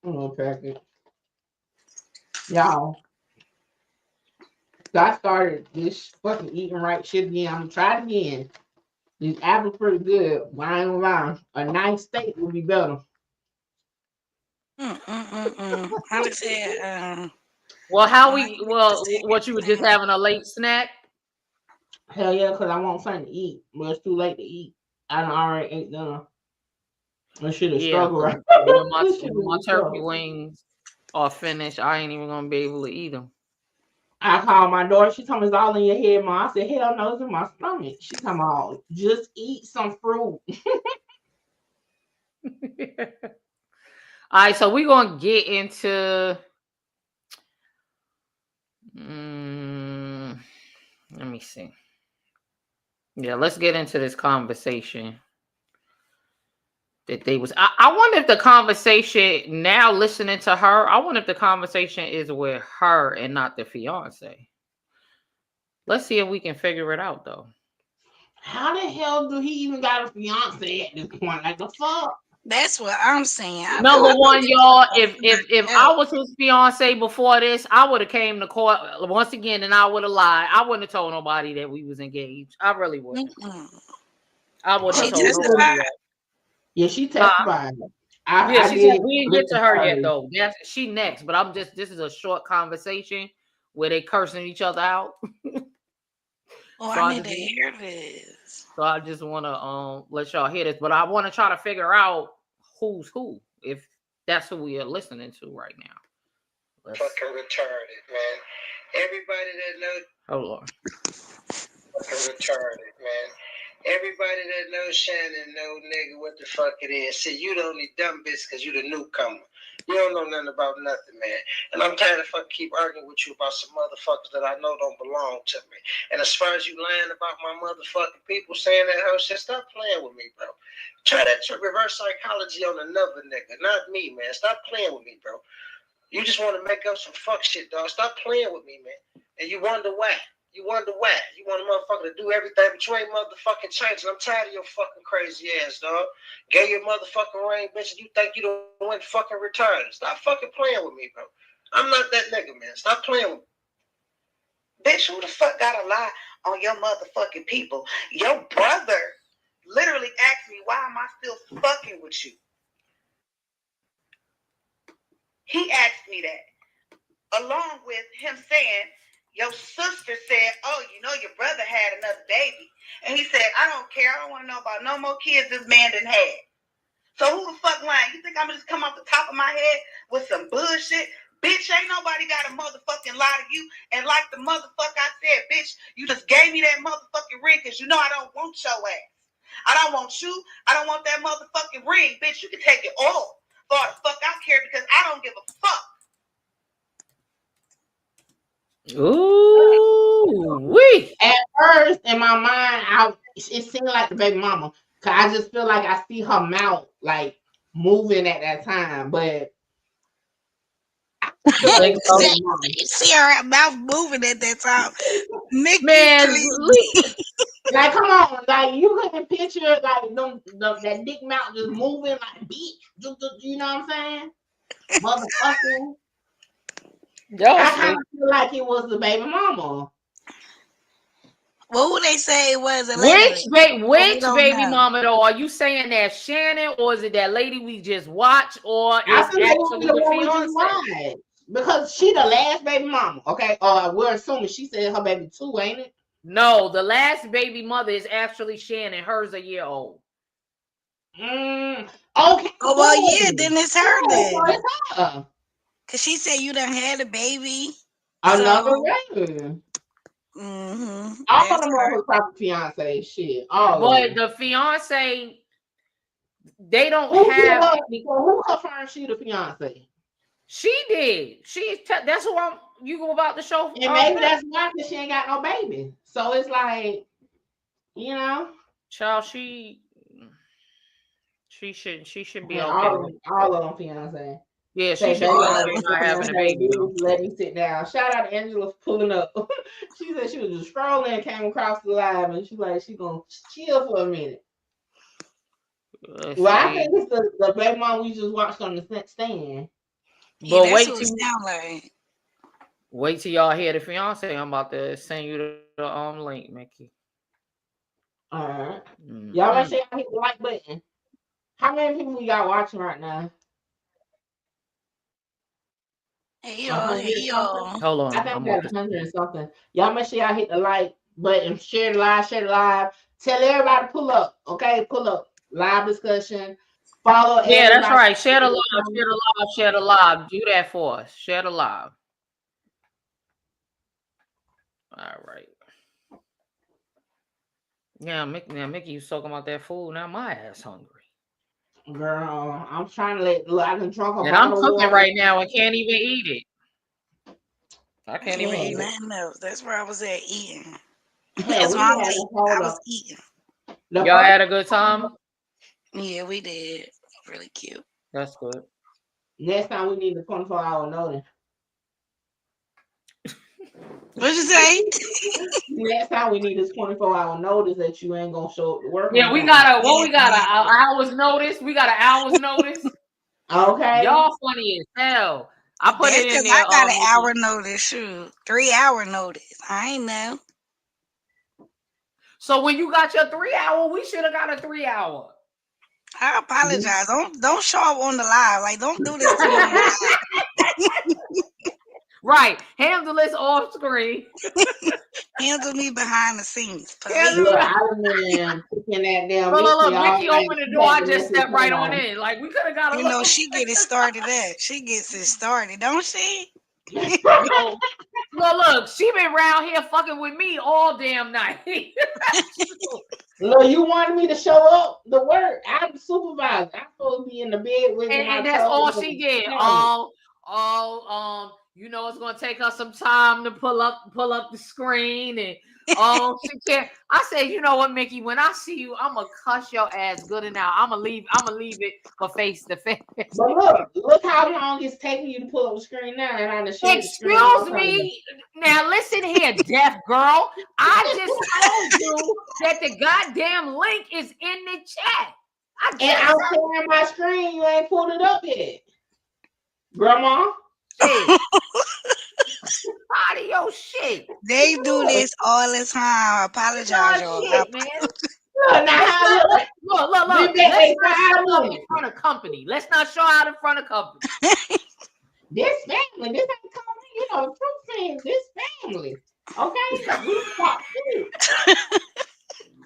A little package. Y'all. So I started this fucking eating right shit again. I'm gonna try it again. These apples pretty good. But I ain't gonna lie. A nice steak would be better. I said, well, what you were just having a late snack? Hell yeah, because I want something to eat. But it's too late to eat. I done already ate dinner. I should have struggled right my turkey wings are finished. I ain't even gonna be able to eat them. I called my daughter. She told me it's all in your head, Mom. I said, hell no, it's in my stomach. She come on, just eat some fruit. All right, so we're gonna get into let me see. Yeah, let's get into this conversation that they was. I wonder if the conversation now listening to her. I wonder if the conversation is with her and not the fiance. Let's see if we can figure it out though. How the hell do he even got a fiance at this point? Like the fuck? That's what I'm saying. Number one, y'all, if I was his fiance before this, I would have came to court once again and I would have lied. I wouldn't have told nobody that we was engaged. I really wouldn't. I wouldn't have told nobody that. Yeah, she testified. She said we didn't get to her yet though. She next, but this is a short conversation where they cursing each other out. I need to hear this. So I just want to let y'all hear this, but I want to try to figure out who's who, if that's who we are listening to right now. Fucking retarded, man. Everybody that knows. Hold on. Fucking retarded, man. Everybody that knows Shannon know, nigga, what the fuck it is. See, you the only dumb bitch because you the newcomer. You don't know nothing about nothing, man. And I'm tired of fucking keep arguing with you about some motherfuckers that I know don't belong to me. And as far as you lying about my motherfucking people saying that whole shit, stop playing with me, bro. Try that reverse psychology on another nigga, not me, man. Stop playing with me, bro. You just want to make up some fuck shit, dog. Stop playing with me, man. And you wonder why. You wonder why. You want a motherfucker to do everything, but you ain't motherfucking changing. I'm tired of your fucking crazy ass, dog. Gave your motherfucking ring, bitch, and you think you don't went fucking retarded. Stop fucking playing with me, bro. I'm not that nigga, man. Stop playing with me. Bitch, who the fuck gotta lie on your motherfucking people? Your brother literally asked me, why am I still fucking with you? He asked me that, along with him saying, your sister said, oh, you know your brother had another baby. And he said, I don't care. I don't want to know about no more kids this man done had. So who the fuck lying? You think I'm going to just come off the top of my head with some bullshit? Bitch, ain't nobody got a motherfucking lie to you. And like the motherfucker I said, bitch, you just gave me that motherfucking ring because you know I don't want your ass. I don't want you. I don't want that motherfucking ring. Bitch, you can take it all. For the fuck I care because I don't give a fuck. Ooh, wee. At first, in my mind, it seemed like the baby mama. Cause I just feel like I see her mouth like moving at that time, but you see her mouth moving at that time. Nick, man, like come on, like you couldn't picture like that dick mouth just moving like beat. You know what I'm saying? Motherfucking. I kind of feel like it was the baby mama. Well, who they say it was? Which baby mama though? Are you saying that Shannon, or is it that lady we just watched, or is actually the fiance? Because she the last baby mama, okay? We're assuming she said her baby too, ain't it? No, the last baby mother is actually Shannon. Hers a year old. Okay. Oh well, yeah. Then it's her then. It's her. Cause she said you done had a baby. Another baby. Mm-hmm. All of them are her proper fiance shit. But the fiance, they don't have. Who confirmed she the fiance? She did. That's who you go about the show. And maybe that's why, because she ain't got no baby. So it's like, you know, child, she should be okay. All of them fiance. Yeah, she should be okay not having a baby. Let me sit down. Shout out to Angela for pulling up. She said she was just scrolling and came across the live, and she's like, she gonna chill for a minute. Well, I think it's the baby mom we just watched on the stand. Yeah, but that's what it sound like. Wait till y'all hear the fiance. I'm about to send you the link, Mickey. All right. Y'all make sure y'all hit the like button. How many people we got watching right now? Hey y'all. Hold on. I think that's 100 and something. Y'all make sure y'all hit the like button, share the live. Tell everybody to pull up, okay? Pull up. Live discussion. Follow. Yeah, that's right. Share the live. Do that for us. Share the live. All right. Yeah, Mickey, you talking about that food. Now my ass hungry. Girl, I'm trying to I done drunk a and I'm cooking right now. I can't even eat it. I can't even eat it. That's where I was at eating. Hell, I was eating. Y'all had a good time? Yeah, we did. Really cute. That's good. Next time we need a 24-hour notice. What'd you say? Next time we need this 24-hour notice that you ain't gonna show up to work. Yeah, we got an hour's notice. We got an hour's notice. Okay. Y'all funny as hell. I put it in there. I got an hour notice. Shoot, 3 hour notice. I ain't know. So when you got your 3 hour, we should have got a 3 hour. I apologize. Don't show up on the live. Like, don't do this to me on the live. Right. Handle this off screen. Handle me behind the scenes. Look, I done picking that damn. Look, Mickey opened the door. I just stepped right on in. Like, we could have got a You know, she get it started up. She gets it started, don't she? Look, she been around here fucking with me all damn night. Look, you wanted me to show up to work. I'm the supervisor. I'm supposed to be in the bed with and that's all she did. You know it's gonna take her some time to pull up the screen and she can't. I said, you know what, Mickey, when I see you, I'm gonna cuss your ass good and now. I'm gonna leave it for face to face. But look how long it's taking you to pull up the screen now, and I understand. Excuse me. Now listen here, deaf girl. I just told you that the goddamn link is in the chat. I'm sharing my screen. You ain't pulled it up yet, Grandma. Hey. Out of your shit. They do this all the time. I apologize, y'all. Look. Let's not show up in front of company. Let's not show out in front of company. This family, this ain't company. You know, true friends. This family. Okay, we got you.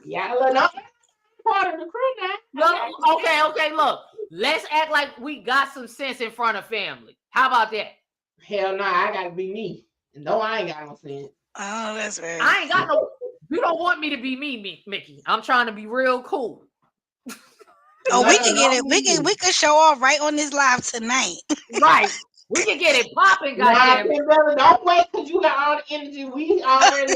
Yeah, look, I'm part of the crew now. Okay. Look, let's act like we got some sense in front of family. How about that? Hell no, I gotta be me. No, I ain't got no sense. Oh, that's right. I ain't got no. You don't want me to be me, Mickey. I'm trying to be real cool. Oh, we can get it. We can show off right on this live tonight. Right. We can get it popping, goddamn. Brother, don't wait because you got all the energy. We already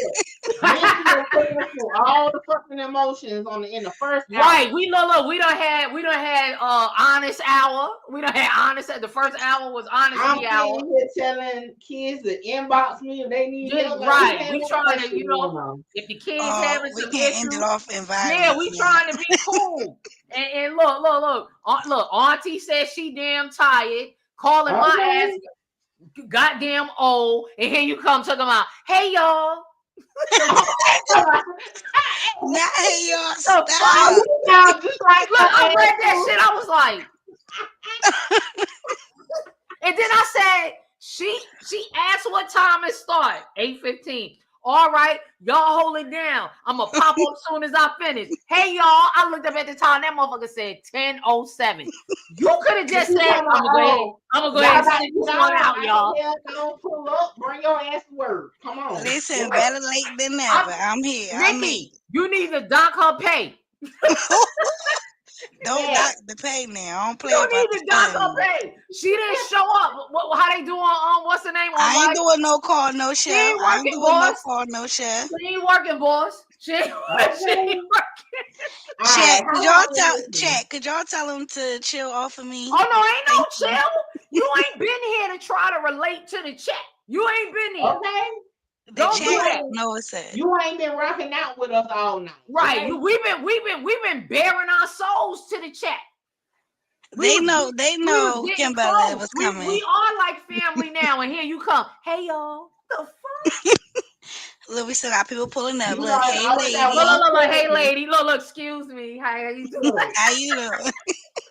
all the fucking emotions in the first hour. Right. We done had honest hour. We done had honest. The first hour was honesty hour. I'm here telling kids to inbox me if they need help. Right. We trying to, if the kids having some issues, end it off in violence. Yeah, we trying to be cool. and look. Auntie says she damn tired. Calling my ass goddamn old, and here you come talking about, hey y'all. Not hey y'all. Stop. I read that shit. I was like, and then I said, she asked what time it start. 8:15. All right, y'all hold it down. I'm gonna pop up as soon as I finish. Hey y'all, I looked up at the time. That motherfucker said 10:07. You could have just said, I'm gonna go ahead and stick this one out, y'all. Don't pull up, bring your ass to work. Come on. Listen, better late than never. I'm here. Nikki, you need to dock her pay. Don't dock the pay now. I don't play you about need to dock her pay. She didn't show up. How they doing what's the name? I ain't doing no call, no show. She ain't working, boss. No call, no show. She ain't working, boss. She ain't working. Chat, could y'all tell them to chill off of me? Oh, no, ain't no chill. You ain't been here to try to relate to the chat. You ain't been here. Okay. Don't do that. No, it's said. You ain't been rocking out with us all night. Right. Okay? We've been bearing our souls to the chat. They know Kimberly was coming. We are like family now, and here you come. Hey y'all. The fuck? Look, we still got people pulling up. Look, hey lady. Look, hey lady. Look, excuse me. How you doing? How you doing?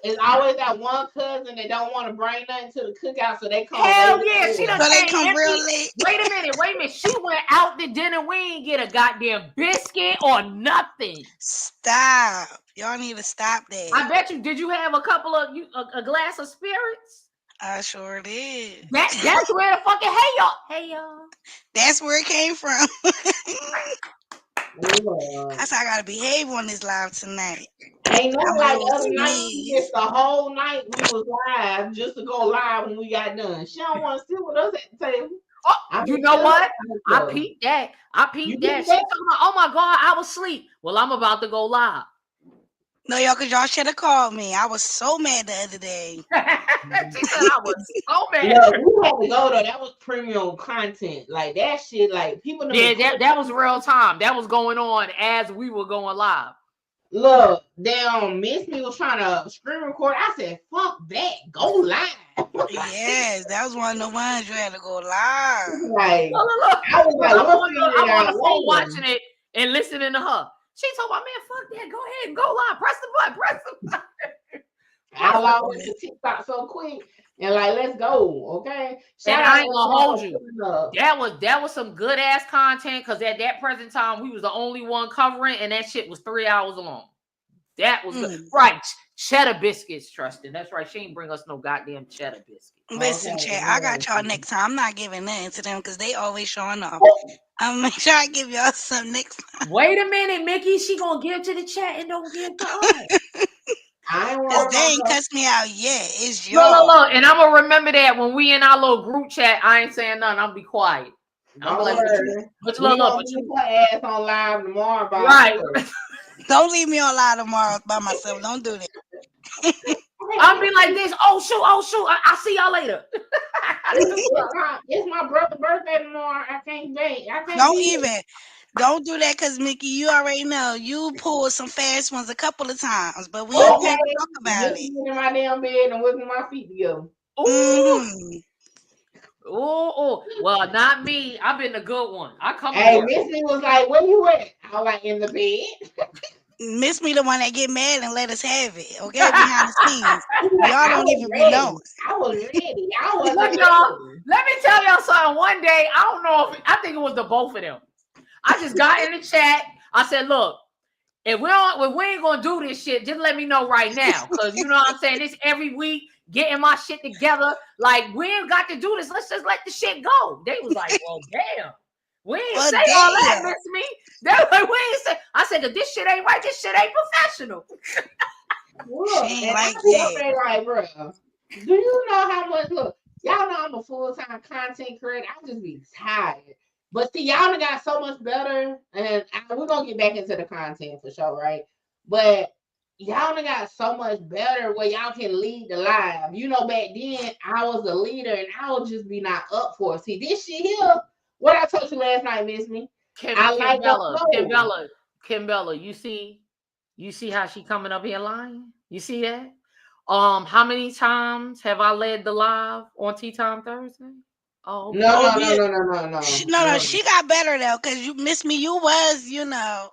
It's always that one cousin that don't want to bring nothing to the cookout, so they come. Hell yeah, she done they come real late. Wait a minute. She went out to dinner. We ain't get a goddamn biscuit or nothing. Stop. Y'all need to stop that. I bet you. Did you have a couple of a glass of spirits? I sure did. That's where the fucking hey y'all. That's where it came from. That's how I gotta behave on this live tonight. Ain't nothing like the other night. She missed the whole night we was live just to go live when we got done. She don't want to sit with us at the table. Oh, you know what? I peeped that. She talking about, oh my God, I was asleep. Well, I'm about to go live. No, y'all, because y'all should have called me. I was so mad the other day. She said I was so mad. Yeah, we had to go though. That was premium content. Like that shit, like people. Yeah, that was real time. That was going on as we were going live. Look, Miss Me was trying to screen record. I said, fuck that. Go live. Yes, that was one of the ones you had to go live. Like, look. I was like, I'm on the phone watching it and listening to her. She told my man, fuck that. Go ahead and go live. Press the button. I logged into TikTok so quick and like, let's go. Okay. And I ain't gonna hold you. That was some good ass content because at that present time we was the only one covering, and that shit was 3 hours long. That was good. Right. Cheddar biscuits, Trustin. That's right. She ain't bring us no goddamn cheddar biscuits. Listen, chat, I got y'all next time. I'm not giving nothing to them because they always showing off. I'm gonna try to give y'all some next time. Wait a minute, Mickey. She gonna give to the chat and don't give to us. Because they ain't cussed me out yet. It's yours. Look. And I'm gonna remember that when we in our little group chat. I ain't saying nothing. I'm be quiet. I'm like, but you put ass on live tomorrow. Right. Don't leave me on live tomorrow by myself. Don't do that. I'll be like this. Oh shoot. I'll see y'all later. It's my brother's birthday tomorrow. I can't wait. Don't do that because Mickey, you already know you pulled some fast ones a couple of times, but we ain't gonna talk about it. In my damn bed and whipping my feet together. Oh, well, not me. I've been the good one. I come. Hey, Missy was like, "Where you at?" I was like, "In the bed." Miss Me, the one that get mad and let us have it. Okay, behind the scenes, y'all don't even be knowing. I was ready. Look, y'all. Let me tell y'all something. One day, I don't know I think it was the both of them. I just got in the chat. I said, "Look, if we ain't gonna do this shit, just let me know right now, because you know what I'm saying. This every week." Getting my shit together, like we ain't got to do this. Let's just let the shit go. They was like, "Well, damn, we ain't say all that, Miss Me." They were like, "We ain't say." I said, "That this shit ain't right. This shit ain't professional." Look, she ain't like that. Like, bro, do you know how much? Look, y'all know I'm a full-time content creator. I just be tired. But see, y'all done got so much better, and we're gonna get back into the content for sure, right? But y'all done got so much better where y'all can lead the live. You know, back then I was a leader and I would just be not up for it. See, this shit here, what I told you last night, Miss Me. Kimbella, you see how she coming up here lying? You see that? How many times have I led the live on Tea Time Thursday? Oh, no. She got better though, because you Miss Me, you was, you know.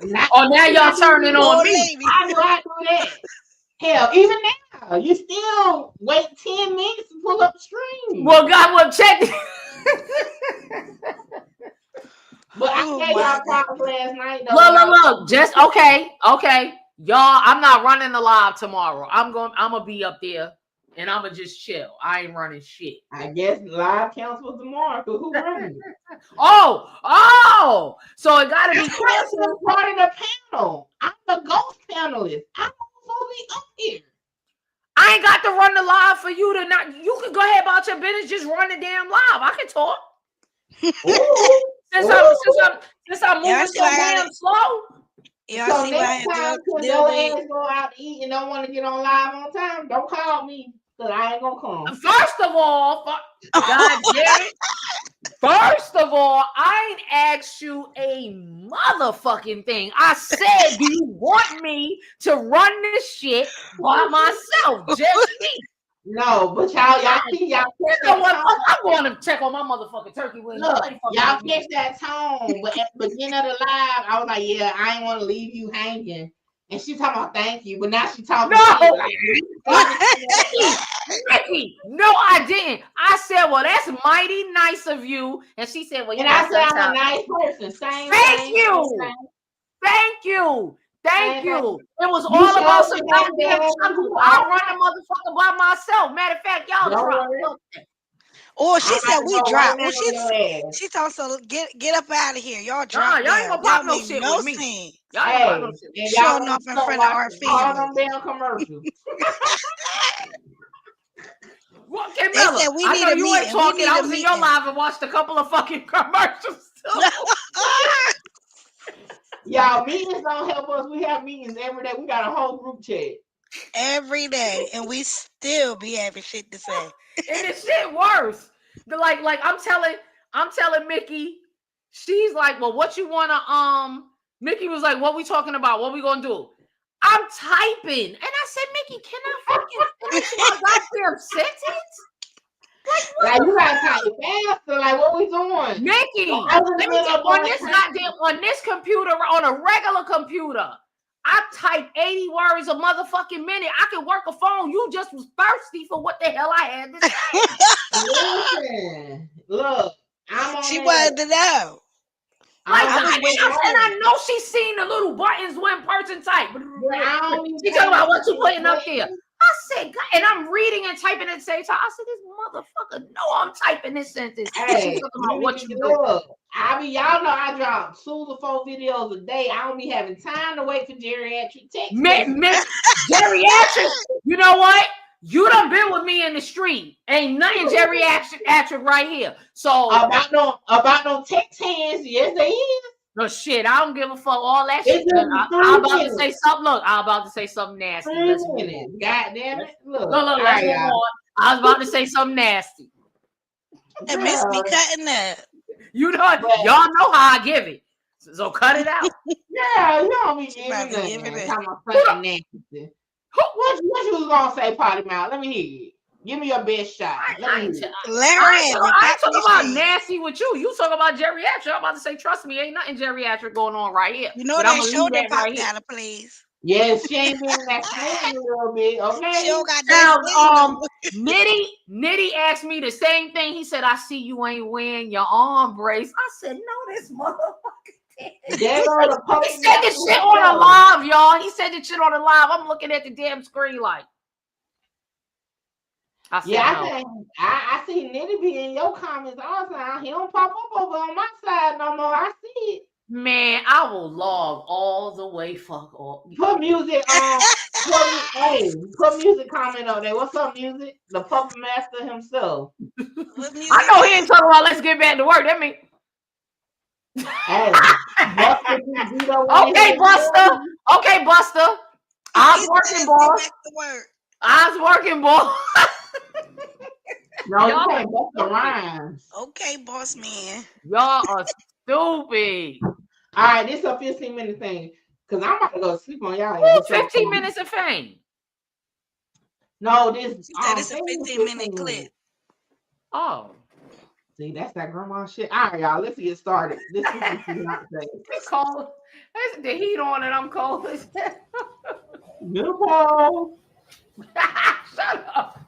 Now y'all turning on me. Lady. I know I do that. Hell, even now, you still wait 10 minutes to pull up the stream. Well, God will check. But I gave y'all props last night. Look. Just okay. Y'all, I'm not running the live tomorrow. I'm gonna be up there. And I'ma just chill. I ain't running shit. I guess live counts for tomorrow. Cause who running? Oh! So it gotta be canceled. Part of the panel. I'm the ghost panelist. I'm supposed to be up here. I ain't got to run the live for you to not. You can go ahead about your business. Just run the damn live. I can talk. Since I'm moving so damn slow. So next time, when your ass go out to eat and don't want to get on live on time, don't call me. Cause I ain't gonna come. First of all, God damn it. First of all, I ain't asked you a motherfucking thing. I said, do you want me to run this shit by myself? Just me. No, but y'all see, y'all. You know what? I'm going to check on my motherfucking turkey wings. Look, y'all catch that tone, but at the beginning of the live, I was like, yeah, I ain't want to leave you hanging. And she talking about thank you, but now she talking Nikki, no, I didn't. I said, well, that's mighty nice of you. And she said, well, and I said, I'm a nice person. Thank you. It was all about some goddamn chuckles. I'll run the motherfucker by myself. Matter of fact, y'all drop. Oh, she said we drop. Well, she told us so get up out of here. Y'all drop. Y'all ain't gonna pop no shit with me. Scene. Y'all ain't pop no shit. Showing off in front of our family. All them damn commercials. What, Camilla? I know you ain't talking. I was in your live and watched a couple of fucking commercials too. Y'all, meetings don't help us. We have meetings every day. We got a whole group chat. Every day, and we still be having shit to say. And the shit worse. Like I'm telling Mickey, she's like, well, what you wanna Mickey was like, what we talking about? What we gonna do? I'm typing. And I said, Mickey, can I fucking finish my goddamn sentence? Like you gotta type faster. Like what we doing? Mickey, on this computer, on a regular computer, I type 80 words a motherfucking minute. I can work a phone. You just was thirsty for what the hell I had to say. Listen, look, she wanted to know. Like, I know she's seen the little buttons when person type. She talking about what you putting up there. I said, God, and I'm reading and typing at the same time. I said, this motherfucker know I'm typing this sentence. Hey, talking about what you do. Y'all know I drop 2 to 4 videos a day. I don't be having time to wait for geriatric text. Geriatric, you know what? You done been with me in the street. Ain't nothing geriatric right here. So about no text hands, yes they is. No shit, I don't give a fuck all that shit. I'm about to say something. Look, I'm about to say something nasty. God damn it. Look, let's move on. I was about to say something nasty. And Miss be cutting that. You know, y'all know how I give it. So cut it out. Yeah, you don't be giving it. What you was gonna say, Potty Mouth? Let me hear you. Give me your best shot. I ain't talking about nasty with you. You talking about geriatric. I'm about to say, trust me, ain't nothing geriatric going on right here. You know that shoulder pop down, please. Yes, she ain't been that slim a little bit, okay? She don't got that Nitty asked me the same thing. He said, I see you ain't wearing your arm brace. I said, no, this motherfucker. He said the shit on the live, y'all. He said the shit on the live. I'm looking at the damn screen like. I see Nitty be in your comments all the time. He don't pop up over on my side no more. I see it. Man, I will log all the way fuck off. Put music on. Put music comment on there. What's up, music? The puppet master himself. I know he ain't talking about let's get back to work. That mean. Okay, Buster. Okay, Buster. I was working, boss. I was working, boss. No, you can't bust the rhymes. Okay, boss man. Y'all are stupid. All right, this is a 15-minute thing. Because I'm about to go sleep on y'all. Ooh, 15 minutes of fame. No, this is a 15-minute clip. Oh. See, that's that grandma shit. All right, y'all, let's get started. This is it's cold. That's the heat on it. I'm cold. Beautiful. Shut up.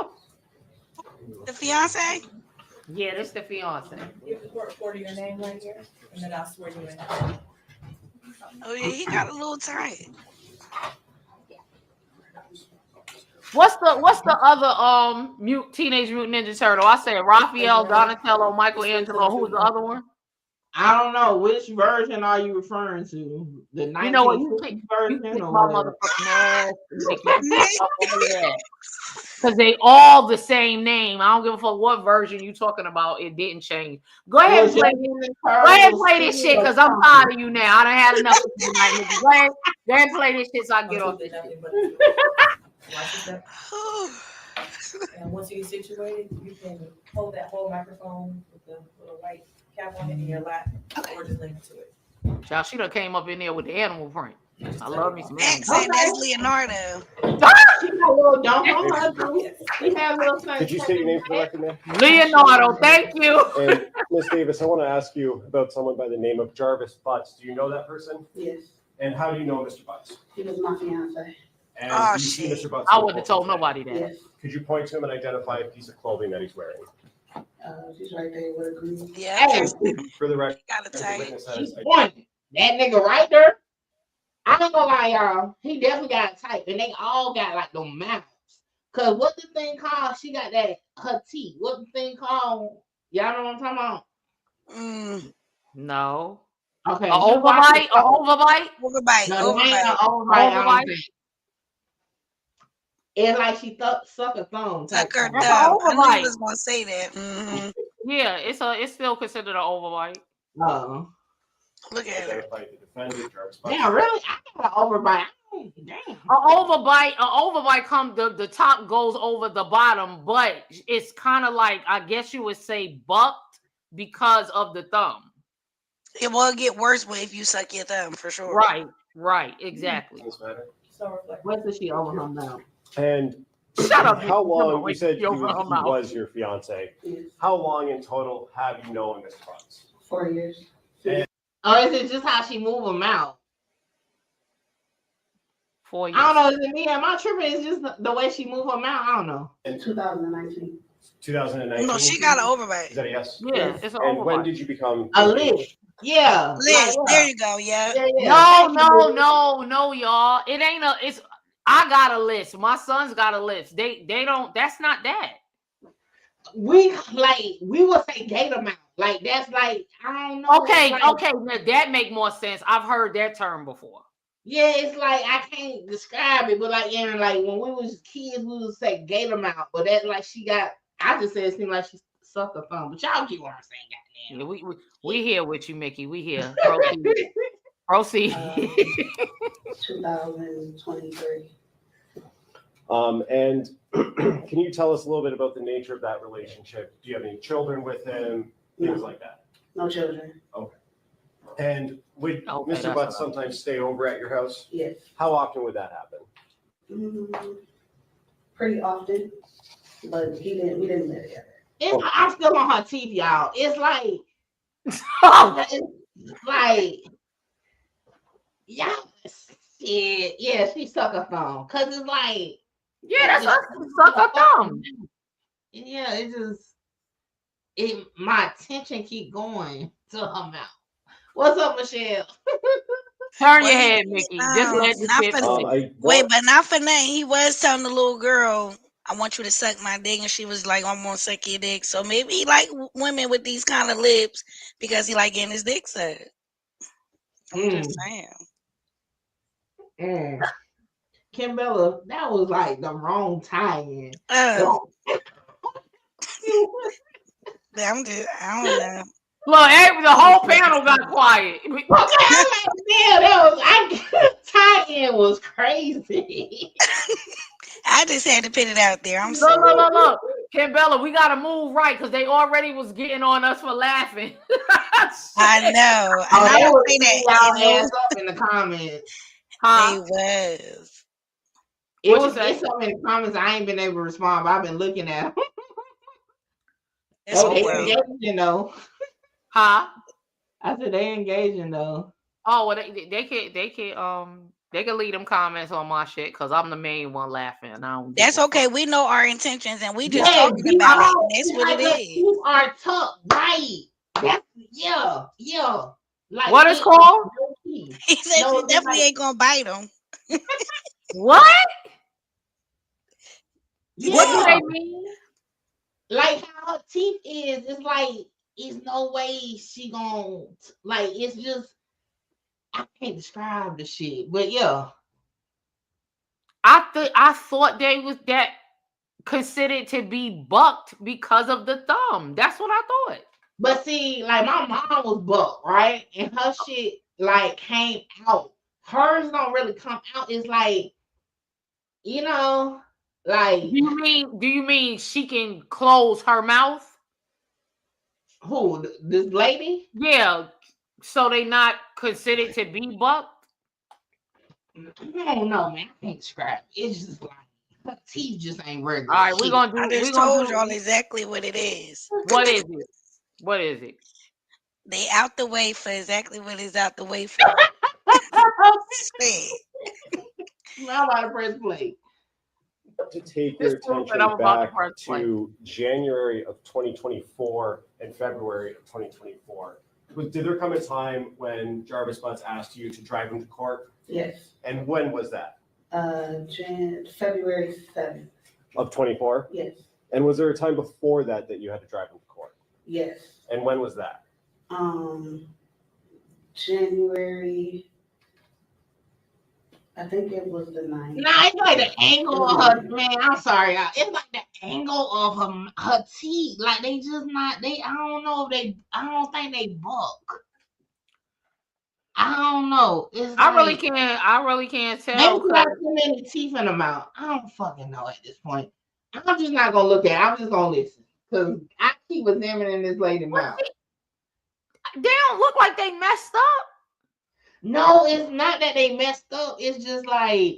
The fiance? Yeah, this the fiance. You have to record your name right here, and then I'll swear you in. Oh yeah, he got a little tight. What's the other Teenage Mutant Ninja Turtle? I said Raphael, Donatello, Michelangelo. Who's the other one? I don't know. Which version are you referring to? The 1950 version or whatever? Because they all the same name. I don't give a fuck what version you talking about. It didn't change. Go ahead and play this shit because I'm tired of you now. I done had enough of you tonight, nigga. Go ahead and play this shit so I can get off this shit. And once you get situated, you can hold that whole microphone with the little white cap on it in your lap, or just link to it. Child, she done came up in there with the animal print. I love me some Max animals. said that's Leonardo. She got a little dump on her too. She had a little something. Could you state your name for the record, ma'am? Leonardo, thank you. And Ms. Davis, I want to ask you about someone by the name of Jarvis Butts. Do you know that person? Yes. And how do you know Mr. Butts? He was my fiance. And Oh, do you see shit. Mr. Butts? I wouldn't have told nobody that. Yes. Could you point to him and identify a piece of clothing that he's wearing? She's right there with a green. Yeah, Hey, For the record, got a as a type. witness has she's pointing. That nigga right there. I don't know why y'all. He definitely got a type, and they all got like the mouths. Cause what the thing called? She got that her teeth. What the thing called? Y'all know what I'm talking about? No. Okay. A overbite? A overbite? Overbite. No, there ain't no overbite. I don't think. It's like she suck a thumb. Suck her That's thumb. an I knew overbite. you was gonna say that. Mm-hmm. Yeah, it's still considered an overbite. Oh. Look at her. identified the defendant, Jarvis Butts. Yeah, really? I got an overbite. Damn. An overbite comes the top goes over the bottom, but it's kind of like, I guess you would say, bucked because of the thumb. It will get worse if you suck your thumb for sure. Right, exactly. What does she over her mouth? And shut up. How long? You said he over her mouth. was your fiance. Yes. How long in total have you known Mr. Butts? 4 years. And Or is it just how she move her mouth? 4 years. I don't know. Is it me? Am I tripping? It's just the way she move her mouth. I don't know. in 2019. 2019. No, she got an overbite. Is that a yes? Yeah, it's an And when overbite. did you become A engaged? lid. Yeah. Liz, Like, there you go. Yeah. No, y'all. It ain't it's I got a list. My son's got a list. They don't, that's not that. we would say gator mouth. Like that's like, I don't know. Okay, like, okay, now that make more sense. I've heard that term before. Yeah, it's like I can't describe it, but like like when we was kids, we would say gator mouth. But that like she got, I just said it seemed like she sucked her thumb. But y'all get what I'm saying, goddamn. We here with you, Mickey. We here. Proceed. 2023. And can you tell us a little bit about the nature of that relationship? Do you have any children with him? Things like that. No children. Okay. And would Okay, Mr. Butts sometimes stay over at your house? Yes. How often would that happen? Pretty often, but we didn't live together. I'm still on her teeth, y'all. It's like, yeah, shit. Yeah, she suck her thumb. Cause it's like, yeah, that's us. Suck her thumb. Yeah, my attention keep going to her mouth. What's up, Michelle? Turn your head, Mickey. Just let the shit wait, but not for nothing. He was telling the little girl, I want you to suck my dick, and she was like, I'm gonna suck your dick. So maybe he like women with these kind of lips because he like getting his dick sucked. I'm just saying. Kimbella, that was like the wrong tie-in. I don't know. Look, the whole panel got quiet. Tie-in was crazy. I just had to put it out there. I'm sorry. Look. Kimbella, we gotta move right because they already was getting on us for laughing. I know. And I would say that y'all ass up in the comments. They was. It's something in the comments I ain't been able to respond, but I've been looking at them. They engaging though. Huh? I said they engaging though. Oh well, they can leave them comments on my shit because I'm the main one laughing. That's okay. We know our intentions and we just talking about it. That's what it is. You are tough, right? That's, yeah. Like, what is called? He said she definitely ain't gonna bite him. What? Yeah. What do they mean? Like how her teeth is, it's like it's no way she gonna like. It's just I can't describe the shit, but yeah. I thought they was that considered to be bucked because of the thumb. That's what I thought. But see, like my mom was bucked, right? And her shit like came out. Hers don't really come out. It's like, you know, like. Do you mean she can close her mouth? Who? This lady? Yeah. So they not considered to be bucked? I don't know, man. I can't describe. It's just like her teeth just ain't regular. All right, we're gonna do. I just told y'all exactly what it is. What is it? What is it? They out the way for exactly what it's out the way for. I'm about to press play. To take your attention back to January of 2024 and February of 2024. Did there come a time when Jarvis Butts asked you to drive him to court? Yes. And when was that? February 7th. Of 24? Yes. And was there a time before that that you had to drive him to court? Yes. And when was that? January. I think it was the 9th. Nah, it's like the angle of her, man, I'm sorry, y'all. It's like the angle of her teeth. Like they just not, I don't know if I don't think they buck. I don't know. It's I really can't tell. Maybe she got too many teeth in her mouth. I don't fucking know at this point. I'm just not gonna look at it. I'm just gonna listen. Because I keep examining this lady's mouth. They don't look like they messed up. No, it's not that they messed up. It's just like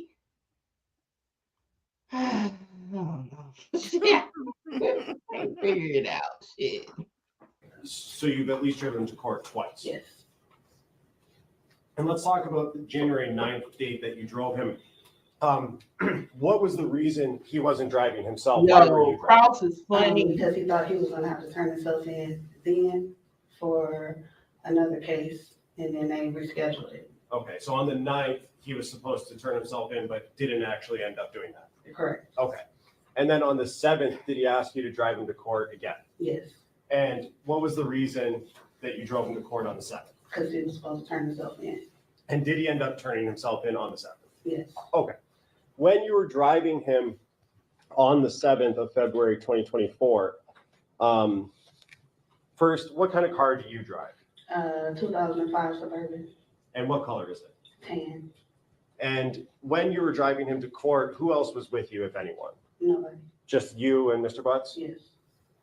I don't know. Can't figure it out. Shit. So you've at least driven him to court twice. Yes. And let's talk about the January 9th date that you drove him. What was the reason he wasn't driving himself? No, Cross is funny. Because he thought he was going to have to turn himself in then for another case, and then they rescheduled it. Okay, so on the 9th, he was supposed to turn himself in, but didn't actually end up doing that. Correct. Okay. And then on the 7th, did he ask you to drive him to court again? Yes. And what was the reason that you drove him to court on the 7th? Because he was supposed to turn himself in. And did he end up turning himself in on the 7th? Yes. Okay. When you were driving him on the 7th of February 2024, first, what kind of car do you drive? 2005 Suburban. And what color is it? Tan. And when you were driving him to court, who else was with you, if anyone? Nobody. Just you and Mr. Butts? Yes.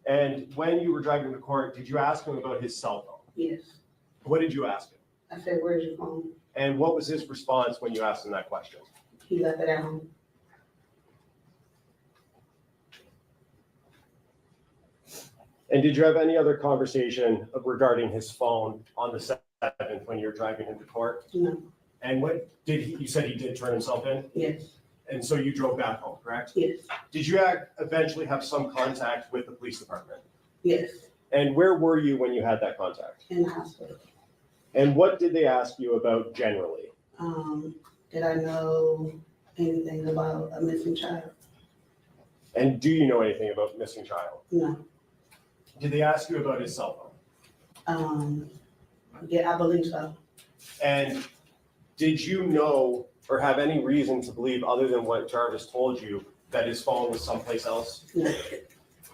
And when you were driving him to court, did you ask him about his cell phone? Yes. What did you ask him? I said, "Where's your phone?" And what was his response when you asked him that question? He left it at home. And did you have any other conversation regarding his phone on the 7th when you were driving him to court? No. And what did he, you said he did turn himself in? Yes. And so you drove back home, correct? Yes. Did you eventually have some contact with the police department? Yes. And where were you when you had that contact? In the hospital. And what did they ask you about generally? Did I know anything about a missing child? And do you know anything about missing child? No. Did they ask you about his cell phone? Yeah, I believe so. And did you know or have any reason to believe, other than what Jarvis told you, that his phone was someplace else? No.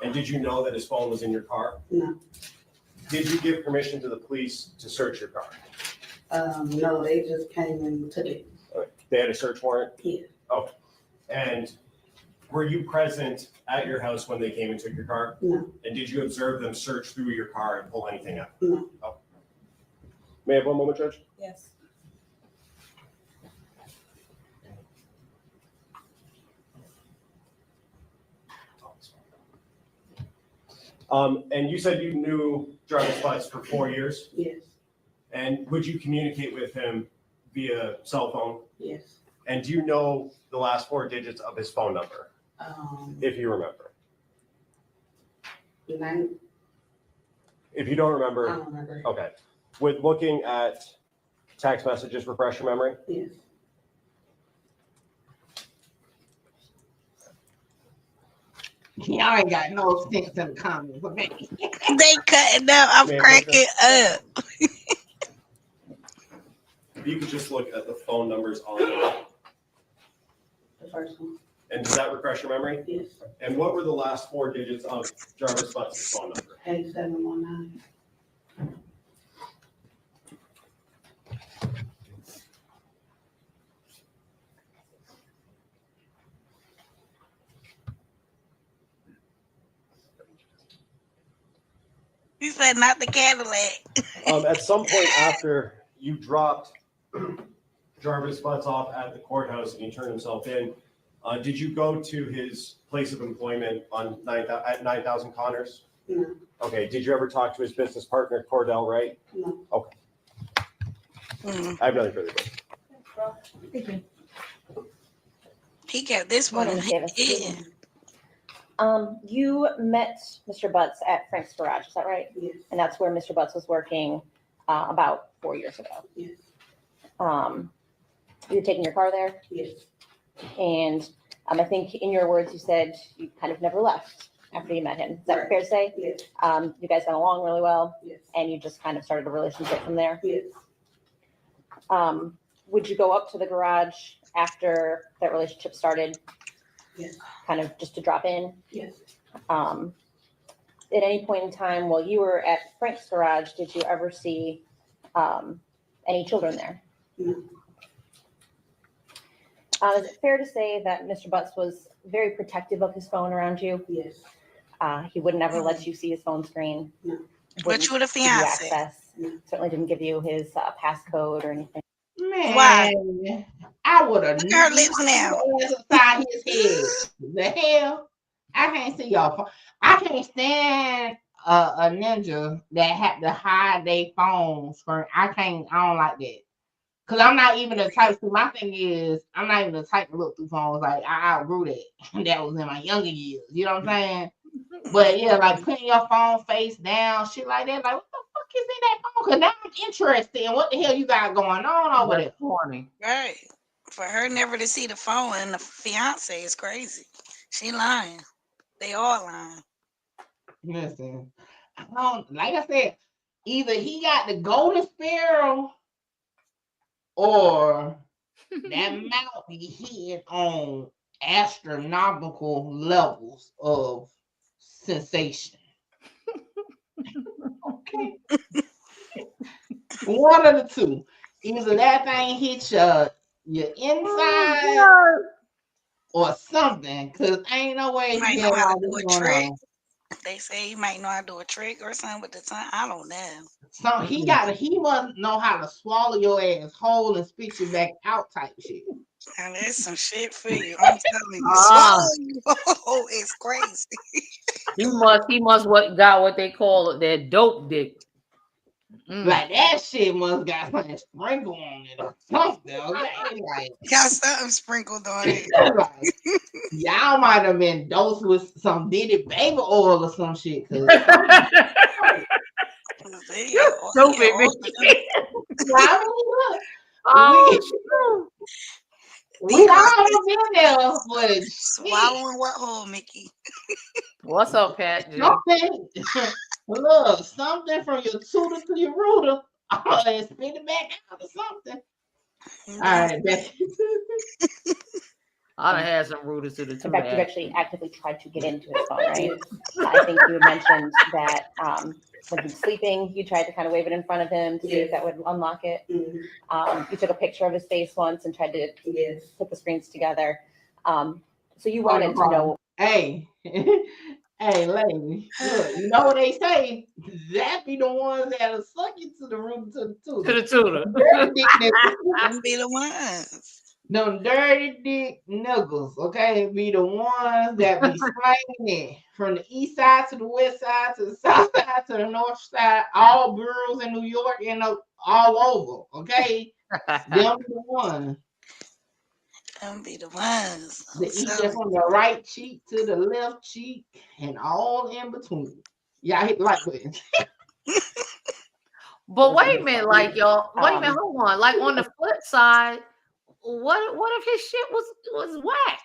And did you know that his phone was in your car? No. Did you give permission to the police to search your car? No, they just came and took it. They had a search warrant? Yeah. Okay. And were you present at your house when they came and took your car? No. And did you observe them search through your car and pull anything out? No. Oh. May I have one moment, Judge? Yes. And you said you knew Jarvis Butts for 4 years? Yes. And would you communicate with him via cell phone? Yes. And do you know the last 4 digits of his phone number, if you remember? 9. If you don't remember, I don't remember. okay. With looking at text messages, refresh your memory? Yes. Y'all ain't got no sense in the comments. Okay? They cutting up. I'm cracking up. You could just look at the phone numbers on The first one. And does that refresh your memory? Yes. And what were the last 4 digits of Jarvis Butts' phone number? 8719. He said not the Cadillac. At some point after you dropped Jarvis Butts off at the courthouse and he turned himself in, did you go to his place of employment on 9,000 Connors? No. Okay. Did you ever talk to his business partner, Cordell Wright? No. Okay. I have nothing further. Thank you. He got this one. You met Mr. Butts at Frank's Garage, is that right? Yes. And that's where Mr. Butts was working about 4 years ago. Yes. You were taking your car there? Yes. And I think in your words, you said you kind of never left after you met him. Is that fair to say? Yes. You guys got along really well? Yes. And you just kind of started a relationship from there? Yes. Would you go up to the garage after that relationship started? Yes. Kind of just to drop in? Yes. At any point in time while you were at Frank's Garage, did you ever see any children there? No. Is it fair to say that Mr. Butts was very protective of his phone around you? Yes. He would never let you see his phone screen. No. But you were the fiance. Certainly didn't give you his passcode or anything. Man, Why? I would have Look at her lips now. inside his head. The hell? I can't see y'all. I can't stand a ninja that had to hide their phones from. I don't like that. Cause I'm not even the type. My thing is, I'm not even the type to look through phones. Like I outgrew that. That was in my younger years. You know what I'm saying? But yeah, like putting your phone face down, shit like that. Like what the fuck is in that phone? Cause now I'm interested in what the hell you got going on over there. Corny. Right. For her never to see the phone and the fiance is crazy. She lying. They all lying. Listen, I don't, like I said, either he got the golden sparrow or that mouth be hitting on astronomical levels of sensation. Okay. One of the two. Either that thing hits your inside or something, because ain't no way He might he know had how all to do this a going trick. on. They say he might know how to do a trick or something with the tongue. I don't know. So he must know how to swallow your ass whole and spit you back out type shit. Now that's some shit for you. I'm telling you. Swallow you. Oh, it's crazy. He must got what they call that dope dick. Like that shit must got something sprinkled on it or something. Okay, like got something sprinkled on it. Like, y'all might have been dosed with some Diddy baby oil or some shit. Cause we all been there, but swallowing what hole, Mickey? What's up, Pat? Something, look, something from your tutor to your rooter, and spit it back out or something. All right, I done had some rooters to the tutor. In fact, you actually actively tried to get into his phone, right? I think you had mentioned that when he was sleeping, you tried to kind of wave it in front of him to see if that would unlock it. You took a picture of his face once and tried to put the screens together. So you wanted to know. Hey, hey, lady, look, you know what they say? That be the ones that'll suck you to the room to the tutor. To the tutor. Them be the ones. Them dirty dick niggas, okay, be the ones that be slanging it from the east side to the west side to the south side to the north side, all boroughs in New York and all over, okay? Them the ones. Them be the ones. They eat it from the right cheek to the left cheek and all in between. Y'all hit the like button. But wait a minute, like y'all, wait a minute, hold on. Like on the flip side, what if his shit was whack?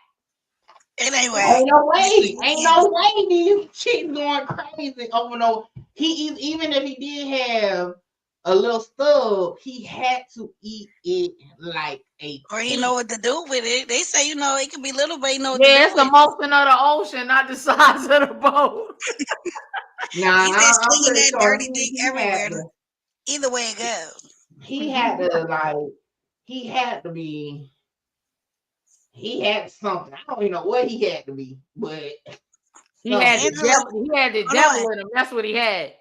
It ain't whack. Ain't no way. Ain't no way these chicks going crazy over no. Even if he did have a little stub, he had to eat it like a. Or he know what to do with it. They say, it can be little, but he know what to do Yeah, it's the with motion of the ocean, not the size of the boat. Nah, he been slinging that dirty dick everywhere. Either way it goes. He had to he had something. I don't even know what he had to be, but he had the devil in him. That's what he had.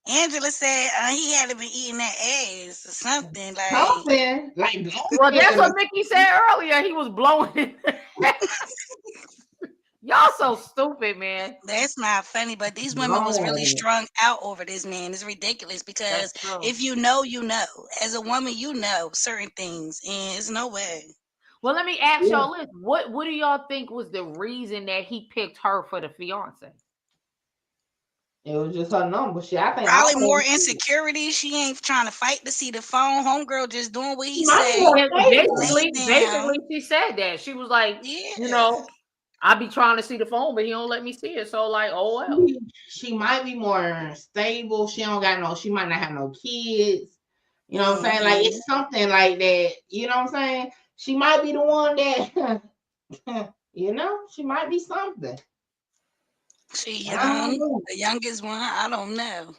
Angela said he had to be eating that ass or something like. Well, that's what Mickey said earlier. He was blowing. Y'all so stupid, man. That's not funny, but these women was really strung out over this man. It's ridiculous because if you know, you know. As a woman, you know certain things, and it's no way. Well, let me ask y'all this: what do y'all think was the reason that he picked her for the fiance? It was just her number. I think probably more insecurity. She ain't trying to fight to see the phone. Homegirl just doing what he said. Basically, she said that. She was like, you know, I be trying to see the phone, but he don't let me see it. So like, oh well. She might be more stable. She might not have no kids. You know what I'm saying? Like it's something like that. You know what I'm saying? She might be the one that you know, she might be something. She young, the youngest one. I don't know.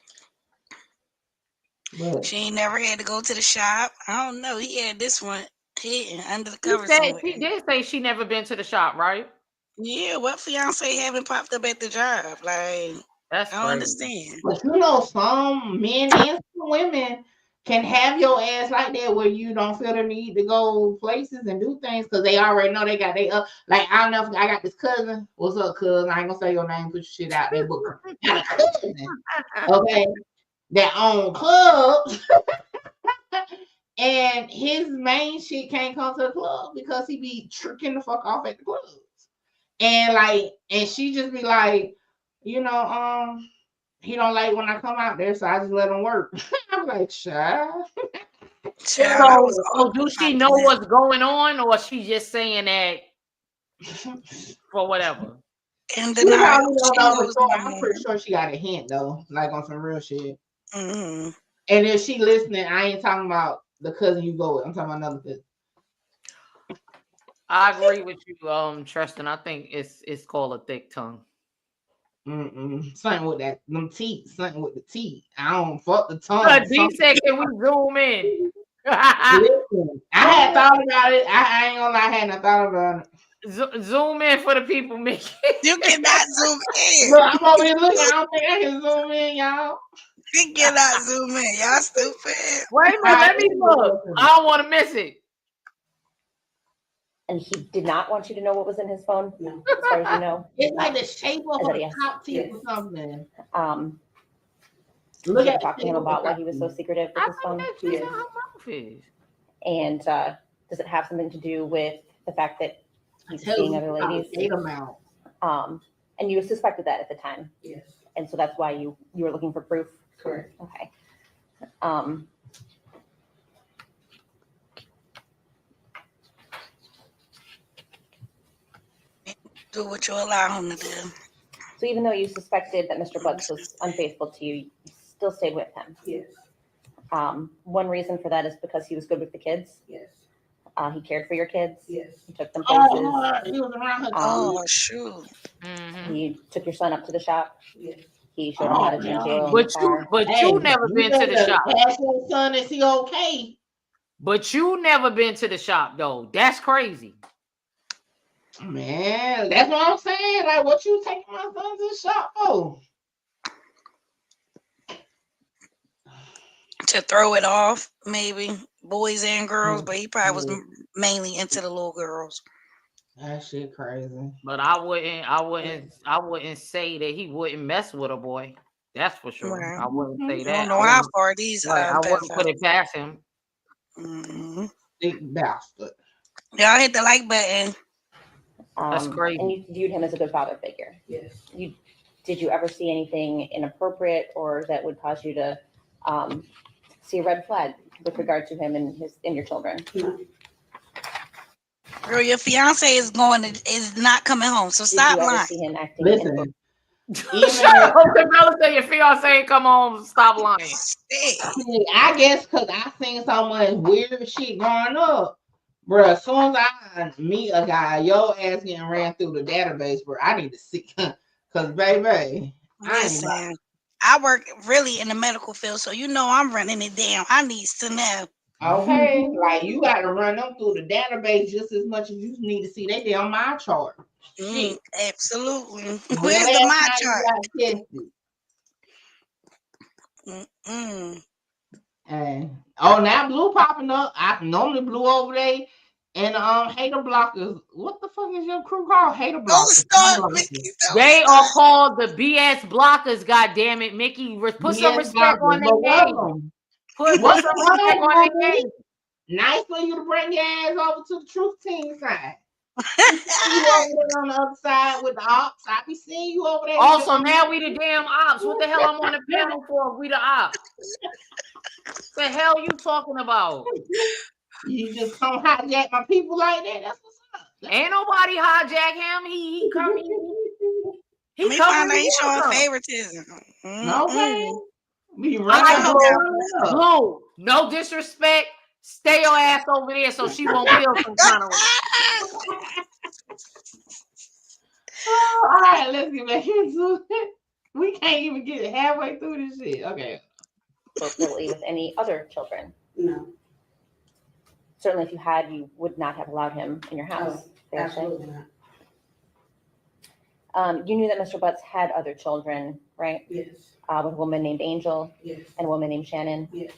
But she ain't never had to go to the shop. I don't know. He had this one hidden under the covers. She did say she never been to the shop, right? Yeah, what fiance haven't popped up at the job? Like, that's I don't understand. But you know, some men and some women can have your ass like that where you don't feel the need to go places and do things because they already know they got like I don't know if I got this cousin. What's up, cousin? I ain't gonna say your name, put your shit out there, but got a cousin, okay, that own clubs. And his main shit can't come to the club because he be tricking the fuck off at the clubs. And she just be like, you know, he don't like when I come out there, so I just let him work. I'm like, child. So do she know what's going on, or she just saying that for whatever? And I'm pretty sure she got a hint though, like on some real shit. Mm-hmm. And if she listening, I ain't talking about the cousin you go with. I'm talking about another cousin. I agree with you, Tristan. I think it's called a thick tongue. Something with that, them teeth, something with the teeth. I don't fuck the tongue. D said, can we zoom in? Listen, I had thought about it. I ain't gonna lie, I hadn't thought about it. Zoom in for the people, Mickey. You cannot zoom in. Look, I'm over here looking. I don't think I can zoom in, y'all. You cannot zoom in. Y'all stupid. Wait a minute, let me look. I don't want to miss it. And he did not want you to know what was in his phone, as far as you know. It's like the shape of a top teeth or something. Look at talk to him about why he was so secretive with his phone. And does it have something to do with the fact that he's seeing other ladies? And you suspected that at the time. Yes. And so that's why you were looking for proof. Correct. Okay. Do what you allow him to do. So even though you suspected that Mr. Butts was unfaithful to you, you still stayed with him. Yes. One reason for that is because he was good with the kids. Yes. He cared for your kids. Yes. He took them places. He was around her. Shoot. He took your son up to the shop. Yes. He showed him how to change oil. But you never been to the shop. Ask your son, is he okay? But you never been to the shop though. That's crazy. Man, that's what I'm saying. Like, what you taking my son to the shop for? To throw it off, maybe boys and girls, but he probably was mainly into the little girls. That shit crazy. But I wouldn't say that he wouldn't mess with a boy. That's for sure. Right. I wouldn't say that. I don't know how far these I wouldn't put it past him. Big bastard. Y'all hit the like button. That's crazy. And you viewed him as a good father figure. Yes. Did you ever see anything inappropriate or that would cause you to see a red flag with regard to him and your children? Girl, your fiance is not coming home, so stop lying. See him acting Listen. Say your fiance ain't come home. Stop lying. I guess because I seen so much weird shit growing up. Bro, as soon as I meet a guy, your ass getting ran through the database, bro. I need to see, because, baby, listen, I work really in the medical field, so you know I'm running it down. I need to know. Okay, like you got to run them through the database just as much as you need to see they damn my chart. Absolutely. Where's the my chart? And now Blue popping up. I normally Blue over there. And hater blockers. What the fuck is your crew called? Hater blockers. They are called the BS blockers. God damn it, Mickey! Put some respect on their name. Put some respect on their name. Nice for you to bring your ass over to the truth team side. You over there on the other side with the ops. I be seeing you over there. Also, now we the damn ops. What the hell I'm on the panel for? We the ops. The hell you talking about? You just come hijack my people like that. That's what's up. Ain't nobody hijack him. He coming. He found out he's showing favoritism. Okay. Blue, no disrespect. Stay your ass over there so she won't feel some kind of way. All right, let's get back into it. We can't even get halfway through this shit. Okay. Appropriately with any other children? No. Certainly, if you had, you would not have allowed him in your house. Absolutely not. You knew that Mr. Butts had other children, right? Yes. With a woman named Angel. Yes. And a woman named Shannon. Yes.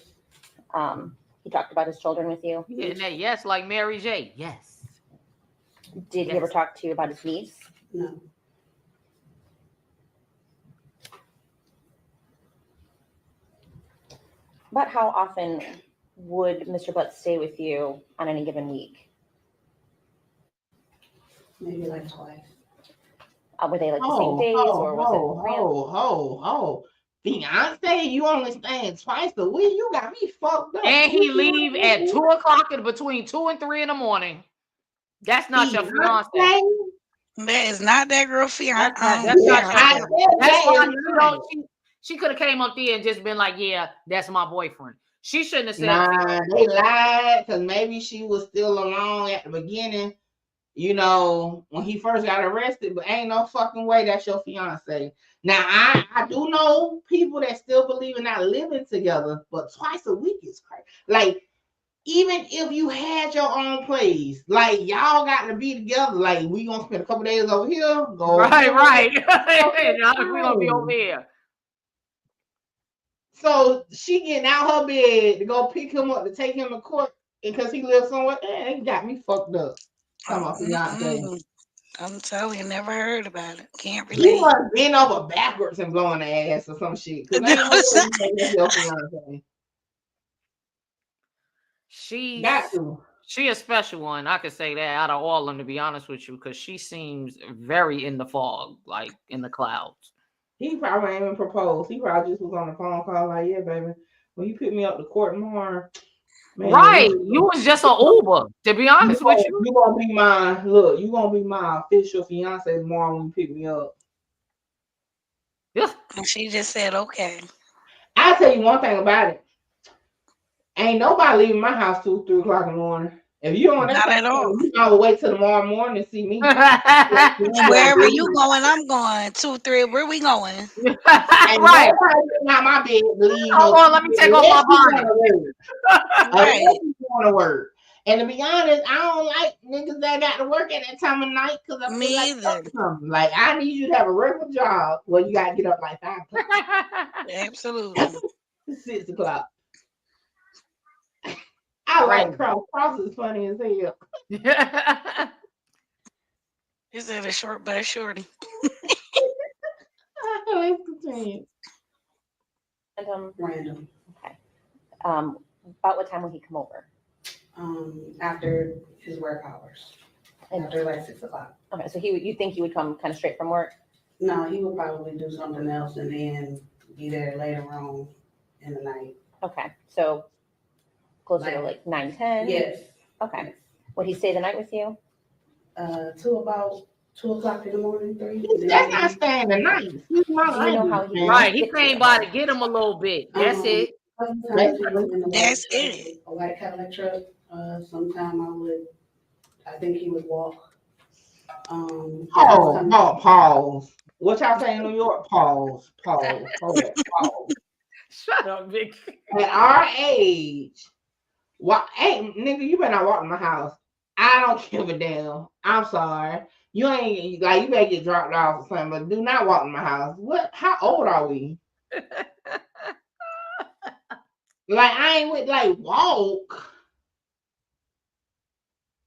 He talked about his children with you. Yes, like Mary J. Yes. Did he ever talk to you about his niece? No. About how often would Mr. Butts stay with you on any given week? Maybe like twice. Were they like the same days, or was it? Fiance, you only staying twice a week. You got me fucked up. And he leave at 2 o'clock between 2 and 3 in the morning. That's not your fiance. That is not that girl fiance. That's not your fiance. She could have came up there and just been like, "Yeah, that's my boyfriend." She shouldn't have said. Nah, they lied because maybe she was still along at the beginning. You know, when he first got arrested, but ain't no fucking way that's your fiance. Now, I do know people that still believe in not living together, but twice a week is crazy. Like, even if you had your own place, like, y'all got to be together. Like, we gonna spend a couple days over here. Right. We gonna be over here. So she getting out her bed to go pick him up to take him to court because he lives somewhere. They got me fucked up. I'm telling you, never heard about it. Can't relate. You want bend over backwards and blowing the ass or some shit. She a special one. I could say that out of all of them, to be honest with you, because she seems very in the fog, like in the clouds. He probably ain't even proposed. He probably just was on the phone call like, "Yeah, baby, when you pick me up to court tomorrow." Man, right, you was just an Uber. To be honest with you, you gonna be my look. You gonna be my official fiance tomorrow when you pick me up. Yeah, and she just said, "Okay." I'll tell you one thing about it. Ain't nobody leaving my house 2, 3 o'clock in the morning. If you on that, not at all. You gotta wait till tomorrow morning to see me. Wherever you going, I'm going. 2, 3. Where we going? Right. Not my bed. Leave. Hold on, let me take off my bonnet. Right. Want to work. And to be honest, I don't like niggas that got to work at that time of night because I me either. Like I need you to have a regular job where you gotta get up like 5 o'clock. Absolutely. 6 o'clock. I like cross. Cross is funny as hell. Is that a short but shorty? Let's continue. And random. Okay. About what time will he come over? After his work hours. After like 6 o'clock. Okay, so you think he would come kind of straight from work? No, he would probably do something else and then be there later on in the night. Okay, so closer to like 9, 10? Yes. Okay. Yes. Would he stay the night with you? Till about 2 o'clock in the morning, 3. That's not staying the night. He's not you know how he right. He came by to get him a little bit. That's it. That's it. A white Cadillac truck. Sometime I think he would walk. Pause. What y'all say in New York? Pause. Shut up, Vic. At our age, hey, nigga, you better not walk in my house. I don't give a damn. I'm sorry. You ain't like you better get dropped off or something, but do not walk in my house. What? How old are we? Like I ain't with like walk.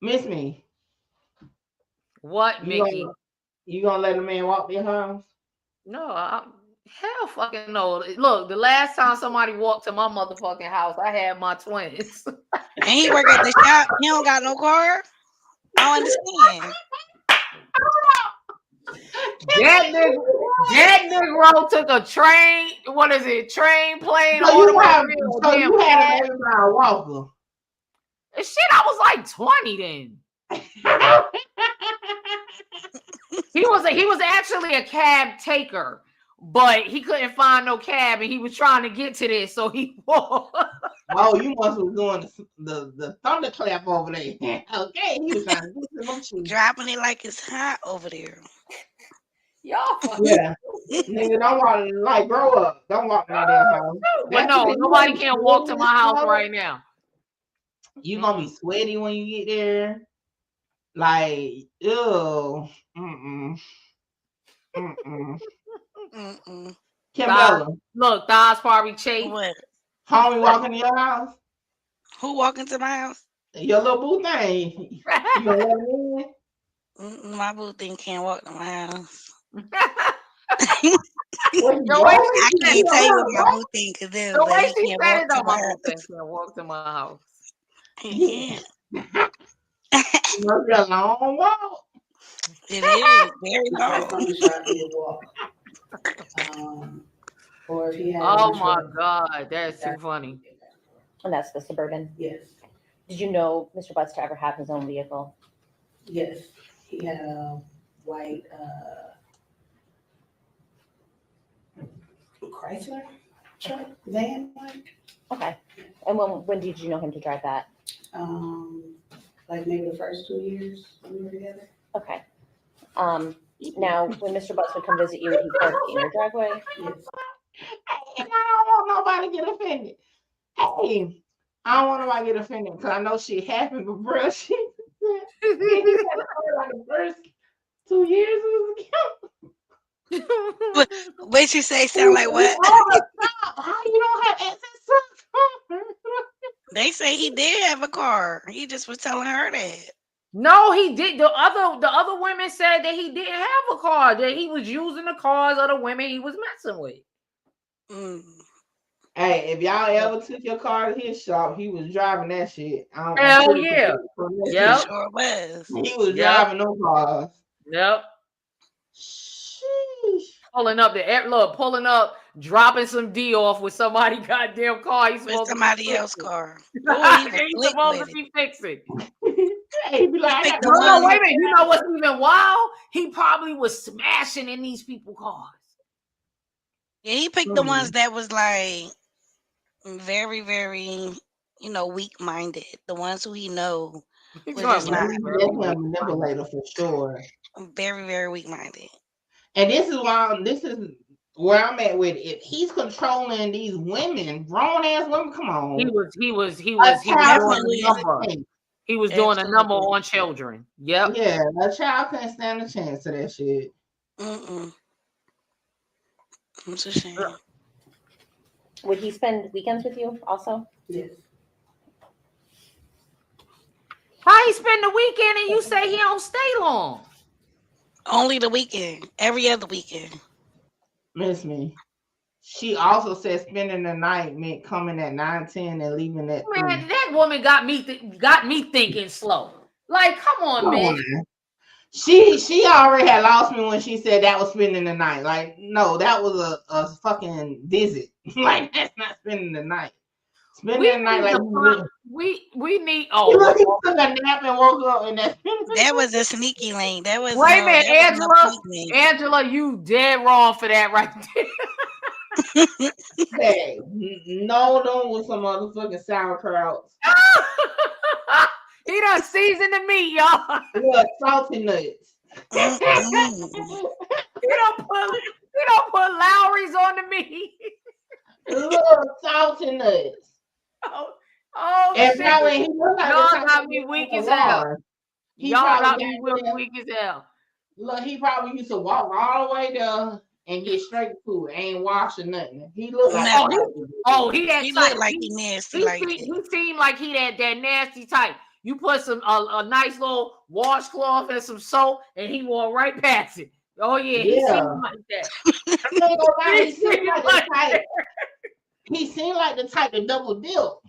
Miss me. What, Mickey? You gonna let a man walk their house? No, hell fucking no. Look, the last time somebody walked to my motherfucking house, I had my twins. And he work at the shop. He don't got no car. I don't understand. That nigga took a train. What is it? Train, plane, So you had cab. a walker. Shit, I was like 20 then. He was actually a cab taker, but he couldn't find no cab, and he was trying to get to this, so he walked. Oh, you must have doing the thunderclap over there. Okay, he was trying to get to dropping it like it's hot over there. Y'all, yeah, nigga, don't walk like grow up. Don't walk in their house. Well, no, nobody can walk to my house right now. You gonna be sweaty when you get there. Like, ew. Kimberly. Look, Thighs probably chase. What? Homie walking to your house? Who walking to my house? Your little boo thing. You gonna let him in? My boo thing can't walk to my house. I can't tell you what my boo thing could do. The way she can't said it, walk to my my boo thing can't walk to my house. Yeah. Must be a long walk. It is very long. Or if he had oh my God, that's too funny. And that's the Suburban. Yes. Did you know Mr. Butts to ever have his own vehicle? Yes. He had a white Chrysler truck, van, like. Okay. And when did you know him to drive that? Like maybe the first 2 years we were together. Okay. Now, when Mr. Butts would come visit you, would he park in your driveway? Yes. And I don't want nobody to get offended. Hey, I don't want nobody to get offended because I know shit happened, but bro, she said like the first 2 years What you say sound like what? How you don't have access to a car? They say he did have a car. He just was telling her that. No, he did. The other women said that he didn't have a car, that he was using the cars of the women he was messing with. Hey, if y'all ever took your car to his shop, he was driving that shit. Hell yeah. Yep. Sure was. He was driving those cars. Yep. Pulling up, dropping some D off with somebody goddamn car. He's with somebody else's car. He's supposed to be fixing. Hey, be like, wait a minute. You know what's even wild? He probably was smashing in these people's cars. Yeah, he picked the ones that was like very, very, weak-minded. The ones who he know was just not a manipulator for sure. Very, very weak-minded. And this is where I'm at with it. If he's controlling these women, grown ass women, come on. He was doing a number on children. Yep. Yeah, a child couldn't stand a chance to that shit. It's a shame. Would he spend weekends with you also? Yes. How he spend the weekend and you say he don't stay long? Only the weekend. Every other weekend. Miss me. She also said spending the night meant coming at 9:10 and leaving at 3. Man, that woman got me thinking slow. Like, come on, man. She already had lost me when she said that was spending the night. Like, no, that was a fucking visit. Like, that's not spending the night. Spending the night like we need. Oh, he took a nap and woke up, and that was a sneaky link. That was wait a minute, Angela, you dead wrong for that right there. Hey, no, them with some motherfucking sauerkraut. He done seasoned the meat, y'all. Look, salty nuts. He don't put Lowry's on the meat. Little salty nuts. And shit. Now when he look like y'all got me weak as hell. Y'all got me weak as hell. Look, he probably used to walk all the way there and get straight to it. Ain't washing nothing. He looked like he looked like he nasty. He seemed like he that nasty type. You put some a nice little washcloth and some soap, and he walked right past it. Oh yeah, he seemed like that. He seemed like the type to double dip.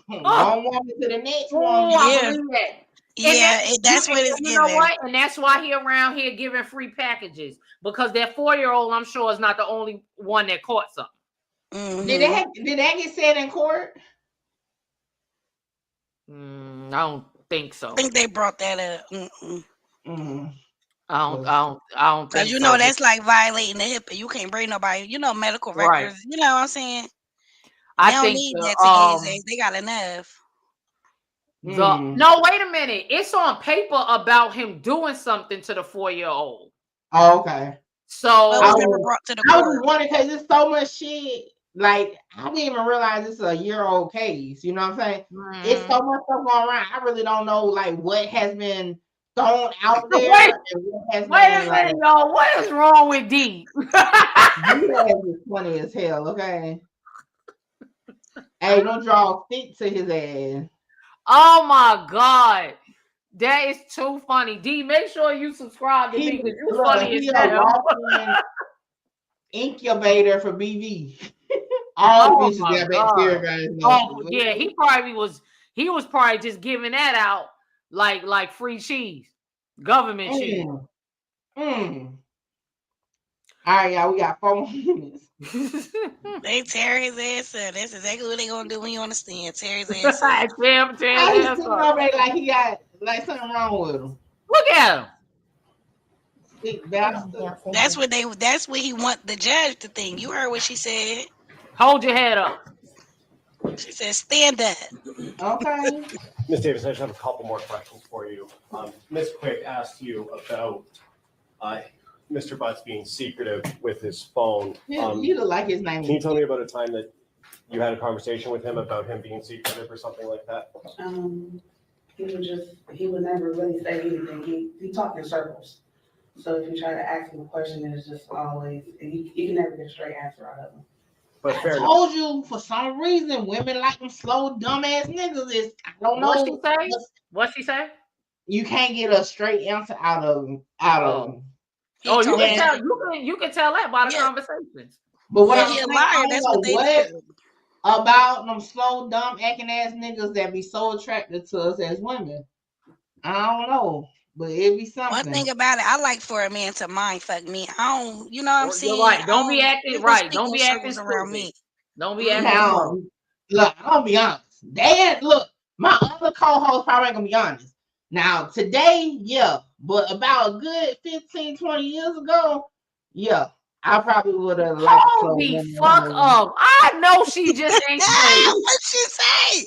One woman to the next one. I believe that. Yeah, that's what it's giving. You know what? And that's why he around here giving free packages, because that 4-year-old, I'm sure, is not the only one that caught something. Mm-hmm. Did that get said in court? I don't think so. I think they brought that up. I don't think you so. know that's like violating the HIPAA. You can't bring nobody, medical records. Right. You know what I'm saying? I they don't think need that to get his ass. They got enough. No, wait a minute. It's on paper about him doing something to the 4-year-old. Oh, okay. So I was wondering because there's so much shit. Like, I didn't even realize it's a year-old case. You know what I'm saying? It's so much stuff going around. I really don't know like what has been thrown out there. Wait a minute, y'all. What is wrong with D? D is funny as hell. Okay. Hey, don't draw stick to his ass. Oh my God. That is too funny. D, make sure you subscribe to me because you're funny as hell. Incubator for BV. All the bitches got bacteria, guys. Oh yeah, he was probably just giving that out like free cheese. Government cheese. All right, y'all, we got 4 minutes. They tear his ass up. That's exactly what they gonna do when you understand. Tear his ass up. I was sitting already like he got like something wrong with him. Look at him. Big bastard. That's what he want the judge to think. You heard what she said. Hold your head up. She said, stand up. Okay. Ms. Davis, I just have a couple more questions for you. Ms. Quick asked you about Mr. Butts being secretive with his phone. He look like his name. Can you tell me about a time that you had a conversation with him about him being secretive or something like that? He would never really say anything. He talked in circles. So if you try to ask him a question, it's just always, you can never get a straight answer out of him. But I told you, for some reason, women like them slow, dumbass niggas. I don't know. What she say? You can't get a straight answer out of them. Oh, you can tell that by the conversations. But what I'm saying, I don't know what about them slow, dumb, acting ass niggas that be so attracted to us as women. I don't know, but it be something. One thing about it, I like for a man to mind fuck me. I don't, you know what I'm saying? Right. Don't be acting right. Don't be acting around me. Don't be acting now. Look, I'm gonna be honest. Look, my other co-host probably ain't gonna be honest. Now, today, yeah, but about a good 15, 20 years ago, yeah, I probably would have liked to. Hold the fuck up. I know she just ain't saying. What'd she say?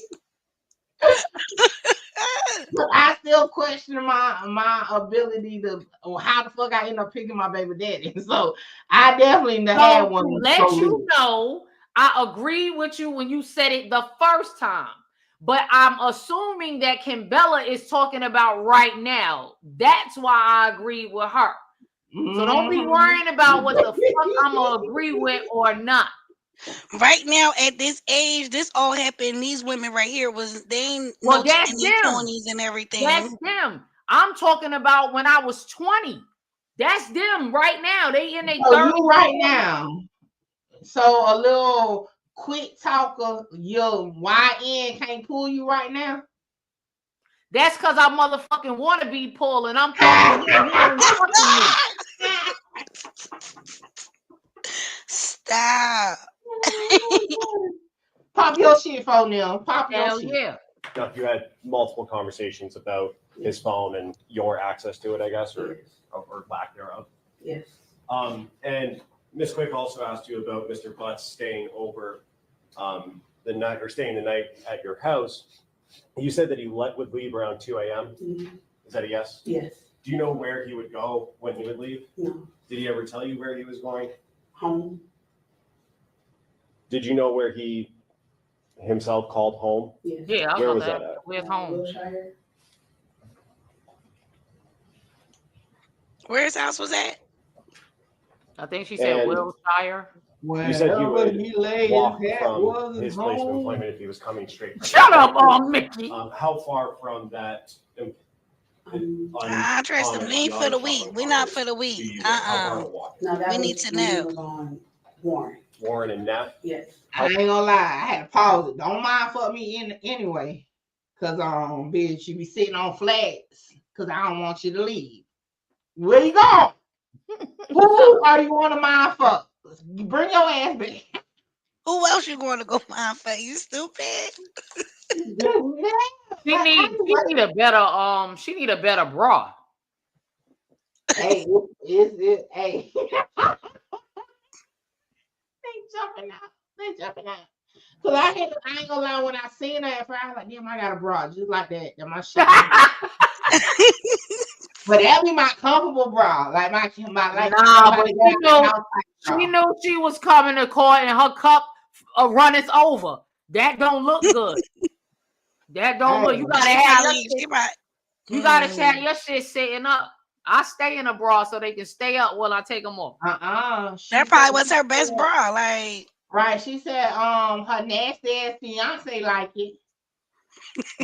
But I still question my ability to how the fuck I end up picking my baby daddy. So I definitely had one. Let you know, I agree with you when you said it the first time. But I'm assuming that Kimbella is talking about right now. That's why I agree with her. So don't be worrying about what the fuck I'm gonna agree with or not. Right now, at this age, this all happened. These women right here that's them. 20s and everything. That's them. I'm talking about when I was 20. That's them right now. They in their 30s right now. So a little quick talker, your YN can't pull you right now. That's because I motherfucking want to be pulling. I'm talking to Stop. Pop your shit, phone now. Pop your shit. Yeah. Now, you had multiple conversations about his phone and your access to it, I guess, or lack thereof. Yes. And Ms. Quick also asked you about Mr. Butts staying over staying the night at your house. You said that he would leave around 2 a.m. Mm-hmm. Is that a yes? Yes. Do you know where he would go when he would leave? No. Did he ever tell you where he was going? Home. Did you know where he himself called home? Yes. Yeah. Where was that at? Where's home? Wilshire. Where his house was at? I think she said Wilshire. You said he would walk from his place of employment if he was coming straight. Shut up, Mickey. How far from that? I trust him. We ain't for the week. We're not for the week. We need to know. Warren and Neff? Yes. I ain't gonna lie. I had to pause it. Don't mind fuck me in anyway. Cause bitch, you be sitting on flats. Cause I don't want you to leave. Where you going? Who are you want to mind fuck? Bring your ass back. Who else you going to go mind fuck? You stupid. She need a better she need a better bra. Hey, is it? Hey. They jumping out. Cause I ain't gonna lie, when I seen her at first, I was like, damn, I got a bra just like that. That my shit. But that be my comfortable bra. Like my like but she knew she was coming to court and her cup runneth over. That don't look good. That don't look. You gotta have your shit. You gotta have your shit sitting up. I stay in a bra so they can stay up while I take them off. That probably was her best bra. Like, right? She said, her nasty ass fiance like it.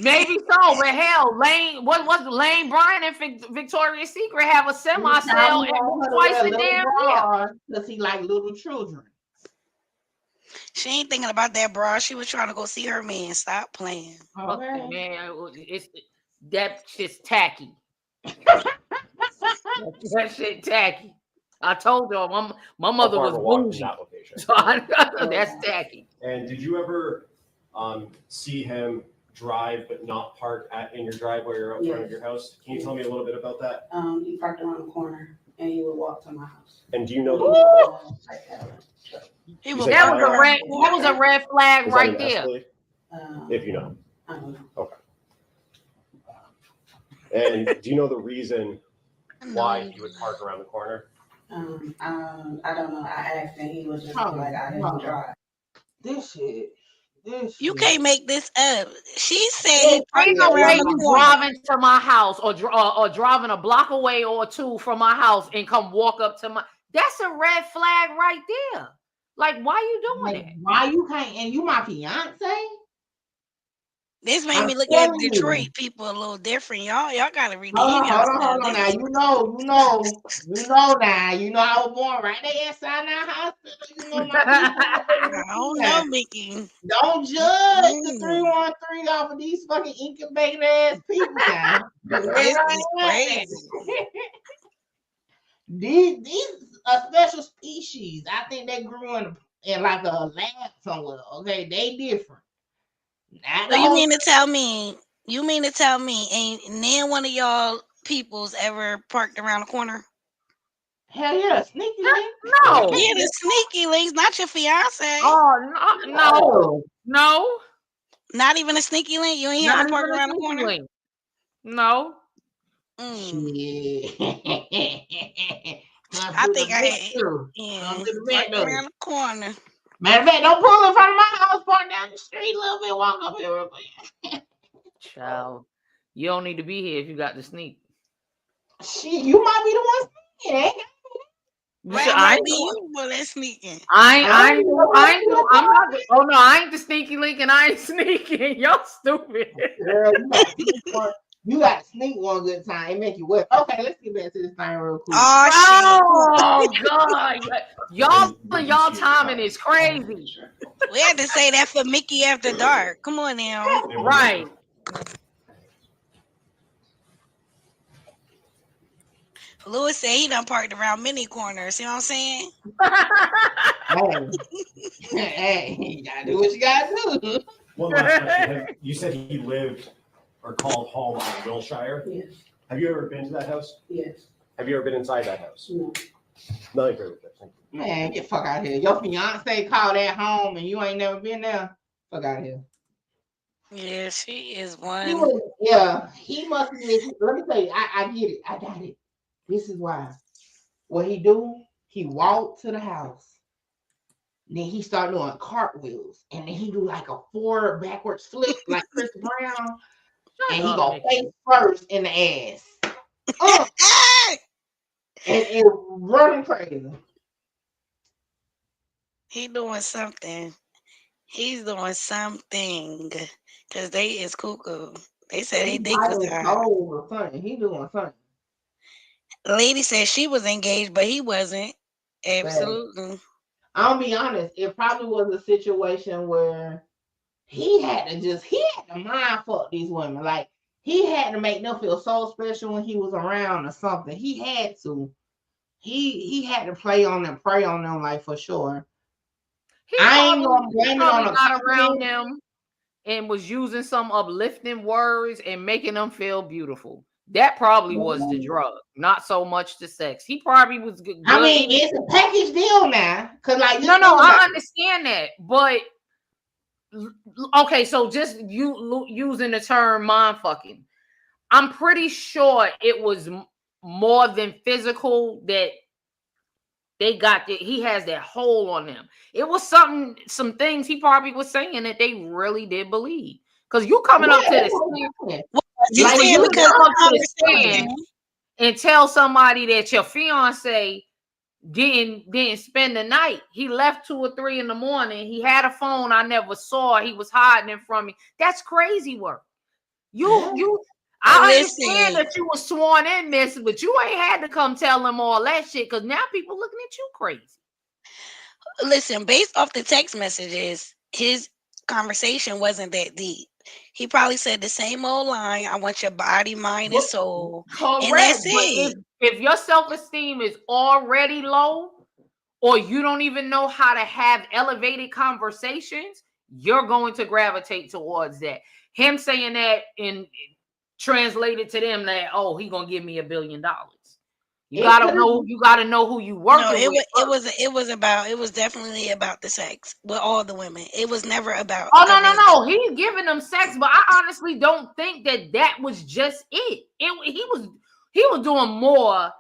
Maybe so, but hell, Lane, what was Lane Bryant and Victoria's Secret have a semi-sale twice a damn year? Because he like little children. She ain't thinking about that bra. She was trying to go see her man. Stop playing. Okay, man, that shit's tacky. That shit tacky. I told y'all my mother was bougie. So that's tacky. And did you ever see him drive but not park in your driveway or out front of your house? Can you tell me a little bit about that? He parked around the corner and he would walk to my house. And do you know that was a red flag right there. If you know. I don't know. Okay. And do you know the reason why he would park around the corner? I don't know. I asked and he was just like, I didn't drive. This shit. You can't make this up. She said, "Ain't no way you driving to my house or driving a block away or two from my house and come walk up to my." That's a red flag right there. Like, why you doing that? Why you can't? And you my fiance? This made me look at Detroit people a little different. Y'all gotta redeem yourself. Hold on now. You know now. You know I was born right there inside that hospital. You know my I don't know, Mickey. Don't judge the 313 off of these fucking incubating ass people now. This is crazy. These a special species. I think they grew in like a lab somewhere. Okay, they different. So you mean to tell me, ain't none one of y'all peoples ever parked around the corner? Hell yeah, sneaky link. No. Yeah, the sneaky links, not your fiance. Oh, no. Not even a sneaky link? You ain't have to park around the corner? Link. No. Yeah. I think I had parked around the corner. Matter of fact, don't pull in front of my house, park down the street a little bit, walk up here real quick. Child, you don't need to be here if you got the sneak. Shit, you might be the one sneaking, ain't Right, might be you, but that's sneaking. I ain't the sneaky link and I ain't sneaking. Y'all stupid. Girl, you got to sneak one good time. It make you wet. Okay, let's get back to this thing real quick. Oh God. Y'all timing is crazy. We had to say that for Mickey After Dark. Come on now. Right. Lewis said he done parked around many corners. You know what I'm saying? Hey, you gotta do what you gotta do. One last question. You said he lived or called home in Wilshire? Yes. Have you ever been to that house? Yes. Have you ever been inside that house? No. No, I agree with that. Thank you. Man, get the fuck out of here. Your fiance called at home and you ain't never been there. Fuck out of here. Yeah, she is one. He must be. Let me tell you, I get it. I got it. This is why. What he do, he walked to the house. Then he started doing cartwheels. And then he do like a forward backwards flip like Chris Brown. And he go face first in the ass. And it running crazy. He doing something. He's doing something. Cause they is cuckoo. They said they dick was hard. He doing something. The lady said she was engaged, but he wasn't. Absolutely. I'll be honest. It probably was a situation where he had to mind fuck these women. Like he had to make them feel so special when he was around or something. He had to. He had to play on them, prey on them, like for sure. I ain't gonna blame it on a got around them and was using some uplifting words and making them feel beautiful. That probably was the drug, not so much the sex. He probably was good. I mean, it's a package deal now. Cause like no, I understand that, but okay, so just you using the term mind fucking. I'm pretty sure it was more than physical that they got that he has that hole on them. It was some things he probably was saying that they really did believe. Because you coming up to the stand and tell somebody that your fiance didn't spend the night. He left 2 or 3 in the morning. He had a phone I never saw. He was hiding it from me. That's crazy work. I understand that you were sworn in, miss, but you ain't had to come tell them all that shit because now people looking at you crazy. Listen, based off the text messages, his conversation wasn't that deep. He probably said the same old line, I want your body, mind, and soul. Correct. And that's it. If your self-esteem is already low, or you don't even know how to have elevated conversations, you're going to gravitate towards that. Him saying that in translated to them that, oh, he gonna give me $1 billion. You gotta know who you working with. It was definitely about the sex with all the women. It was never about. Oh no. He's giving them sex, but I honestly don't think that was just it. He was doing more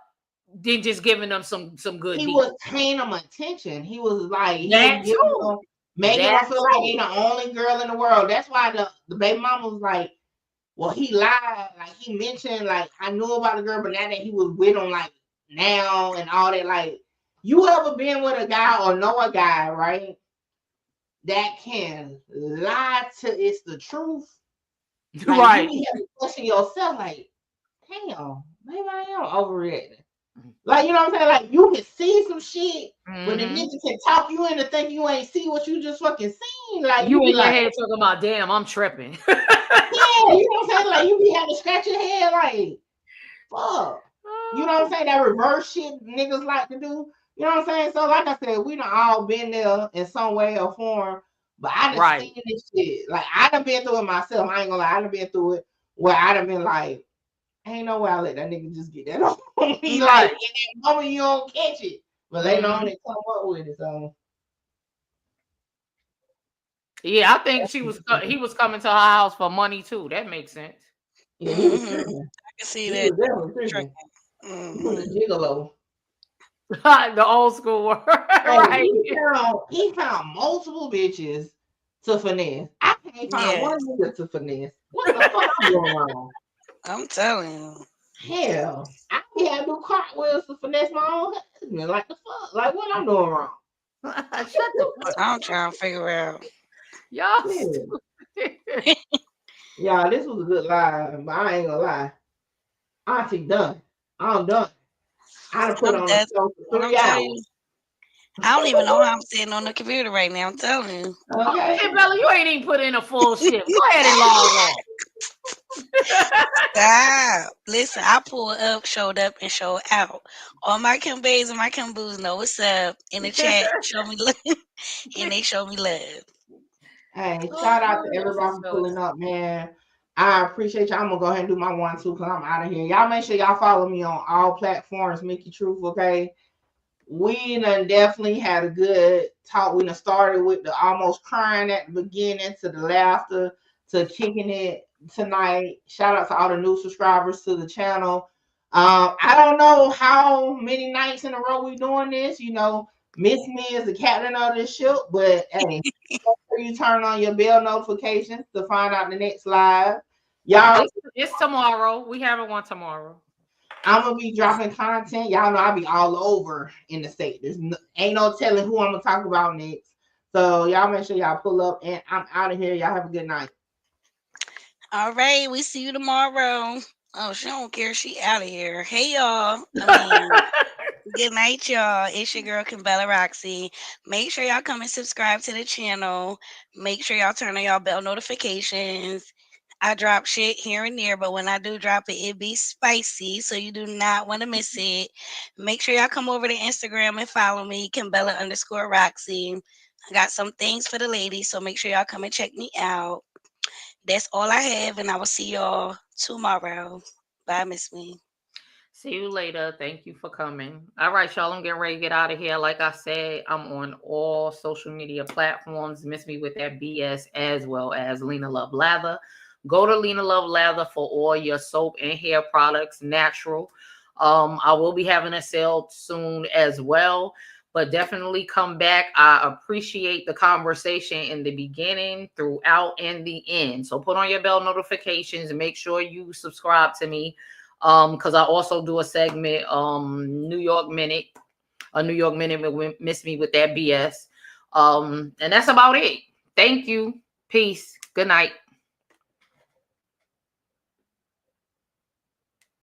than just giving them some good. He was paying them attention. He was like making them feel like he's the only girl in the world. That's why the baby mama was like, well, he lied. Like he mentioned, like I knew about the girl, but now that he was with him, like now and all that. Like you ever been with a guy or know a guy, right? That can lie to it's the truth. Like, right. You have to question yourself, like, damn, maybe I am overreacting. Like, you know what I'm saying? Like, you can see some shit, but the nigga can talk you into thinking you ain't see what you just fucking seen. Like, you in your head talking about, damn, I'm tripping. Yeah, you know what I'm saying? Like, you be having to scratch your head, like, fuck. You know what I'm saying? That reverse shit niggas like to do. You know what I'm saying? So, like I said, we done all been there in some way or form, but I done seen this shit. Like, I done been through it myself. I ain't gonna lie, I done been through it where I done been like, ain't no way I let that nigga just get that on me. Like, in that moment, you don't catch it. But later on, they come up with it. So, yeah, I think he was coming to her house for money too. That makes sense. Yeah, he was tripping. I can see he that. Was definitely tripping. He was a gigolo. The old school word. Right. He found multiple bitches to finesse. I can't find one nigga to finesse. What the fuck I'm doing wrong? I'm telling you. Hell, I can't do cartwheels to finesse my own husband. Like the fuck? Like what I'm doing wrong? Shut the fuck up. I'm trying to figure out. Y'all. Yeah, this was a good lie, but I ain't gonna lie. Auntie done. I'm done. I done put on a show for 3 hours. I don't even know how I'm sitting on the computer right now. I'm telling you. Okay, Bella, you ain't even put in a full shift. Go ahead and log on. Stop. Listen, I pulled up, showed up, and showed out. All my Kim Bays and my Kim Boos know what's up in the chat. Show me love, and they show me love. Hey, shout out to everybody for pulling up, man. I appreciate y'all. I'm gonna go ahead and do my 1-2 because I'm out of here. Y'all make sure y'all follow me on all platforms, Mickey Truth, okay? We done definitely had a good talk. We done started with the almost crying at the beginning to the laughter to kicking it tonight. Shout out to all the new subscribers to the channel. I don't know how many nights in a row we doing this. You know, miss me as the captain of this ship, but hey, make sure you turn on your bell notifications to find out the next live. Y'all, it's tomorrow. We having one tomorrow. I'm gonna be dropping content. Y'all know I'll be all over in the state. Ain't no telling who I'm gonna talk about next. So y'all make sure y'all pull up, and I'm out of here. Y'all have a good night. All right, we see you tomorrow. Oh, she don't care. She out of here. Hey, y'all. Good night, y'all. It's your girl, Kimbella Roxy. Make sure y'all come and subscribe to the channel. Make sure y'all turn on y'all bell notifications. I drop shit here and there, but when I do drop it, it be spicy, so you do not want to miss it. Make sure y'all come over to Instagram and follow me, Kimbella_Roxy. I got some things for the ladies, so make sure y'all come and check me out. That's all I have, and I will see y'all tomorrow. Bye, Miss Me. See you later. Thank you for coming. All right, y'all. I'm getting ready to get out of here. Like I said, I'm on all social media platforms. Miss Me With That BS, as well as Lena Love Lather. Go to Lena Love Lather for all your soap and hair products, natural. I will be having a sale soon as well, but definitely come back. I appreciate the conversation in the beginning, throughout, and the end. So put on your bell notifications and make sure you subscribe to me. Because I also do a segment, New York Minute with Miss Me With That BS. And that's about it. Thank you. Peace. Good night.